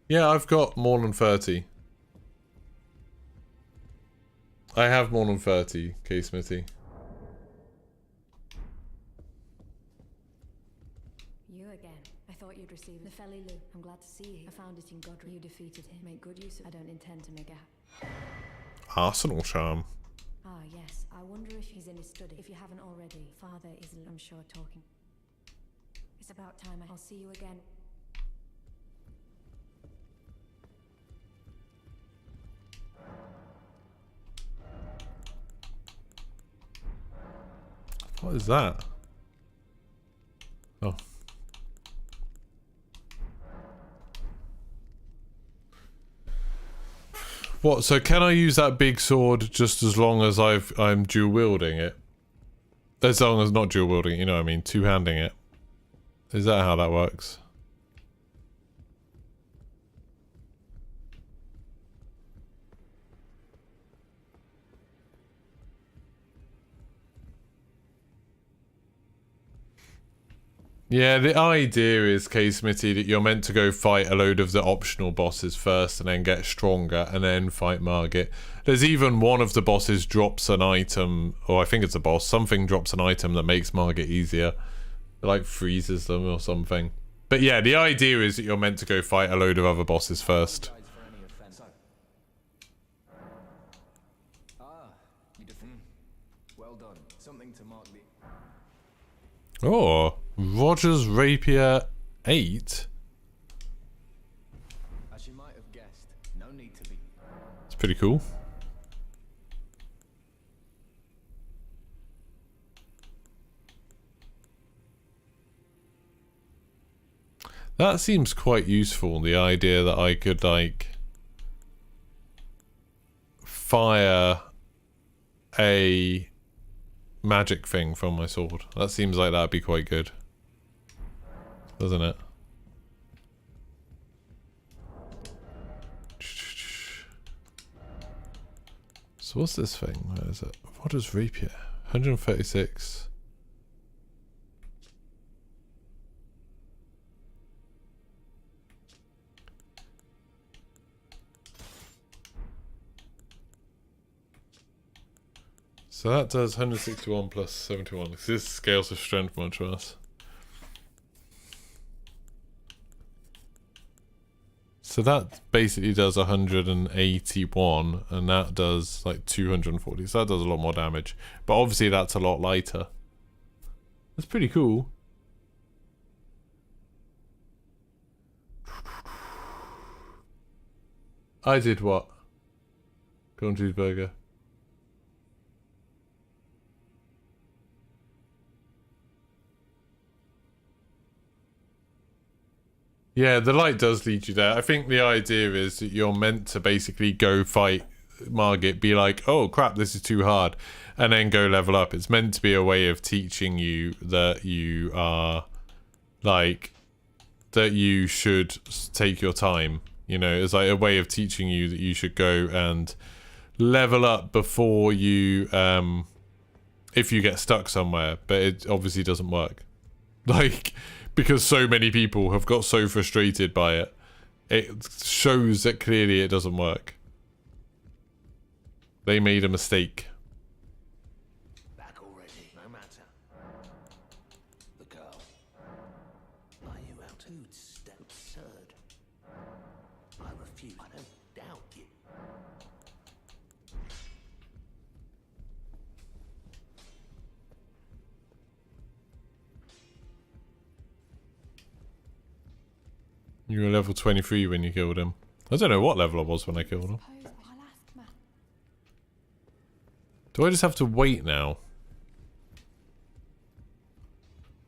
[SPEAKER 1] Yeah, I've got more than 30. I have more than 30, K. Smithy.
[SPEAKER 5] You again. I thought you'd receive the Felilu. I'm glad to see you. I found it in Godric. You defeated him. Make good use of it. I don't intend to make a...
[SPEAKER 1] Arsenal charm.
[SPEAKER 5] Ah, yes. I wonder if he's in his study. If you haven't already. Father is, I'm sure, talking. It's about time. I'll see you again.
[SPEAKER 1] What is that? Oh. What? So can I use that big sword just as long as I'm dual wielding it? As long as not dual wielding, you know what I mean, two-handing it. Is that how that works? Yeah, the idea is, K. Smitty, that you're meant to go fight a load of the optional bosses first and then get stronger and then fight Margit. There's even one of the bosses drops an item, or I think it's a boss, something drops an item that makes Margit easier. It like freezes them or something. But yeah, the idea is that you're meant to go fight a load of other bosses first.
[SPEAKER 3] You well done. Something to mark the...
[SPEAKER 1] Oh, Roger's Rapier 8?
[SPEAKER 3] As you might have guessed, no need to be...
[SPEAKER 1] It's pretty cool. That seems quite useful, the idea that I could, like, fire a magic thing from my sword. That seems like that'd be quite good. Doesn't it? So what's this thing? Where is it? What is rapier? 136. So that does 161 plus 71. This scales with strength much worse. So that basically does 181, and that does like 240. So that does a lot more damage. But obviously that's a lot lighter. That's pretty cool. I did what? Corn cheeseburger. Yeah, the light does lead you there. I think the idea is that you're meant to basically go fight Margit, be like, oh crap, this is too hard, and then go level up. It's meant to be a way of teaching you that you are, like, that you should take your time. You know, it's like a way of teaching you that you should go and level up before you, if you get stuck somewhere. But it obviously doesn't work. Like, because so many people have got so frustrated by it. It shows that clearly it doesn't work. They made a mistake.
[SPEAKER 4] Back already, no matter. The girl. Are you out to step absurd? I refuse. I don't doubt you.
[SPEAKER 1] You were level 23 when you killed him. I don't know what level I was when I killed him.
[SPEAKER 2] Suppose I'll ask Matt.
[SPEAKER 1] Do I just have to wait now?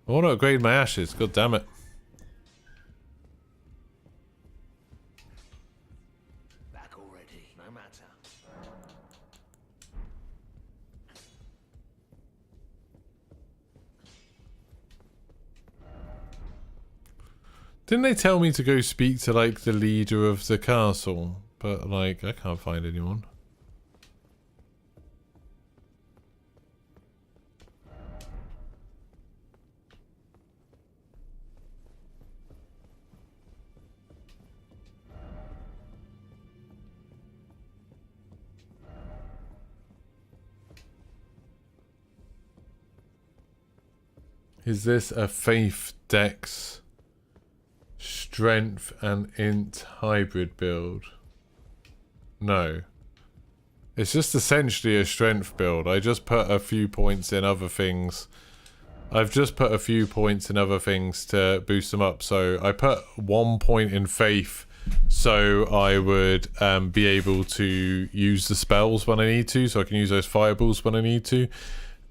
[SPEAKER 1] I want to upgrade my ashes, god damn it.
[SPEAKER 4] Back already, no matter.
[SPEAKER 1] Didn't they tell me to go speak to, like, the leader of the castle? But, like, I can't find anyone. Is this a faith dex? Strength and int hybrid build? No. It's just essentially a strength build. I just put a few points in other things. I've just put a few points in other things to boost them up. So I put 1 point in faith so I would be able to use the spells when I need to. So I can use those fireballs when I need to.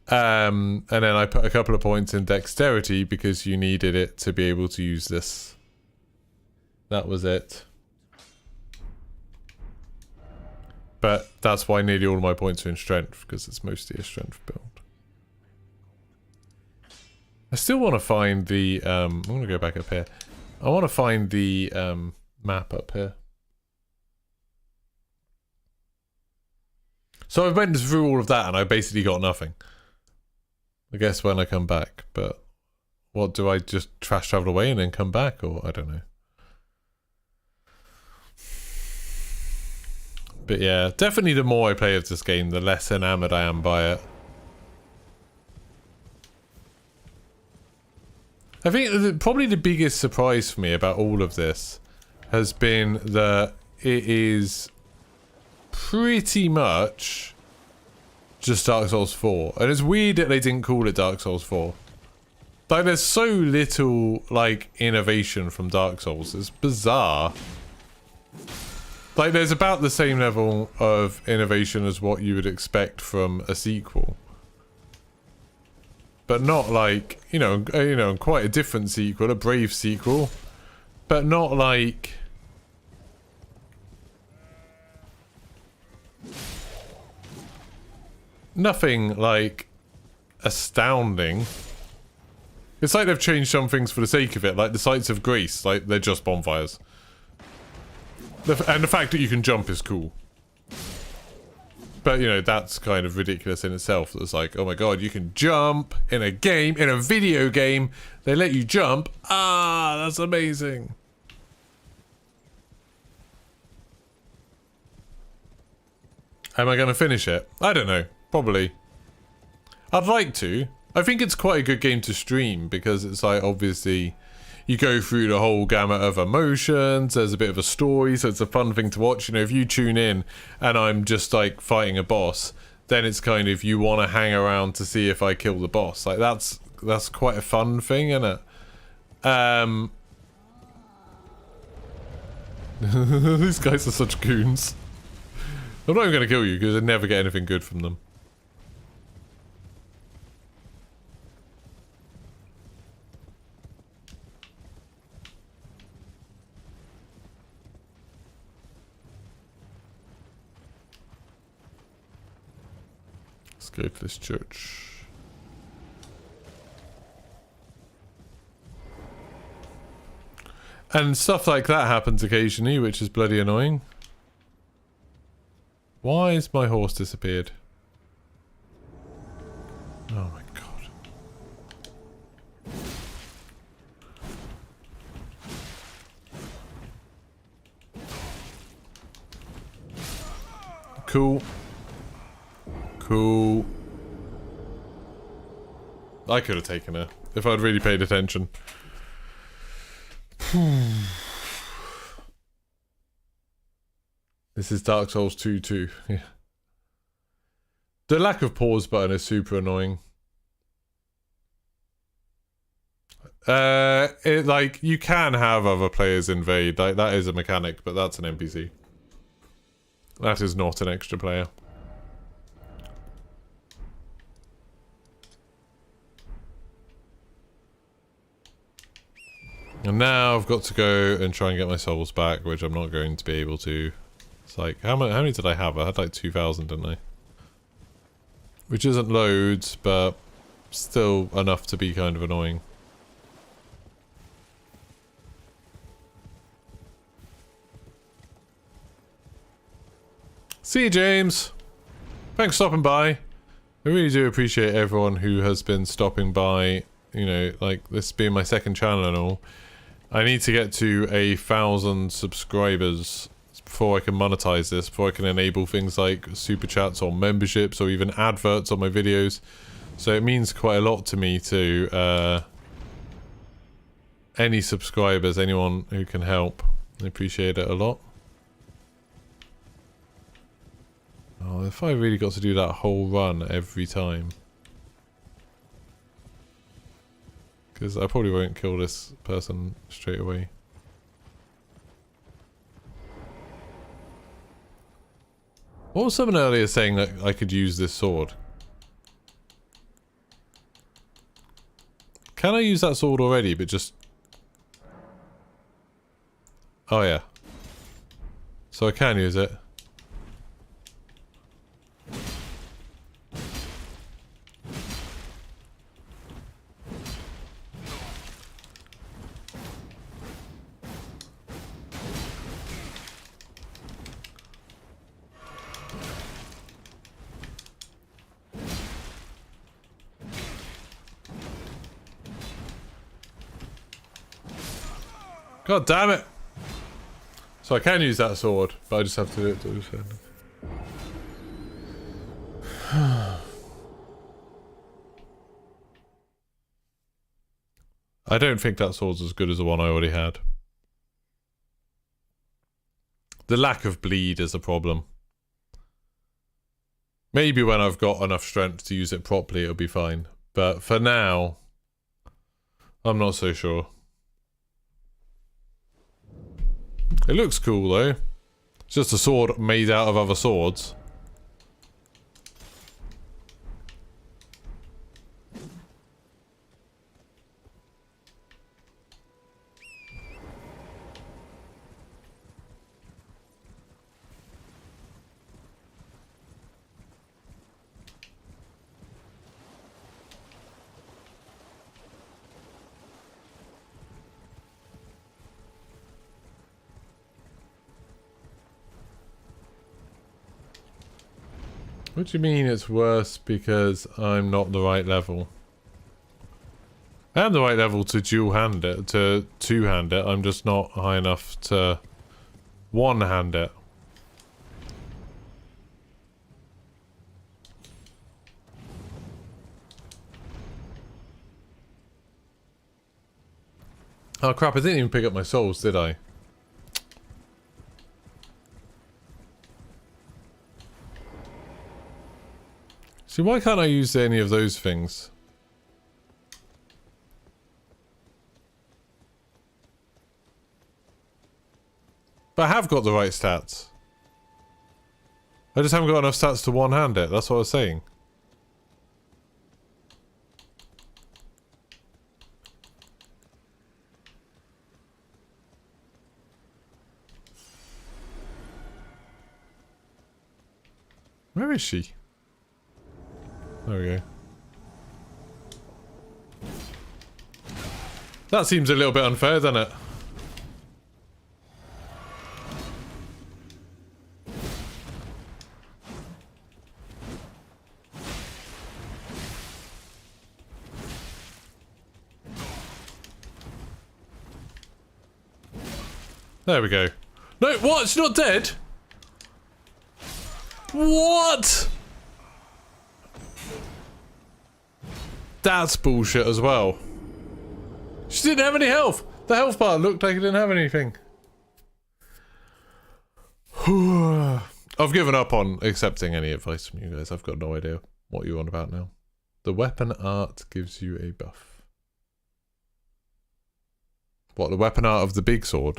[SPEAKER 1] And then I put a couple of points in dexterity because you needed it to be able to use this. That was it. But that's why nearly all of my points are in strength, because it's mostly a strength build. I still want to find the, I'm going to go back up here. I want to find the map up here. So I went through all of that and I basically got nothing. I guess when I come back, but what, do I just fast travel away and then come back, or I don't know. But yeah, definitely the more I play of this game, the less enamored I am by it. I think probably the biggest surprise for me about all of this has been that it is pretty much just Dark Souls 4. And it's weird that they didn't call it Dark Souls 4. Like, there's so little, like, innovation from Dark Souls. It's bizarre. Like, there's about the same level of innovation as what you would expect from a sequel. But not like, you know, quite a different sequel, a brave sequel. But not like... Nothing like astounding. It's like they've changed some things for the sake of it, like the Sights of Grace, like they're just bonfires. And the fact that you can jump is cool. But, you know, that's kind of ridiculous in itself. It's like, oh my god, you can jump in a game, in a video game. They let you jump. Ah, that's amazing. Am I going to finish it? I don't know. Probably. I'd like to. I think it's quite a good game to stream because it's like, obviously, you go through the whole gamut of emotions, there's a bit of a story, so it's a fun thing to watch. You know, if you tune in and I'm just like fighting a boss, then it's kind of, you want to hang around to see if I kill the boss. Like that's quite a fun thing, isn't it? These guys are such goons. I'm not even going to kill you because I never get anything good from them. Let's go to this church. And stuff like that happens occasionally, which is bloody annoying. Why has my horse disappeared? Oh my god. Cool. Cool. I could have taken her if I'd really paid attention. This is Dark Souls 2 too. Yeah. The lack of pause button is super annoying. Like, you can have other players invade. Like, that is a mechanic, but that's an NPC. That is not an extra player. And now I've got to go and try and get my souls back, which I'm not going to be able to. It's like, how many did I have? I had like 2,000, didn't I? Which isn't loads, but still enough to be kind of annoying. See you, James. Thanks for stopping by. I really do appreciate everyone who has been stopping by. You know, like, this being my second channel and all. I need to get to 1,000 subscribers before I can monetize this, before I can enable things like super chats or memberships or even adverts on my videos. So it means quite a lot to me to any subscribers, anyone who can help. I appreciate it a lot. Oh, if I really got to do that whole run every time. Because I probably won't kill this person straight away. What was someone earlier saying that I could use this sword? Can I use that sword already, but just... Oh yeah. So I can use it. God damn it! So I can use that sword, but I just have to do it to this end. I don't think that sword's as good as the one I already had. The lack of bleed is a problem. Maybe when I've got enough strength to use it properly, it'll be fine. But for now, I'm not so sure. It looks cool though. It's just a sword made out of other swords. What do you mean it's worse because I'm not the right level? I am the right level to dual-hand it, to two-hand it. I'm just not high enough to one-hand it. Oh crap, I didn't even pick up my souls, did I? See, why can't I use any of those things? But I have got the right stats. I just haven't got enough stats to one-hand it, that's what I was saying. Where is she? There we go. That seems a little bit unfair, doesn't it? There we go. No, what? It's not dead? What? That's bullshit as well. She didn't have any health. The health bar looked like it didn't have anything. I've given up on accepting any advice from you guys. I've got no idea what you're on about now. The weapon art gives you a buff. What, the weapon art of the big sword?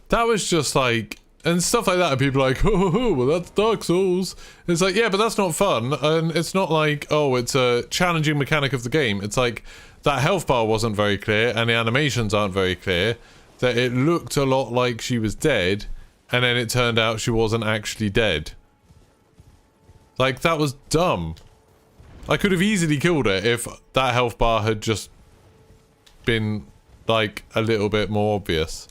[SPEAKER 1] That was just like, and stuff like that, and people are like, oh, well that's Dark Souls. It's like, yeah, but that's not fun, and it's not like, oh, it's a challenging mechanic of the game. It's like, that health bar wasn't very clear, and the animations aren't very clear, that it looked a lot like she was dead, and then it turned out she wasn't actually dead. Like, that was dumb. I could have easily killed her if that health bar had just been, like, a little bit more obvious.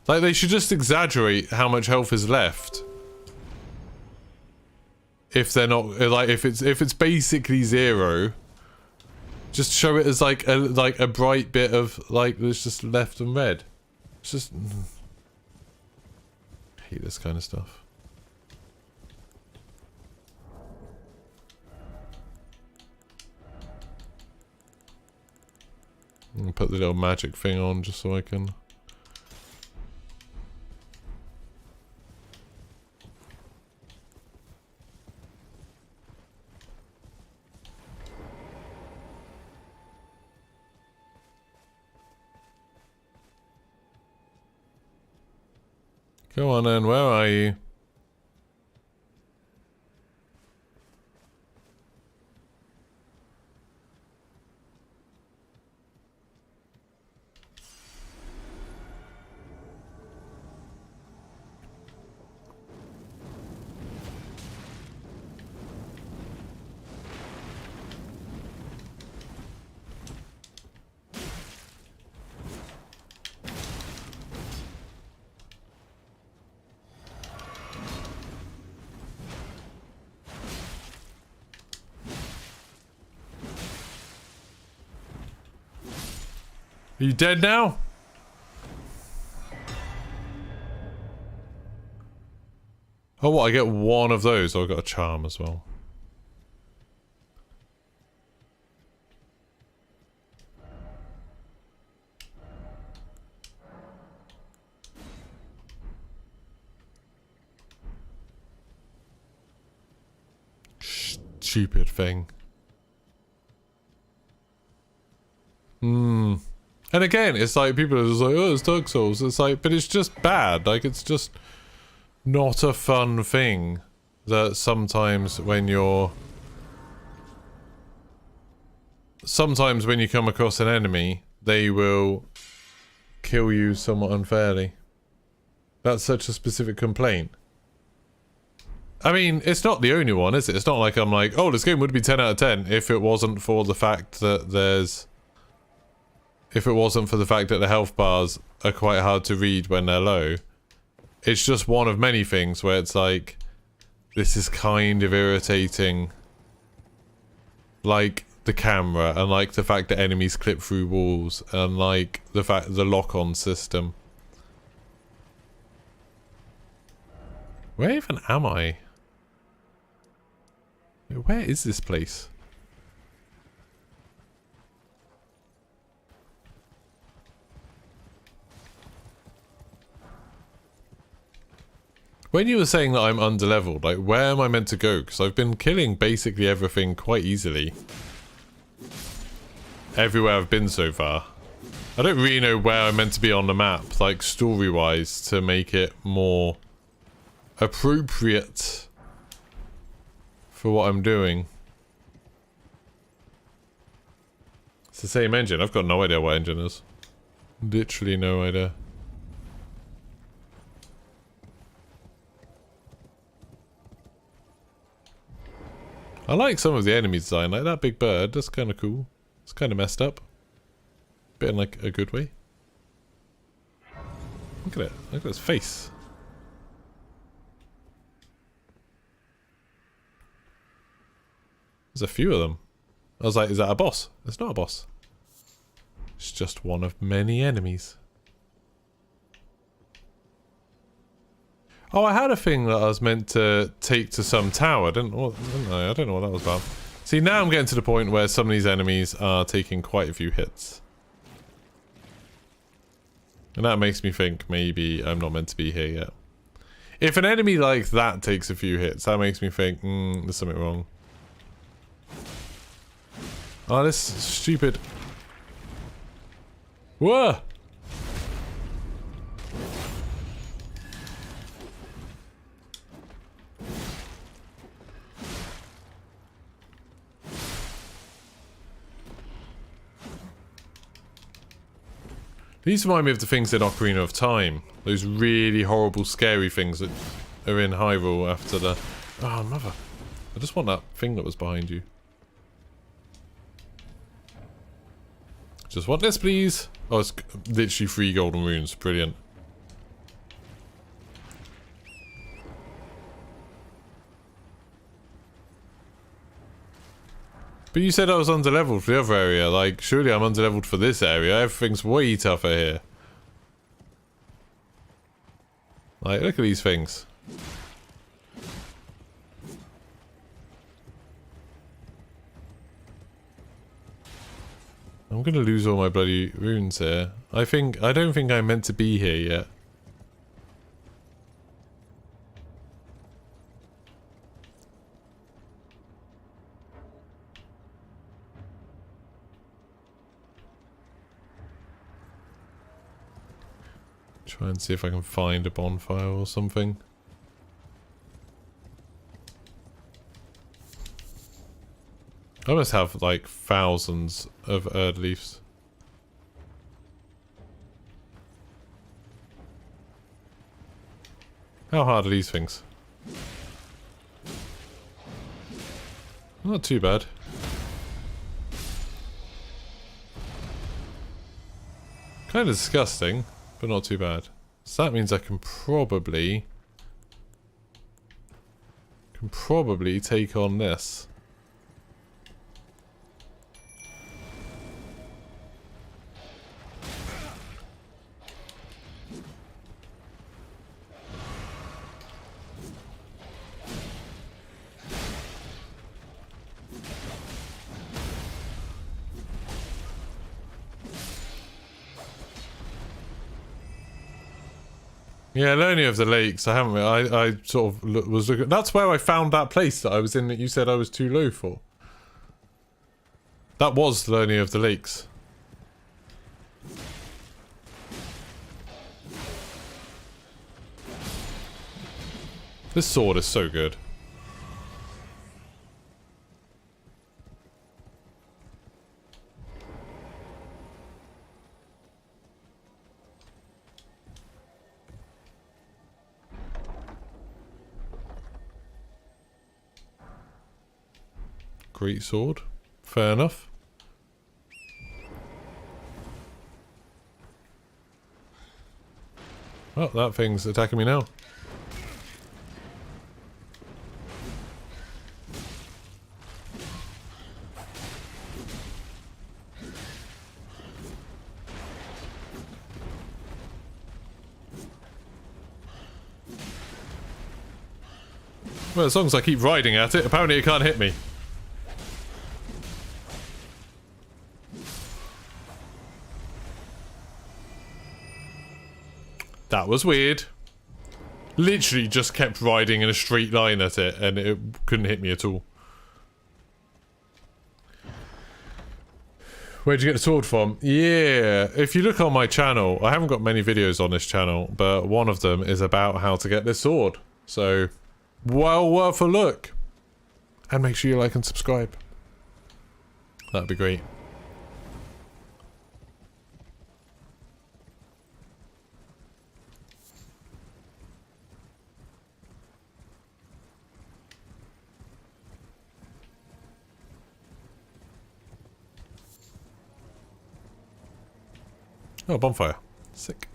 [SPEAKER 1] Like, they should just exaggerate how much health is left. If they're not, like, if it's basically zero, just show it as like a bright bit of, like, that's just left and red. It's just... I hate this kind of stuff. I'm gonna put the little magic thing on just so I can... Go on then, where are you? Are you dead now? Oh, what? I get one of those. Oh, I got a charm as well. Stupid thing. And again, it's like, people are just like, oh, it's Dark Souls. It's like, but it's just bad. Like, it's just not a fun thing that sometimes when you're... Sometimes when you come across an enemy, they will kill you somewhat unfairly. That's such a specific complaint. I mean, it's not the only one, is it? It's not like I'm like, oh, this game would be 10 out of 10 if it wasn't for the fact that there's... If it wasn't for the fact that the health bars are quite hard to read when they're low. It's just one of many things where it's like, this is kind of irritating. Like the camera, and like the fact that enemies clip through walls, and like the fact the lock-on system. Where even am I? Where is this place? When you were saying that I'm underleveled, like where am I meant to go? Because I've been killing basically everything quite easily. Everywhere I've been so far. I don't really know where I'm meant to be on the map, like story-wise, to make it more appropriate for what I'm doing. It's the same engine. I've got no idea what engine is. Literally no idea. I like some of the enemy design, like that big bird, that's kind of cool. It's kind of messed up. Bit in like a good way. Look at it, look at its face. There's a few of them. I was like, is that a boss? It's not a boss. It's just one of many enemies. Oh, I had a thing that I was meant to take to some tower, didn't I? I don't know what that was about. See, now I'm getting to the point where some of these enemies are taking quite a few hits. And that makes me think maybe I'm not meant to be here yet. If an enemy like that takes a few hits, that makes me think, there's something wrong. Oh, this is stupid. Whoa! These remind me of the things in Ocarina of Time. Those really horrible, scary things that are in Hyrule after the... Oh, mother. I just want that thing that was behind you. Just want this, please. Oh, it's literally 3 golden runes. Brilliant. But you said I was underleveled for the other area. Like, surely I'm underleveled for this area. Everything's way tougher here. Like, look at these things. I'm gonna lose all my bloody runes here. I don't think I'm meant to be here yet. Try and see if I can find a bonfire or something. I must have like thousands of Erd leaves. How hard are these things? Not too bad. Kind of disgusting, but not too bad. So that means I can probably take on this. Yeah, Learning of the Lakes. I haven't. I sort of was looking. That's where I found that place that I was in that you said I was too low for. That was Learning of the Lakes. This sword is so good. Great sword. Fair enough. Oh, that thing's attacking me now. Well, as long as I keep riding at it, apparently it can't hit me. That was weird. Literally just kept riding in a straight line at it and it couldn't hit me at all. Where'd you get the sword from? Yeah, if you look on my channel, I haven't got many videos on this channel, but one of them is about how to get this sword. So, well worth a look. And make sure you like and subscribe. That'd be great. Oh, bonfire. Sick.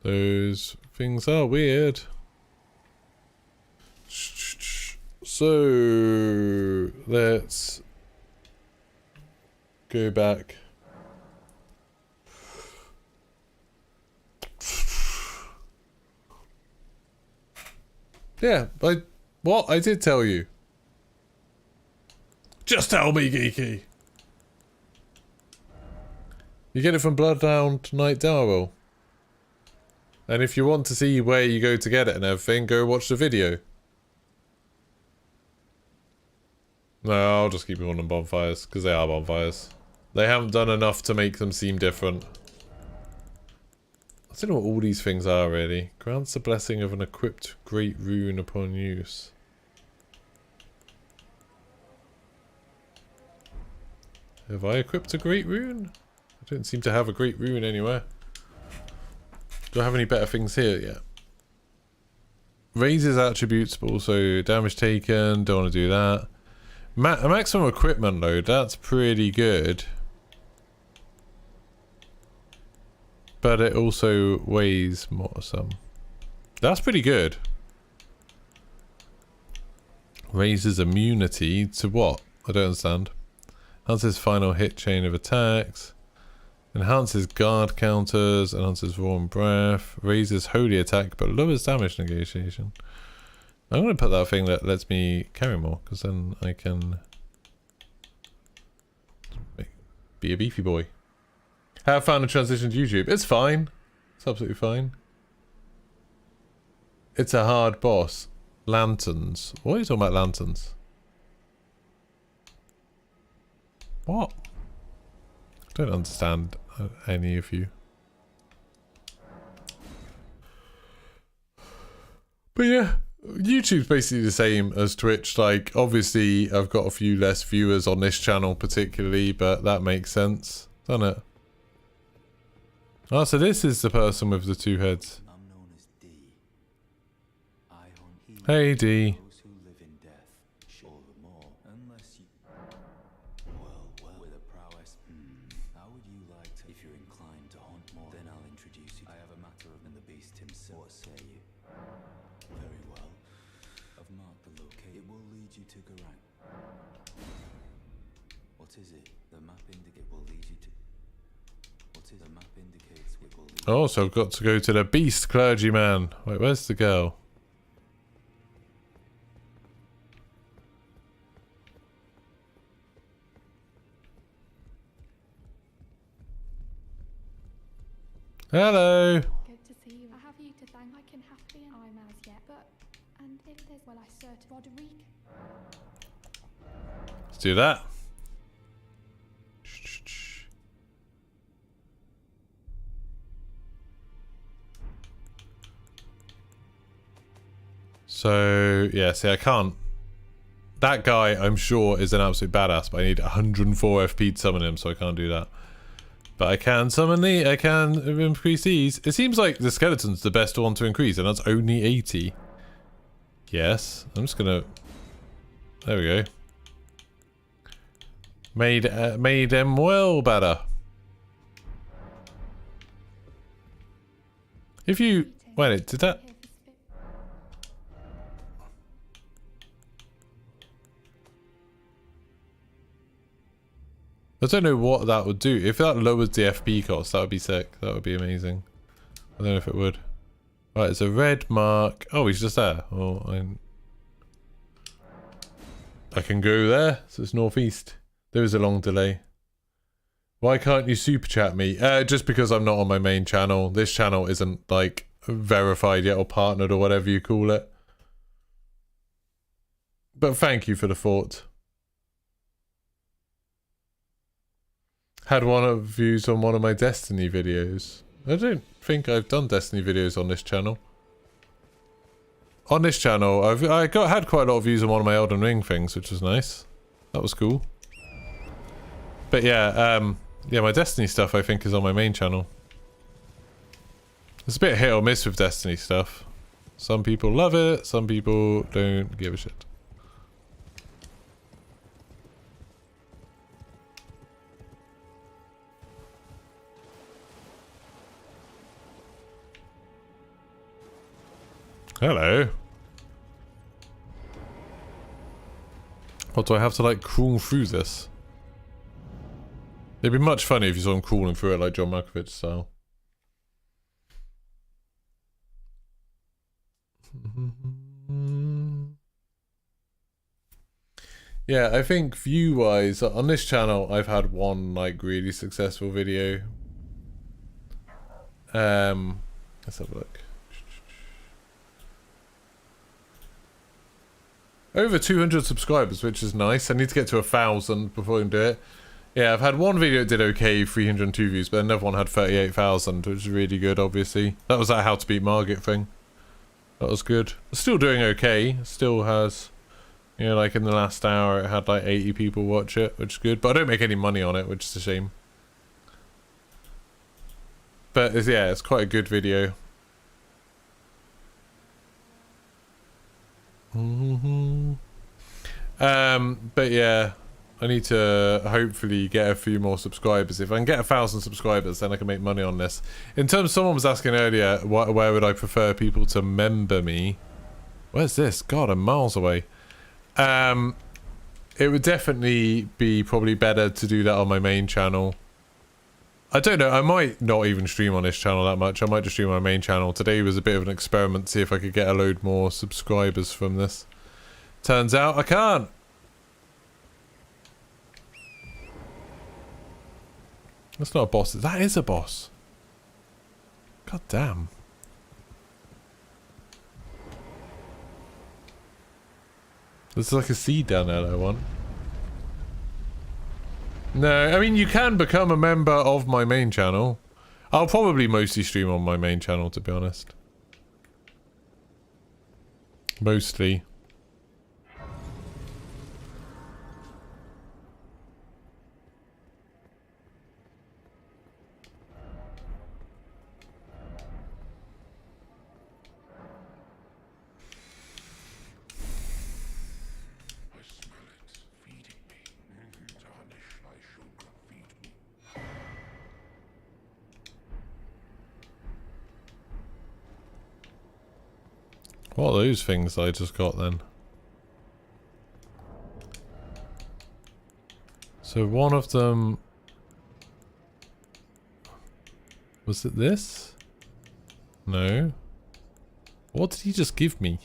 [SPEAKER 1] Those things are weird. So, let's go back. Yeah, what? I did tell you. Just tell me, Geeky. You get it from Bloodhound Knight Darrell. And if you want to see where you go to get it and everything, go watch the video. No, I'll just keep going on bonfires, because they are bonfires. They haven't done enough to make them seem different. I don't know what all these things are, really. Grants the blessing of an equipped great rune upon use. Have I equipped a great rune? I don't seem to have a great rune anywhere. Do I have any better things here yet? Raises attributes, but also damage taken. Don't want to do that. Maximum equipment load. That's pretty good. But it also weighs more some. That's pretty good. Raises immunity to what? I don't understand. Enhances final hit chain of attacks. Enhances guard counters. Enhances warm breath. Raises holy attack but lowers damage negotiation. I'm going to put that thing that lets me carry more, because then I can be a beefy boy. Have found a transition to YouTube. It's fine. It's absolutely fine. It's a hard boss. Lanterns. What are you talking about, lanterns? What? I don't understand any of you. But yeah, YouTube's basically the same as Twitch. Like, obviously, I've got a few less viewers on this channel particularly, but that makes sense, doesn't it? Oh, so this is the person with the two heads.
[SPEAKER 6] I'm known as D. I hunt healers,
[SPEAKER 1] Hey, D.
[SPEAKER 6] those who live in death, all the more, unless you... Well, with a prowess, how would you like to... If you're inclined to hunt more, then I'll introduce you. I have a matter of the beast himself. What say you? Very well. I've marked the location. It will lead you to Garang. What is it? The map indicate will lead you to... What is the map indicates it will lead...
[SPEAKER 1] Oh, so I've got to go to the beast clergyman. Wait, where's the girl? Hello.
[SPEAKER 2] Good to see you. I have you to thank. I can happily and I'm as yet, but and if there's well, I search Roderick.
[SPEAKER 1] Let's do that. So, yeah, see, I can't. That guy, I'm sure, is an absolute badass, but I need 104 FP to summon him, so I can't do that. But I can summon the, I can increase these. It seems like the skeleton's the best one to increase, and that's only 80. Yes, I'm just gonna, there we go. Made them well better. If you, wait, did that? I don't know what that would do. If that lowers the FP cost, that would be sick. That would be amazing. I don't know if it would. Right, it's a red mark. Oh, he's just there. Oh, I can go there. So it's northeast. There is a long delay. Why can't you super chat me? Just because I'm not on my main channel. This channel isn't like verified yet or partnered or whatever you call it. But thank you for the thought. Had one of views on one of my Destiny videos. I don't think I've done Destiny videos on this channel. On this channel, I had quite a lot of views on one of my Elden Ring things, which was nice. That was cool. But yeah, yeah, my Destiny stuff I think is on my main channel. It's a bit hit or miss with Destiny stuff. Some people love it, some people don't give a shit. Hello. What, do I have to like crawl through this? It'd be much funny if you saw him crawling through it like John Malkovich style. Yeah, I think view-wise, on this channel, I've had one like really successful video. Let's have a look. Over 200 subscribers, which is nice. I need to get to 1,000 before I can do it. Yeah, I've had one video that did okay, 302 views, but another one had 38,000, which is really good, obviously. That was that How to Beat Margit thing. That was good. Still doing okay. Still has, you know, like in the last hour, it had like 80 people watch it, which is good. But I don't make any money on it, which is a shame. But yeah, it's quite a good video. But yeah, I need to hopefully get a few more subscribers. If I can get 1,000 subscribers, then I can make money on this. In terms, someone was asking earlier, where would I prefer people to member me? Where's this? God, I'm miles away. It would definitely be probably better to do that on my main channel. I don't know, I might not even stream on this channel that much. I might just stream on my main channel. Today was a bit of an experiment, see if I could get a load more subscribers from this. Turns out I can't. That's not a boss. That is a boss. God damn. There's like a seed down there, that one. No, I mean, you can become a member of my main channel. I'll probably mostly stream on my main channel, to be honest. Mostly. What are those things I just got then? So one of them... Was it this? No. What did he just give me?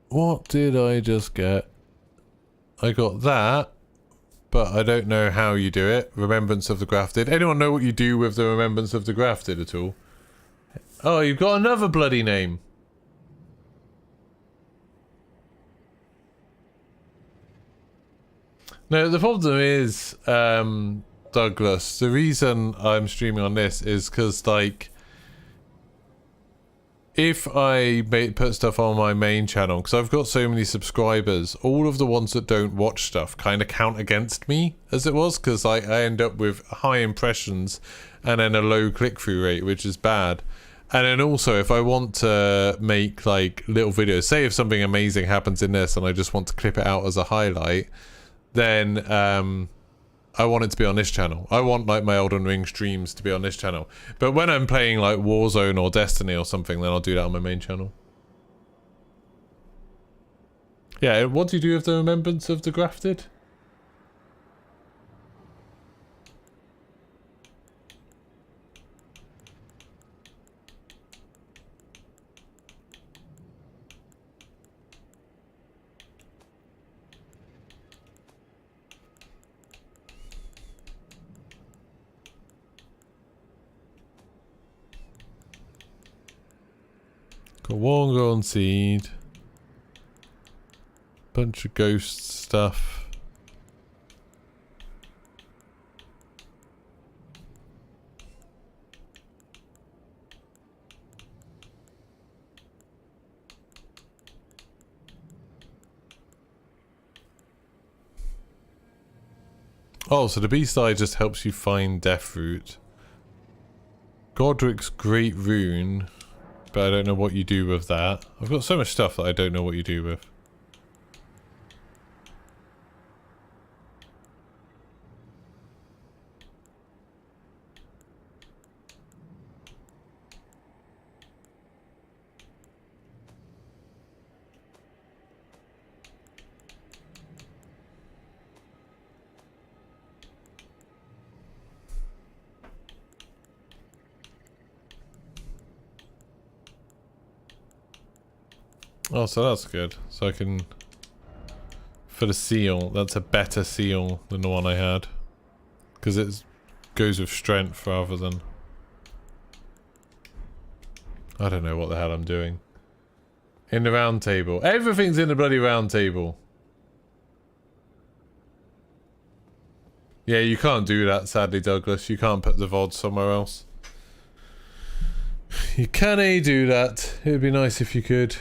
[SPEAKER 1] What did I just get? I got that. But I don't know how you do it. Remembrance of the Grafted. Anyone know what you do with the Remembrance of the Grafted at all? Oh, you've got another bloody name. No, the problem is, Douglas, the reason I'm streaming on this is because, like, if I put stuff on my main channel, because I've got so many subscribers, all of the ones that don't watch stuff kind of count against me, as it was, because I end up with high impressions and then a low click-through rate, which is bad. And then also, if I want to make like little videos, say if something amazing happens in this and I just want to clip it out as a highlight, then I want it to be on this channel. I want like my Elden Ring streams to be on this channel. But when I'm playing like Warzone or Destiny or something, then I'll do that on my main channel. Yeah, what do you do with the Remembrance of the Grafted? Got one golden seed. Bunch of ghost stuff. Oh, so the Beast Eye just helps you find Deathroot. Godric's Great Rune. But I don't know what you do with that. I've got so much stuff that I don't know what you do with. Oh, so that's good. So I can... For the seal, that's a better seal than the one I had. Because it goes with strength rather than... I don't know what the hell I'm doing. In the round table. Everything's in the bloody round table. Yeah, you can't do that, sadly, Douglas. You can't put the VOD somewhere else. You can't do that. It would be nice if you could.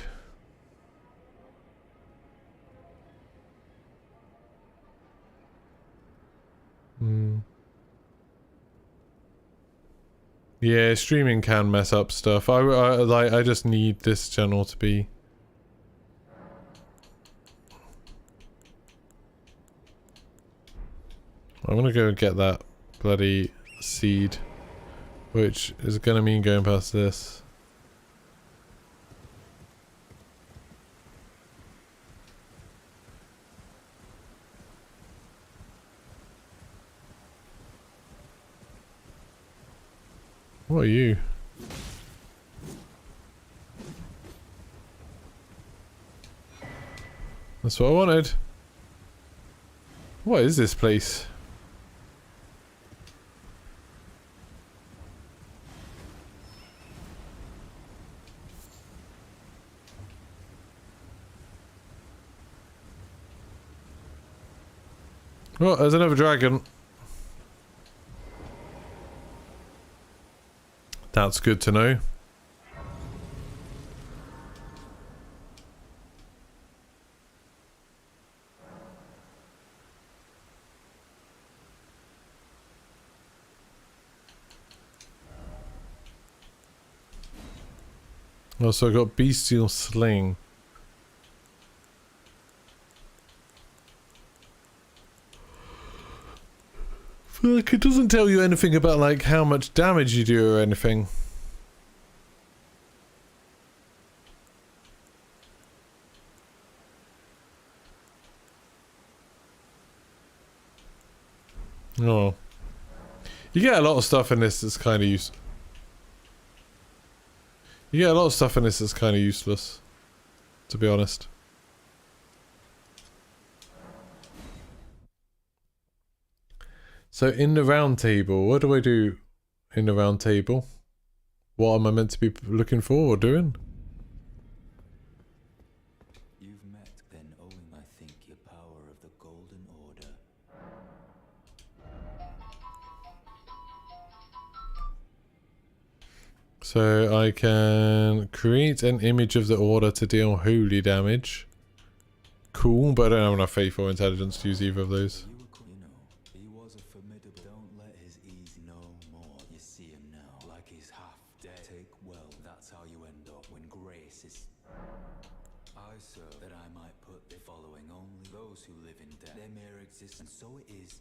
[SPEAKER 1] Yeah, streaming can mess up stuff. I just need this channel to be... I'm gonna go and get that bloody seed, which is gonna mean going past this. What are you? That's what I wanted. What is this place? Oh, there's another dragon. That's good to know. Also, I got Bestial Sling. Like, it doesn't tell you anything about like how much damage you do or anything. Oh. You get a lot of stuff in this that's kind of useless. You get a lot of stuff in this that's kind of useless, to be honest. So in the round table, what do I do in the round table? What am I meant to be looking for or doing?
[SPEAKER 6] You've met then owing, I think, your power of the Golden Order.
[SPEAKER 1] So I can create an image of the order to deal holy damage. Cool, but I don't have enough faith or intelligence to use either of those.
[SPEAKER 6] You were you know, he was a formidable. Don't let his easy no more. You see him now, like he's half dead. Take well, that's how you end up when grace is. I serve that I might put the following only those who live in death. Their mere existence, so it is.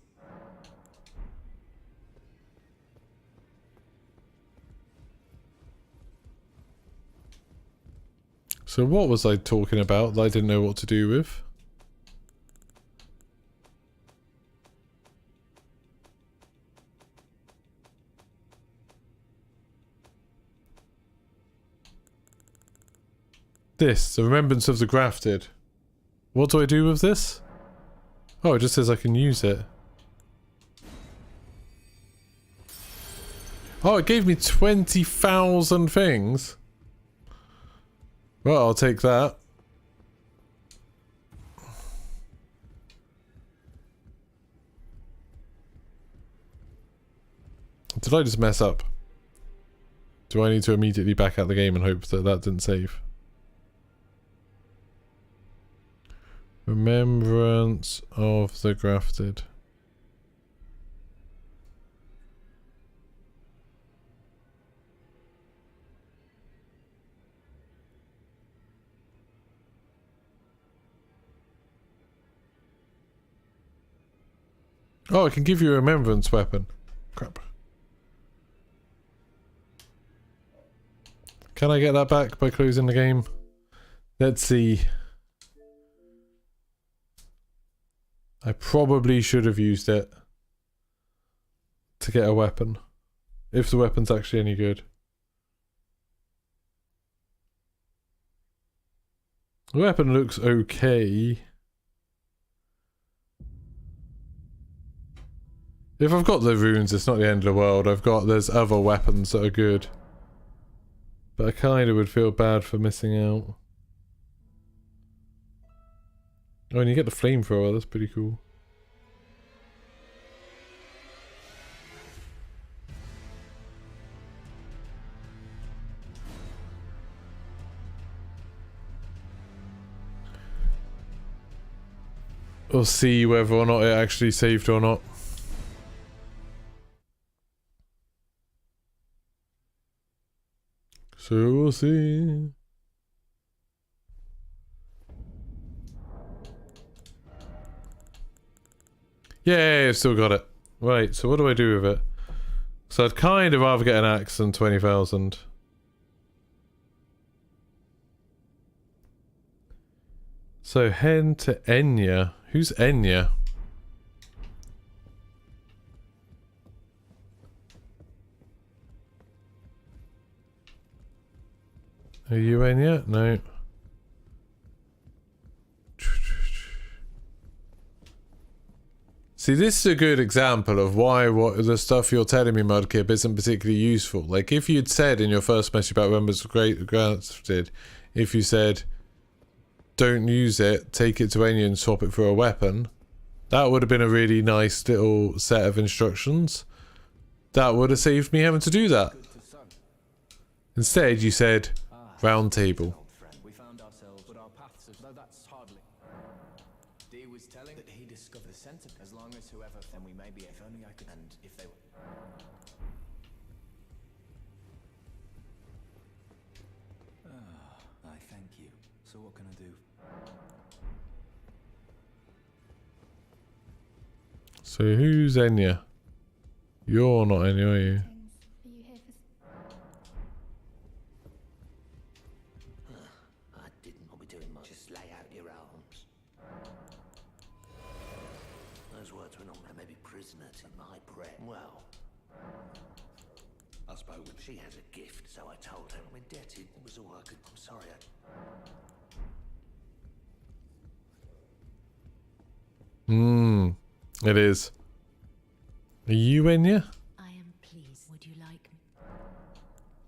[SPEAKER 1] So what was I talking about that I didn't know what to do with? This, the remembrance of the grafted. What do I do with this? Oh, it just says I can use it. Oh, it gave me 20,000 things. Well, I'll take that. Did I just mess up? Do I need to immediately back out the game and hope that that didn't save? Remembrance of the grafted. Oh, I can give you a remembrance weapon. Crap. Can I get that back by closing the game? Let's see. I probably should have used it to get a weapon. If the weapon's actually any good. The weapon looks okay. If I've got the runes, it's not the end of the world. There's other weapons that are good. But I kind of would feel bad for missing out. Oh, and you get the flamethrower, that's pretty cool. We'll see whether or not it actually saved or not. So we'll see. Yay, I've still got it. Right, so what do I do with it? So I'd kind of rather get an axe than 20,000. So head to Enya. Who's Enya? Are you Enya? No. See, this is a good example of why what the stuff you're telling me, Mudkip, isn't particularly useful. Like, if you'd said in your first message about Remembrance of Grafted, if you said, don't use it, take it to Enya and swap it for a weapon, that would have been a really nice little set of instructions. That would have saved me having to do that. Instead, you said, round table.
[SPEAKER 3] We found ourselves, but our paths have, though that's hardly. Dee was telling that he discovered the center. As long as whoever, then we may be. If only I could, and if they were.
[SPEAKER 6] I thank you. So what can I do?
[SPEAKER 1] So who's Enya? You're not Enya, are you?
[SPEAKER 2] Are you here for...
[SPEAKER 4] I didn't want to be doing much. Just lay out your arms. Those words were not maybe prisoners in my breath. Well, I spoke with. She has a gift, so I told her I'm indebted. It was all I could. I'm sorry.
[SPEAKER 1] It is. Are you Enya?
[SPEAKER 5] I am pleased. Would you like me?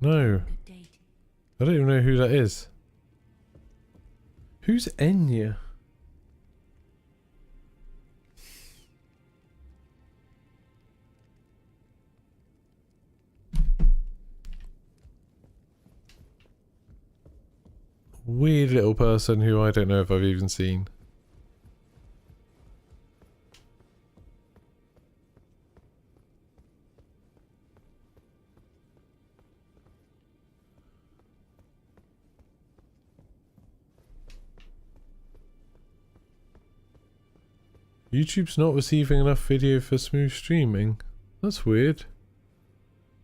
[SPEAKER 1] No.
[SPEAKER 5] Good day.
[SPEAKER 1] I don't even know who that is. Who's Enya? weird little person who I don't know if I've even seen. YouTube's not receiving enough video for smooth streaming. That's weird.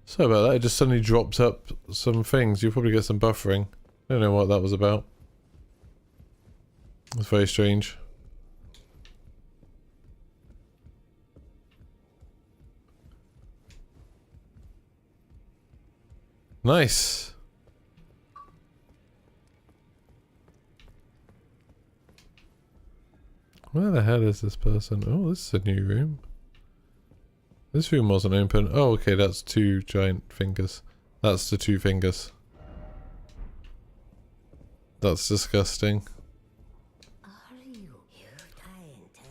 [SPEAKER 1] Sorry about that, it just suddenly dropped up some things. You'll probably get some buffering. Don't know what that was about. It's very strange. Nice. Where the hell is this person? Oh, this is a new room. This room wasn't open. Oh, okay, that's 2 giant fingers. That's the 2 fingers. That's disgusting.
[SPEAKER 5] Are you? You're trying to...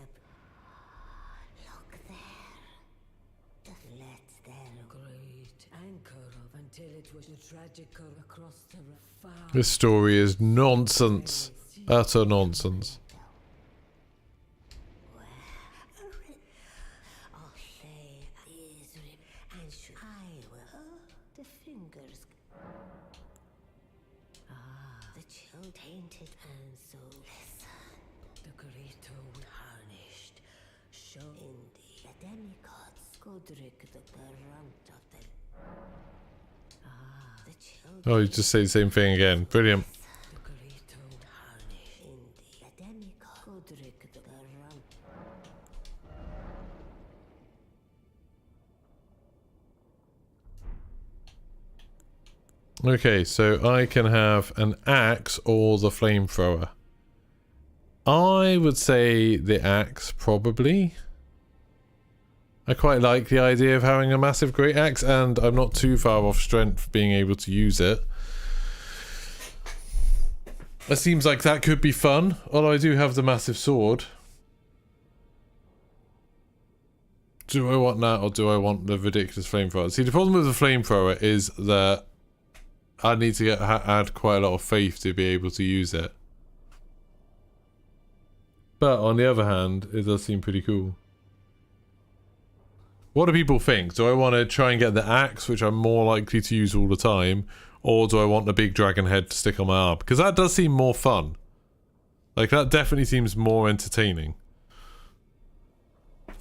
[SPEAKER 5] Look there. Let there great anchor of until it was a tragic across the far.
[SPEAKER 1] This story is nonsense. Utter nonsense.
[SPEAKER 5] Tainted and so listen. The Greater tarnished, show in the demigods, Godric the Garant of the the children.
[SPEAKER 1] Oh, you just say the same thing again. Brilliant.
[SPEAKER 5] The Greater tarnished in the demigod, Godric the Garant.
[SPEAKER 1] Okay, so I can have an axe or the flamethrower. I would say the axe, probably. I quite like the idea of having a massive great axe, and I'm not too far off strength being able to use it. It seems like that could be fun, although I do have the massive sword. Do I want that, or do I want the ridiculous flamethrower? See, the problem with the flamethrower is that I need to add quite a lot of faith to be able to use it. But on the other hand, it does seem pretty cool. What do people think? Do I want to try and get the axe, which I'm more likely to use all the time, or do I want the big dragon head to stick on my arm? Because that does seem more fun. Like, that definitely seems more entertaining.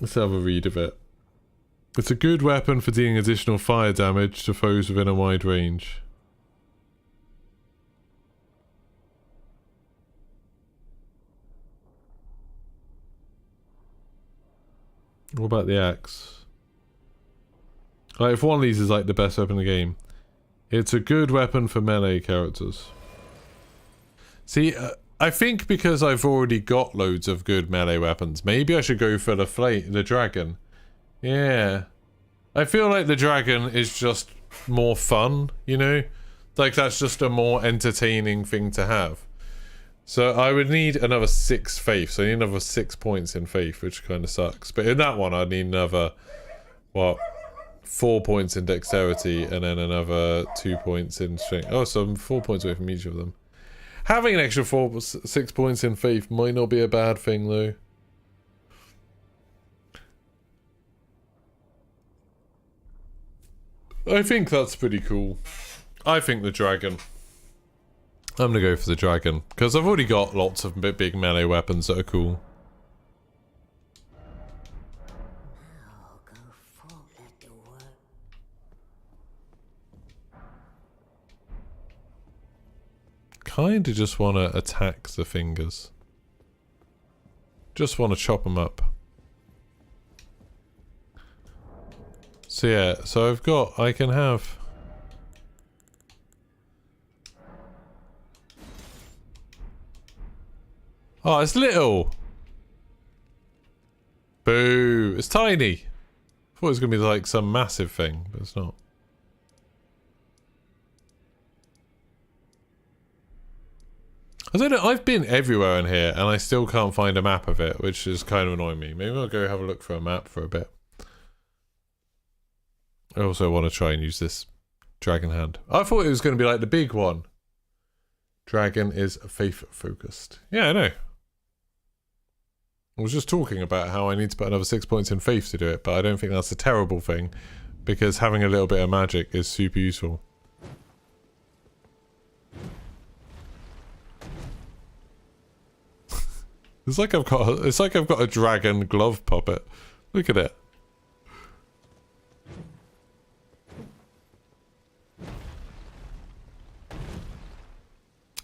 [SPEAKER 1] Let's have a read of it. It's a good weapon for dealing additional fire damage to foes within a wide range. What about the axe? Like, if one of these is like the best weapon in the game, it's a good weapon for melee characters. See, I think because I've already got loads of good melee weapons, maybe I should go for the dragon. Yeah. I feel like the dragon is just more fun, you know? Like, that's just a more entertaining thing to have. So I would need another 6 faith, so I need another 6 points in faith, which kind of sucks. But in that one, I'd need another, what, 4 points in dexterity, and then another 2 points in strength. Oh, so I'm 4 points away from each of them. Having an extra 6 points in faith might not be a bad thing, though. I think that's pretty cool. I think the dragon. I'm gonna go for the dragon, because I've already got lots of big melee weapons that are cool.
[SPEAKER 5] Now go forward, let the work.
[SPEAKER 1] Kinda just want to attack the fingers. Just want to chop them up. So yeah, so I can have... Oh, it's little! Boo! It's tiny! I thought it was going to be like some massive thing, but it's not. I don't know, I've been everywhere in here and I still can't find a map of it, which is kind of annoying me. Maybe I'll go have a look for a map for a bit. I also want to try and use this dragon hand. I thought it was going to be like the big one. Dragon is faith-focused. Yeah, I know. I was just talking about how I need to put another 6 points in faith to do it, but I don't think that's a terrible thing, because having a little bit of magic is super useful. It's like I've got a dragon glove puppet. Look at it.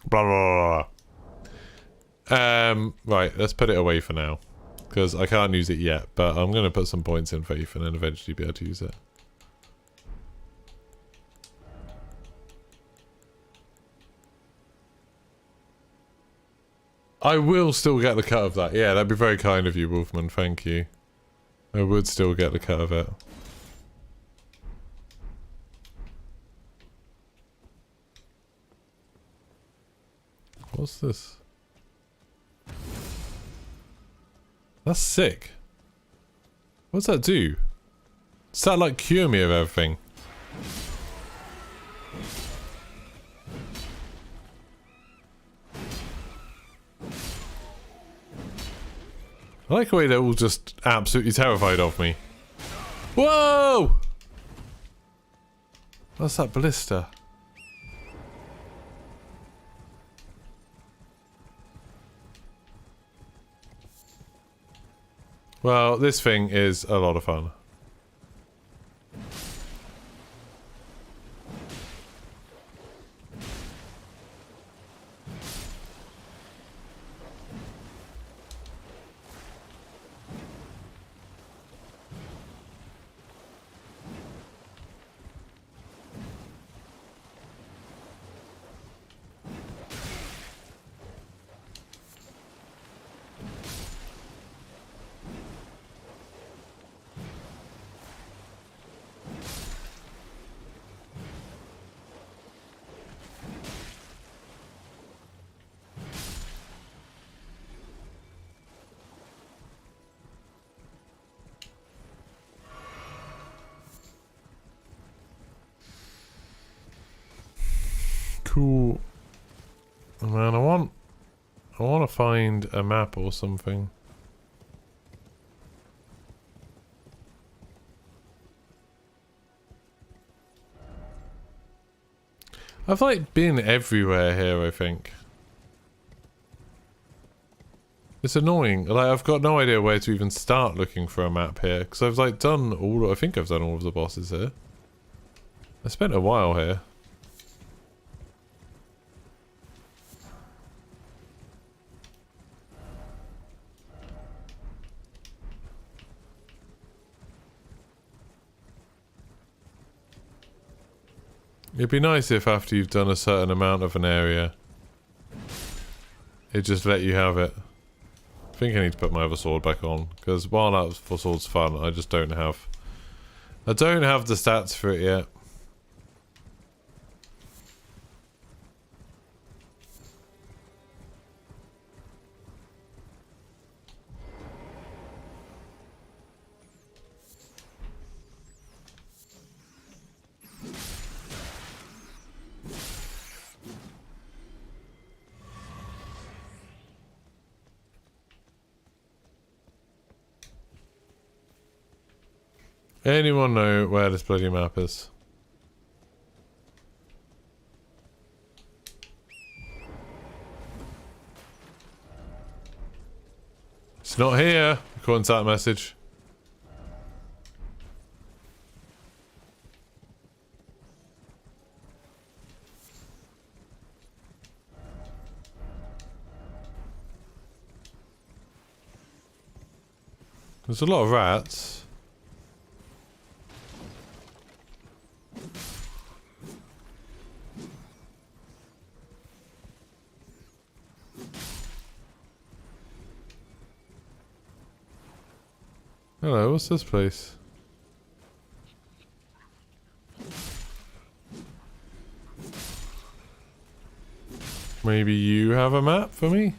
[SPEAKER 1] Blah blah blah. Right, let's put it away for now, because I can't use it yet. But I'm gonna put some points in faith and then eventually be able to use it. I will still get the cut of that. Yeah, that'd be very kind of you, Wolfman. Thank you. I would still get the cut of it. What's this? That's sick. What's that do? Does that like cure me of everything? I like the way they're all just absolutely terrified of me. Whoa! What's that ballista? Well, this thing is a lot of fun. Cool. Man, I want to find a map or something. I've like been everywhere here, I think. It's annoying. Like, I've got no idea where to even start looking for a map here, because I've like done all, I think I've done all of the bosses here. I spent a while here. It'd be nice if after you've done a certain amount of an area, it just let you have it. I think I need to put my other sword back on, because while that sword's fun, I just don't have... I don't have the stats for it yet. Anyone know where this bloody map is? It's not here, according to that message. There's a lot of rats. Hello, what's this place? Maybe you have a map for me?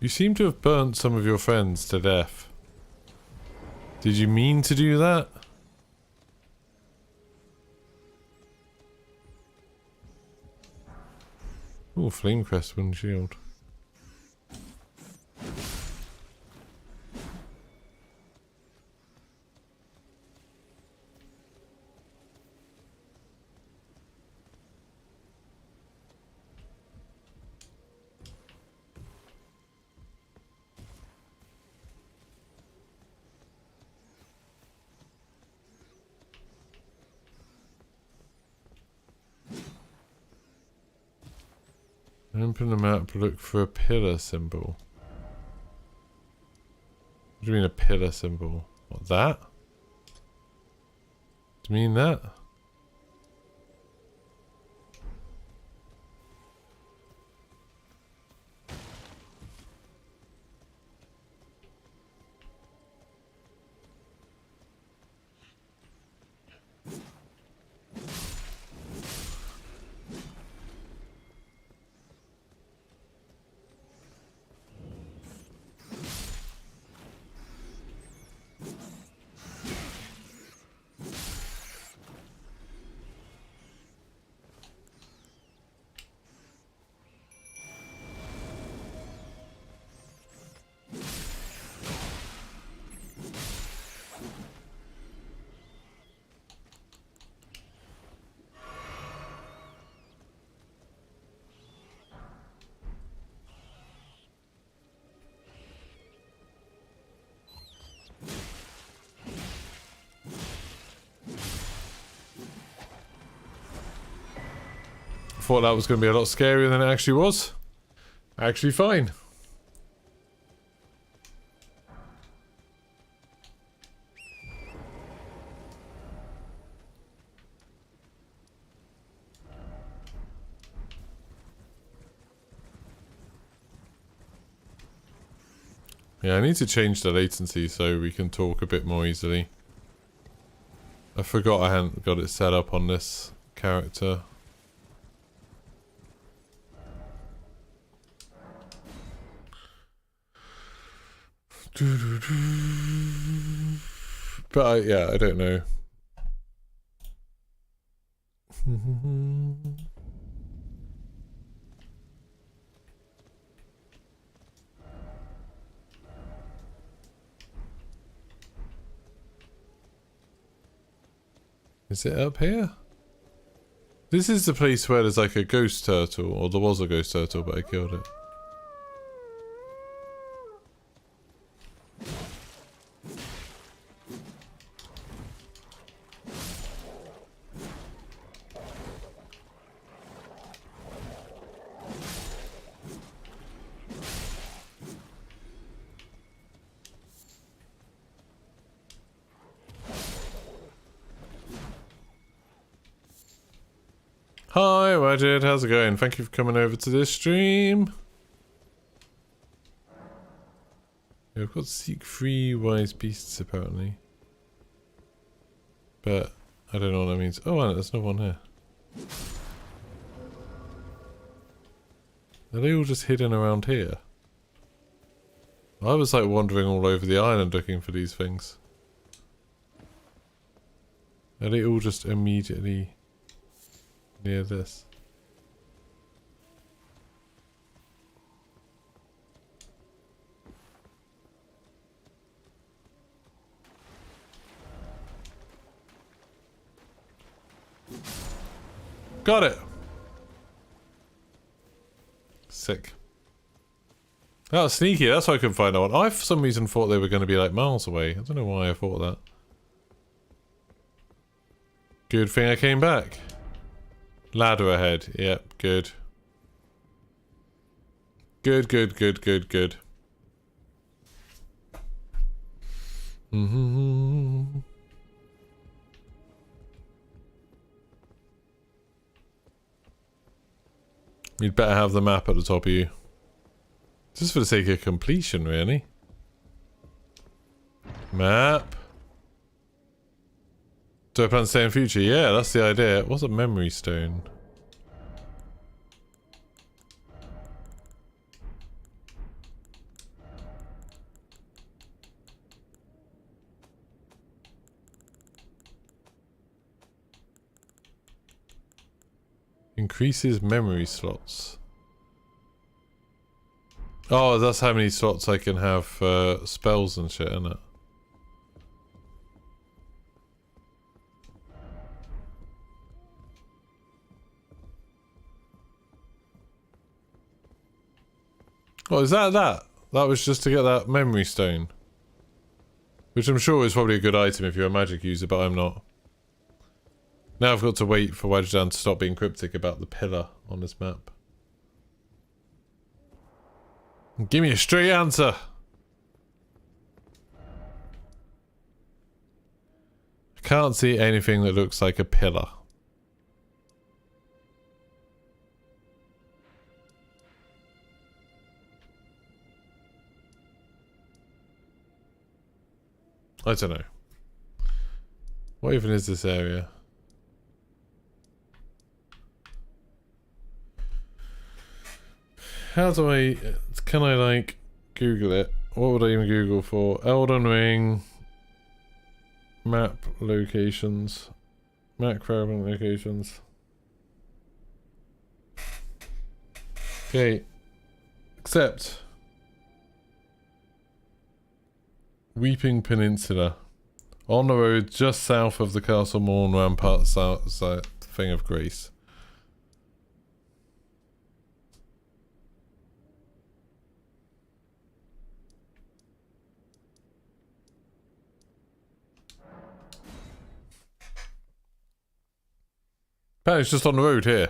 [SPEAKER 1] You seem to have burnt some of your friends to death. Did you mean to do that? Ooh, Flame Crest Wind Shield. Open the map, look for a pillar symbol. What do you mean a pillar symbol? What, that? Do you mean that? Thought that was going to be a lot scarier than it actually was. Actually fine. Yeah, I need to change the latency so we can talk a bit more easily. I forgot I hadn't got it set up on this character. But yeah, I don't know. Is it up here? This is the place where there's like a ghost turtle, or there was a ghost turtle, but I killed it. Hi, Wajid, how's it going? Thank you for coming over to this stream. Yeah, I've got to seek 3 wise beasts apparently. But I don't know what that means. Oh, and there's no one here. Are they all just hidden around here? I was like wandering all over the island looking for these things. Are they all just immediately near this? Got it! Sick. That was sneaky, that's why I couldn't find that one. I for some reason thought they were going to be like miles away. I don't know why I thought that. Good thing I came back. Ladder ahead. Yep, good. Good, good, good, good, good. You'd better have the map at the top of you. Just for the sake of completion, really. Map. Do I plan to stay in future? Yeah, that's the idea. What's a memory stone? Increases memory slots. Oh, that's how many slots I can have spells and shit, isn't it? Oh, is that that? That was just to get that memory stone. Which I'm sure is probably a good item if you're a magic user, but I'm not. Now I've got to wait for Wedgedan to stop being cryptic about the pillar on this map. Give me a straight answer! I can't see anything that looks like a pillar. I don't know. What even is this area? How do I... Can I, like, Google it? What would I even Google for? Elden Ring... Map locations. Macro locations. Okay. Accept. Weeping Peninsula. On the road just south of the Castle Morn Rampart site thing of Grace. Apparently it's just on the road here.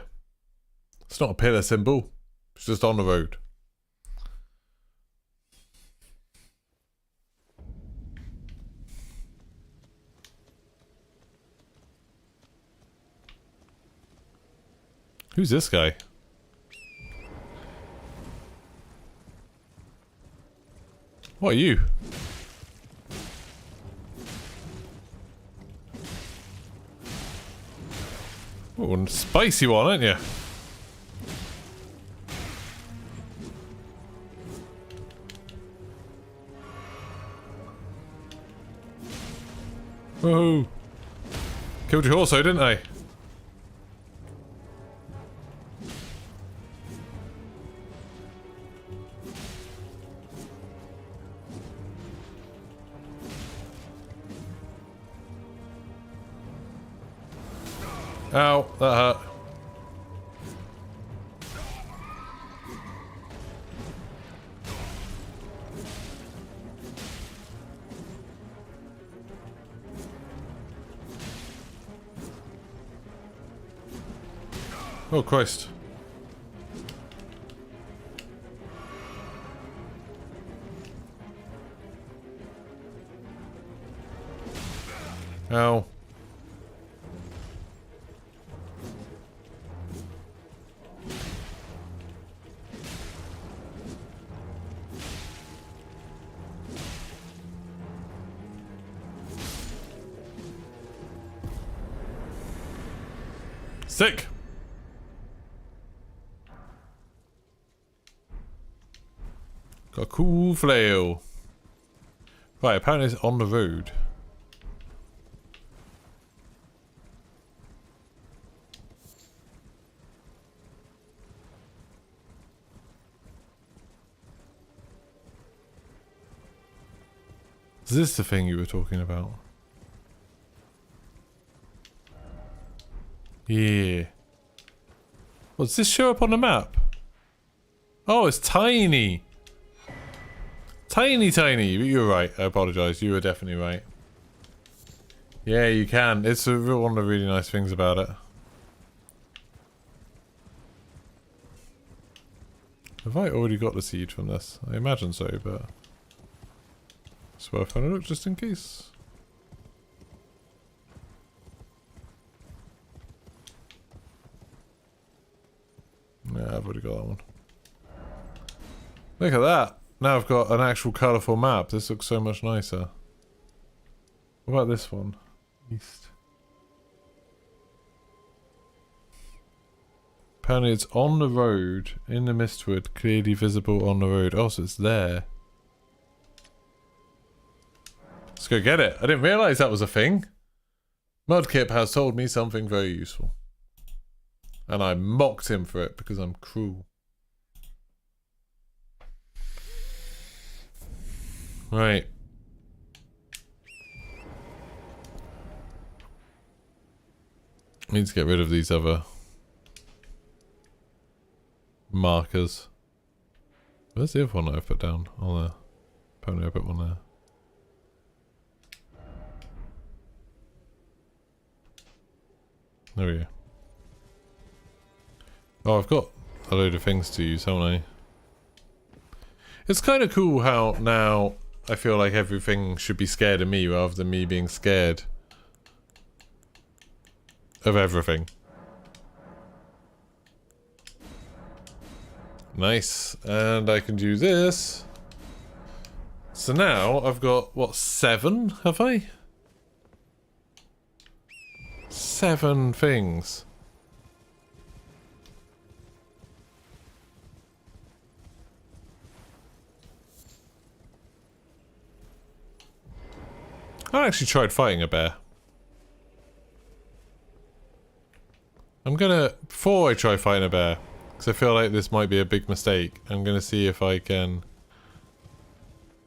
[SPEAKER 1] It's not a pillar symbol. It's just on the road. Who's this guy? What are you? Oh, a spicy one, aren't you? Woohoo! Killed your horse, though, didn't I? Ow, that hurt. Oh, Christ. Ow. Sick. Got a cool flail. Right, apparently it's on the road. Is this the thing you were talking about? Yeah. Well, does this show up on the map? Oh, it's tiny. Tiny, tiny. You're right. I apologize. You were definitely right. Yeah, you can. It's one of the really nice things about it. Have I already got the seed from this? I imagine so, but it's worth having a look just in case. Yeah, I've already got that one. Look at that! Now I've got an actual colourful map. This looks so much nicer. What about this one? East. Apparently it's on the road, in the Mistwood, clearly visible on the road. Oh, so it's there. Let's go get it. I didn't realise that was a thing. Mudkip has told me something very useful. And I mocked him for it because I'm cruel. Right. Need to get rid of these other markers. Where's the other one that I've put down? Oh, there. Apparently I put one there. There we go. Oh, I've got a load of things to use, haven't I? It's kind of cool how now I feel like everything should be scared of me rather than me being scared of everything. Nice. And I can do this. So now I've got, what, 7? Have I? 7 things. I actually tried fighting a bear. I'm gonna, before I try fighting a bear, because I feel like this might be a big mistake, I'm gonna see if I can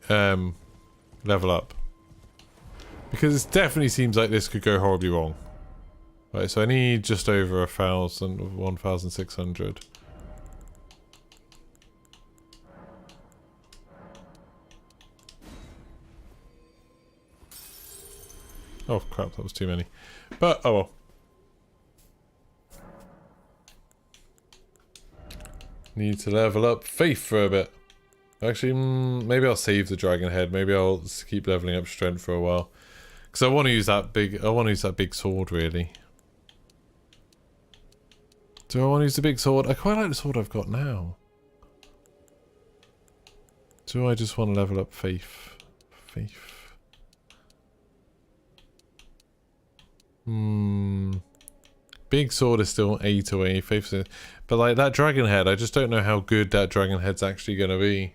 [SPEAKER 1] level up. Because it definitely seems like this could go horribly wrong. Right, so I need just over 1,600. Oh crap, that was too many. But, oh well. Need to level up faith for a bit. Actually, maybe I'll save the dragon head. Maybe I'll just keep leveling up strength for a while. Because I want to use that big, sword really. Do I want to use the big sword? I quite like the sword I've got now. Do I just want to level up faith? Faith. Big sword is still 8 away. Faith is, but like that dragon head, I just don't know how good that dragon head's actually going to be.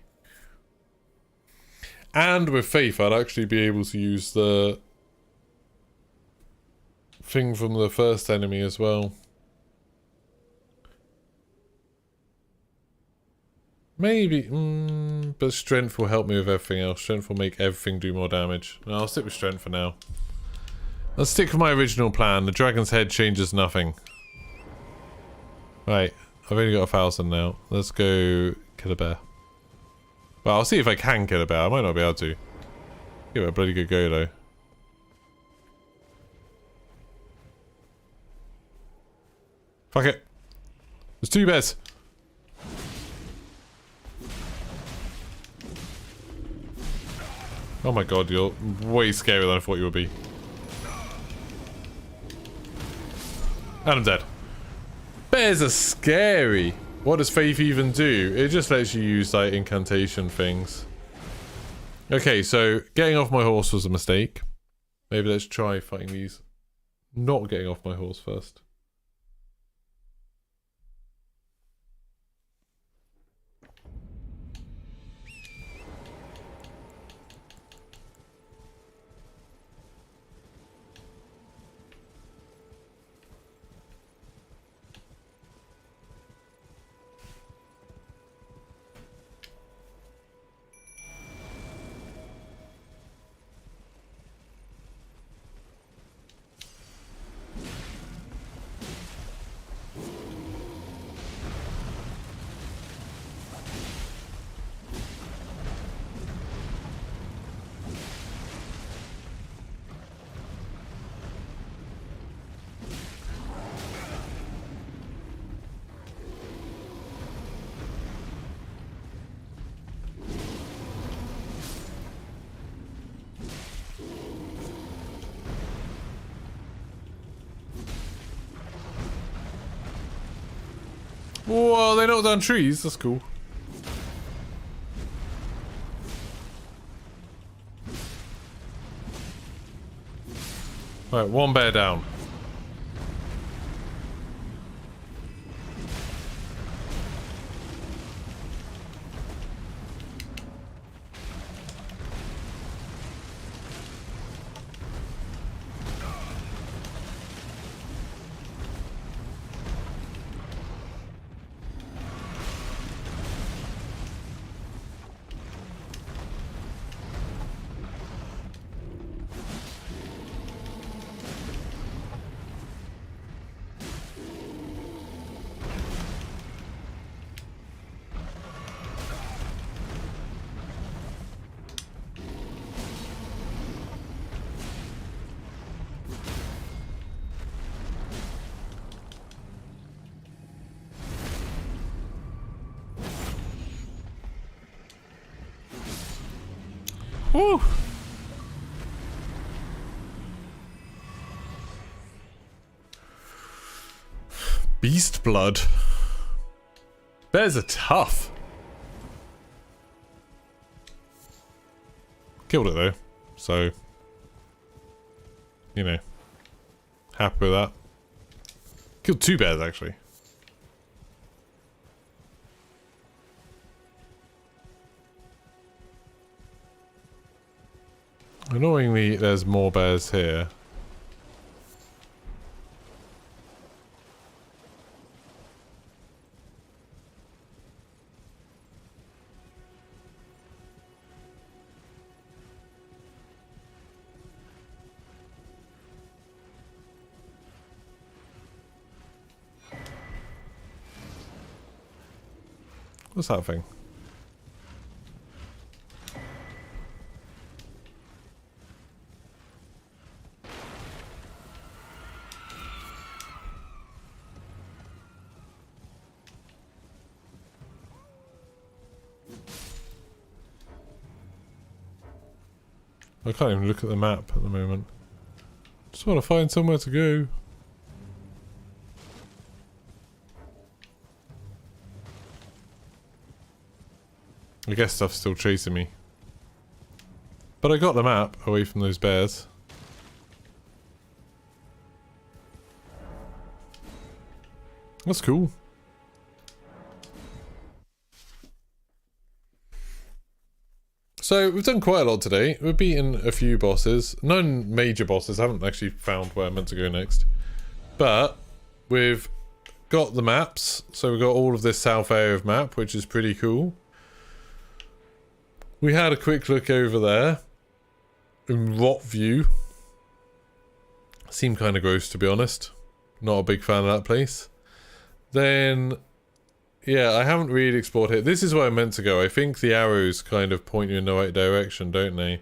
[SPEAKER 1] And with faith, I'd actually be able to use the thing from the first enemy as well. Maybe, but strength will help me with everything else. Strength will make everything do more damage. No, I'll stick with strength for now. Let's stick with my original plan. The dragon's head changes nothing. Right, I've only got 1,000 now. Let's go kill a bear. Well, I'll see if I can kill a bear. I might not be able to. Give it a bloody good go though. Fuck it. There's 2 bears. Oh my god, you're way scarier than I thought you would be. And I'm dead. Bears are scary. What does faith even do? It just lets you use like incantation things. Okay, so getting off my horse was a mistake. Maybe let's try fighting these. Not getting off my horse first. Whoa, they knocked down trees. That's cool. Alright, 1 bear down. Woo! Beast blood. Bears are tough. Killed it though, so you know, happy with that. Killed 2 bears actually. Annoyingly, there's more bears here. What's that thing? I can't even look at the map at the moment. Just want to find somewhere to go. I guess stuff's still chasing me. But I got the map away from those bears. That's cool. So we've done quite a lot today. We've beaten a few bosses. None major bosses. I haven't actually found where I'm meant to go next. But we've got the maps. So we've got all of this south area of map, which is pretty cool. We had a quick look over there in Rot View. Seemed kind of gross, to be honest. Not a big fan of that place. Then, yeah, I haven't really explored it. This is where I'm meant to go. I think the arrows kind of point you in the right direction, don't they?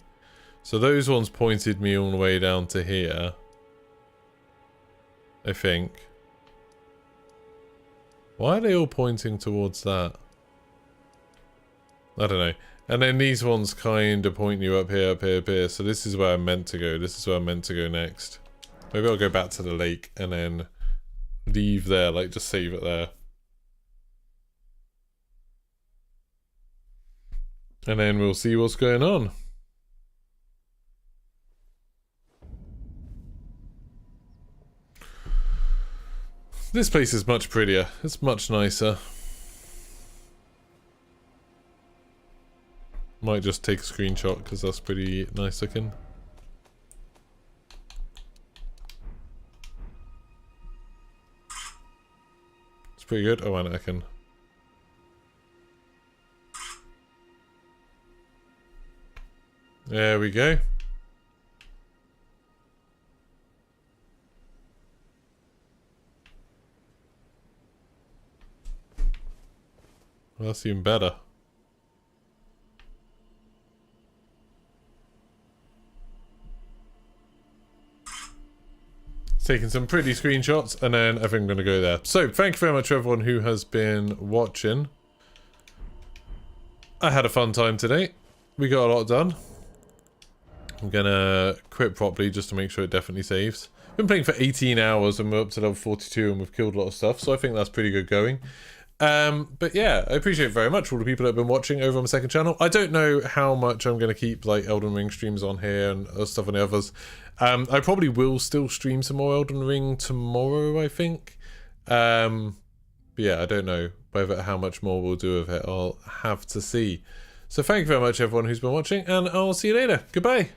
[SPEAKER 1] So those ones pointed me all the way down to here. I think. Why are they all pointing towards that? I don't know. And then these ones kind of point you up here, up here, up here. So this is where I'm meant to go. This is where I'm meant to go next. Maybe I'll go back to the lake and then leave there, like just save it there. And then we'll see what's going on. This place is much prettier. It's much nicer. Might just take a screenshot because that's pretty nice looking. It's pretty good. Oh, and I can. There we go. Well, that's even better. Taking some pretty screenshots, and then I think I'm going to go there. So, thank you very much to everyone who has been watching. I had a fun time today. We got a lot done. I'm going to quit properly just to make sure it definitely saves. Been playing for 18 hours and we're up to level 42 and we've killed a lot of stuff, so I think that's pretty good going. But yeah, I appreciate very much all the people that have been watching over on my second channel. I don't know how much I'm going to keep like Elden Ring streams on here and stuff on the others. I probably will still stream some more Elden Ring tomorrow, I think. But yeah, I don't know how much more we'll do of it. I'll have to see. So thank you very much everyone who's been watching, and I'll see you later. Goodbye.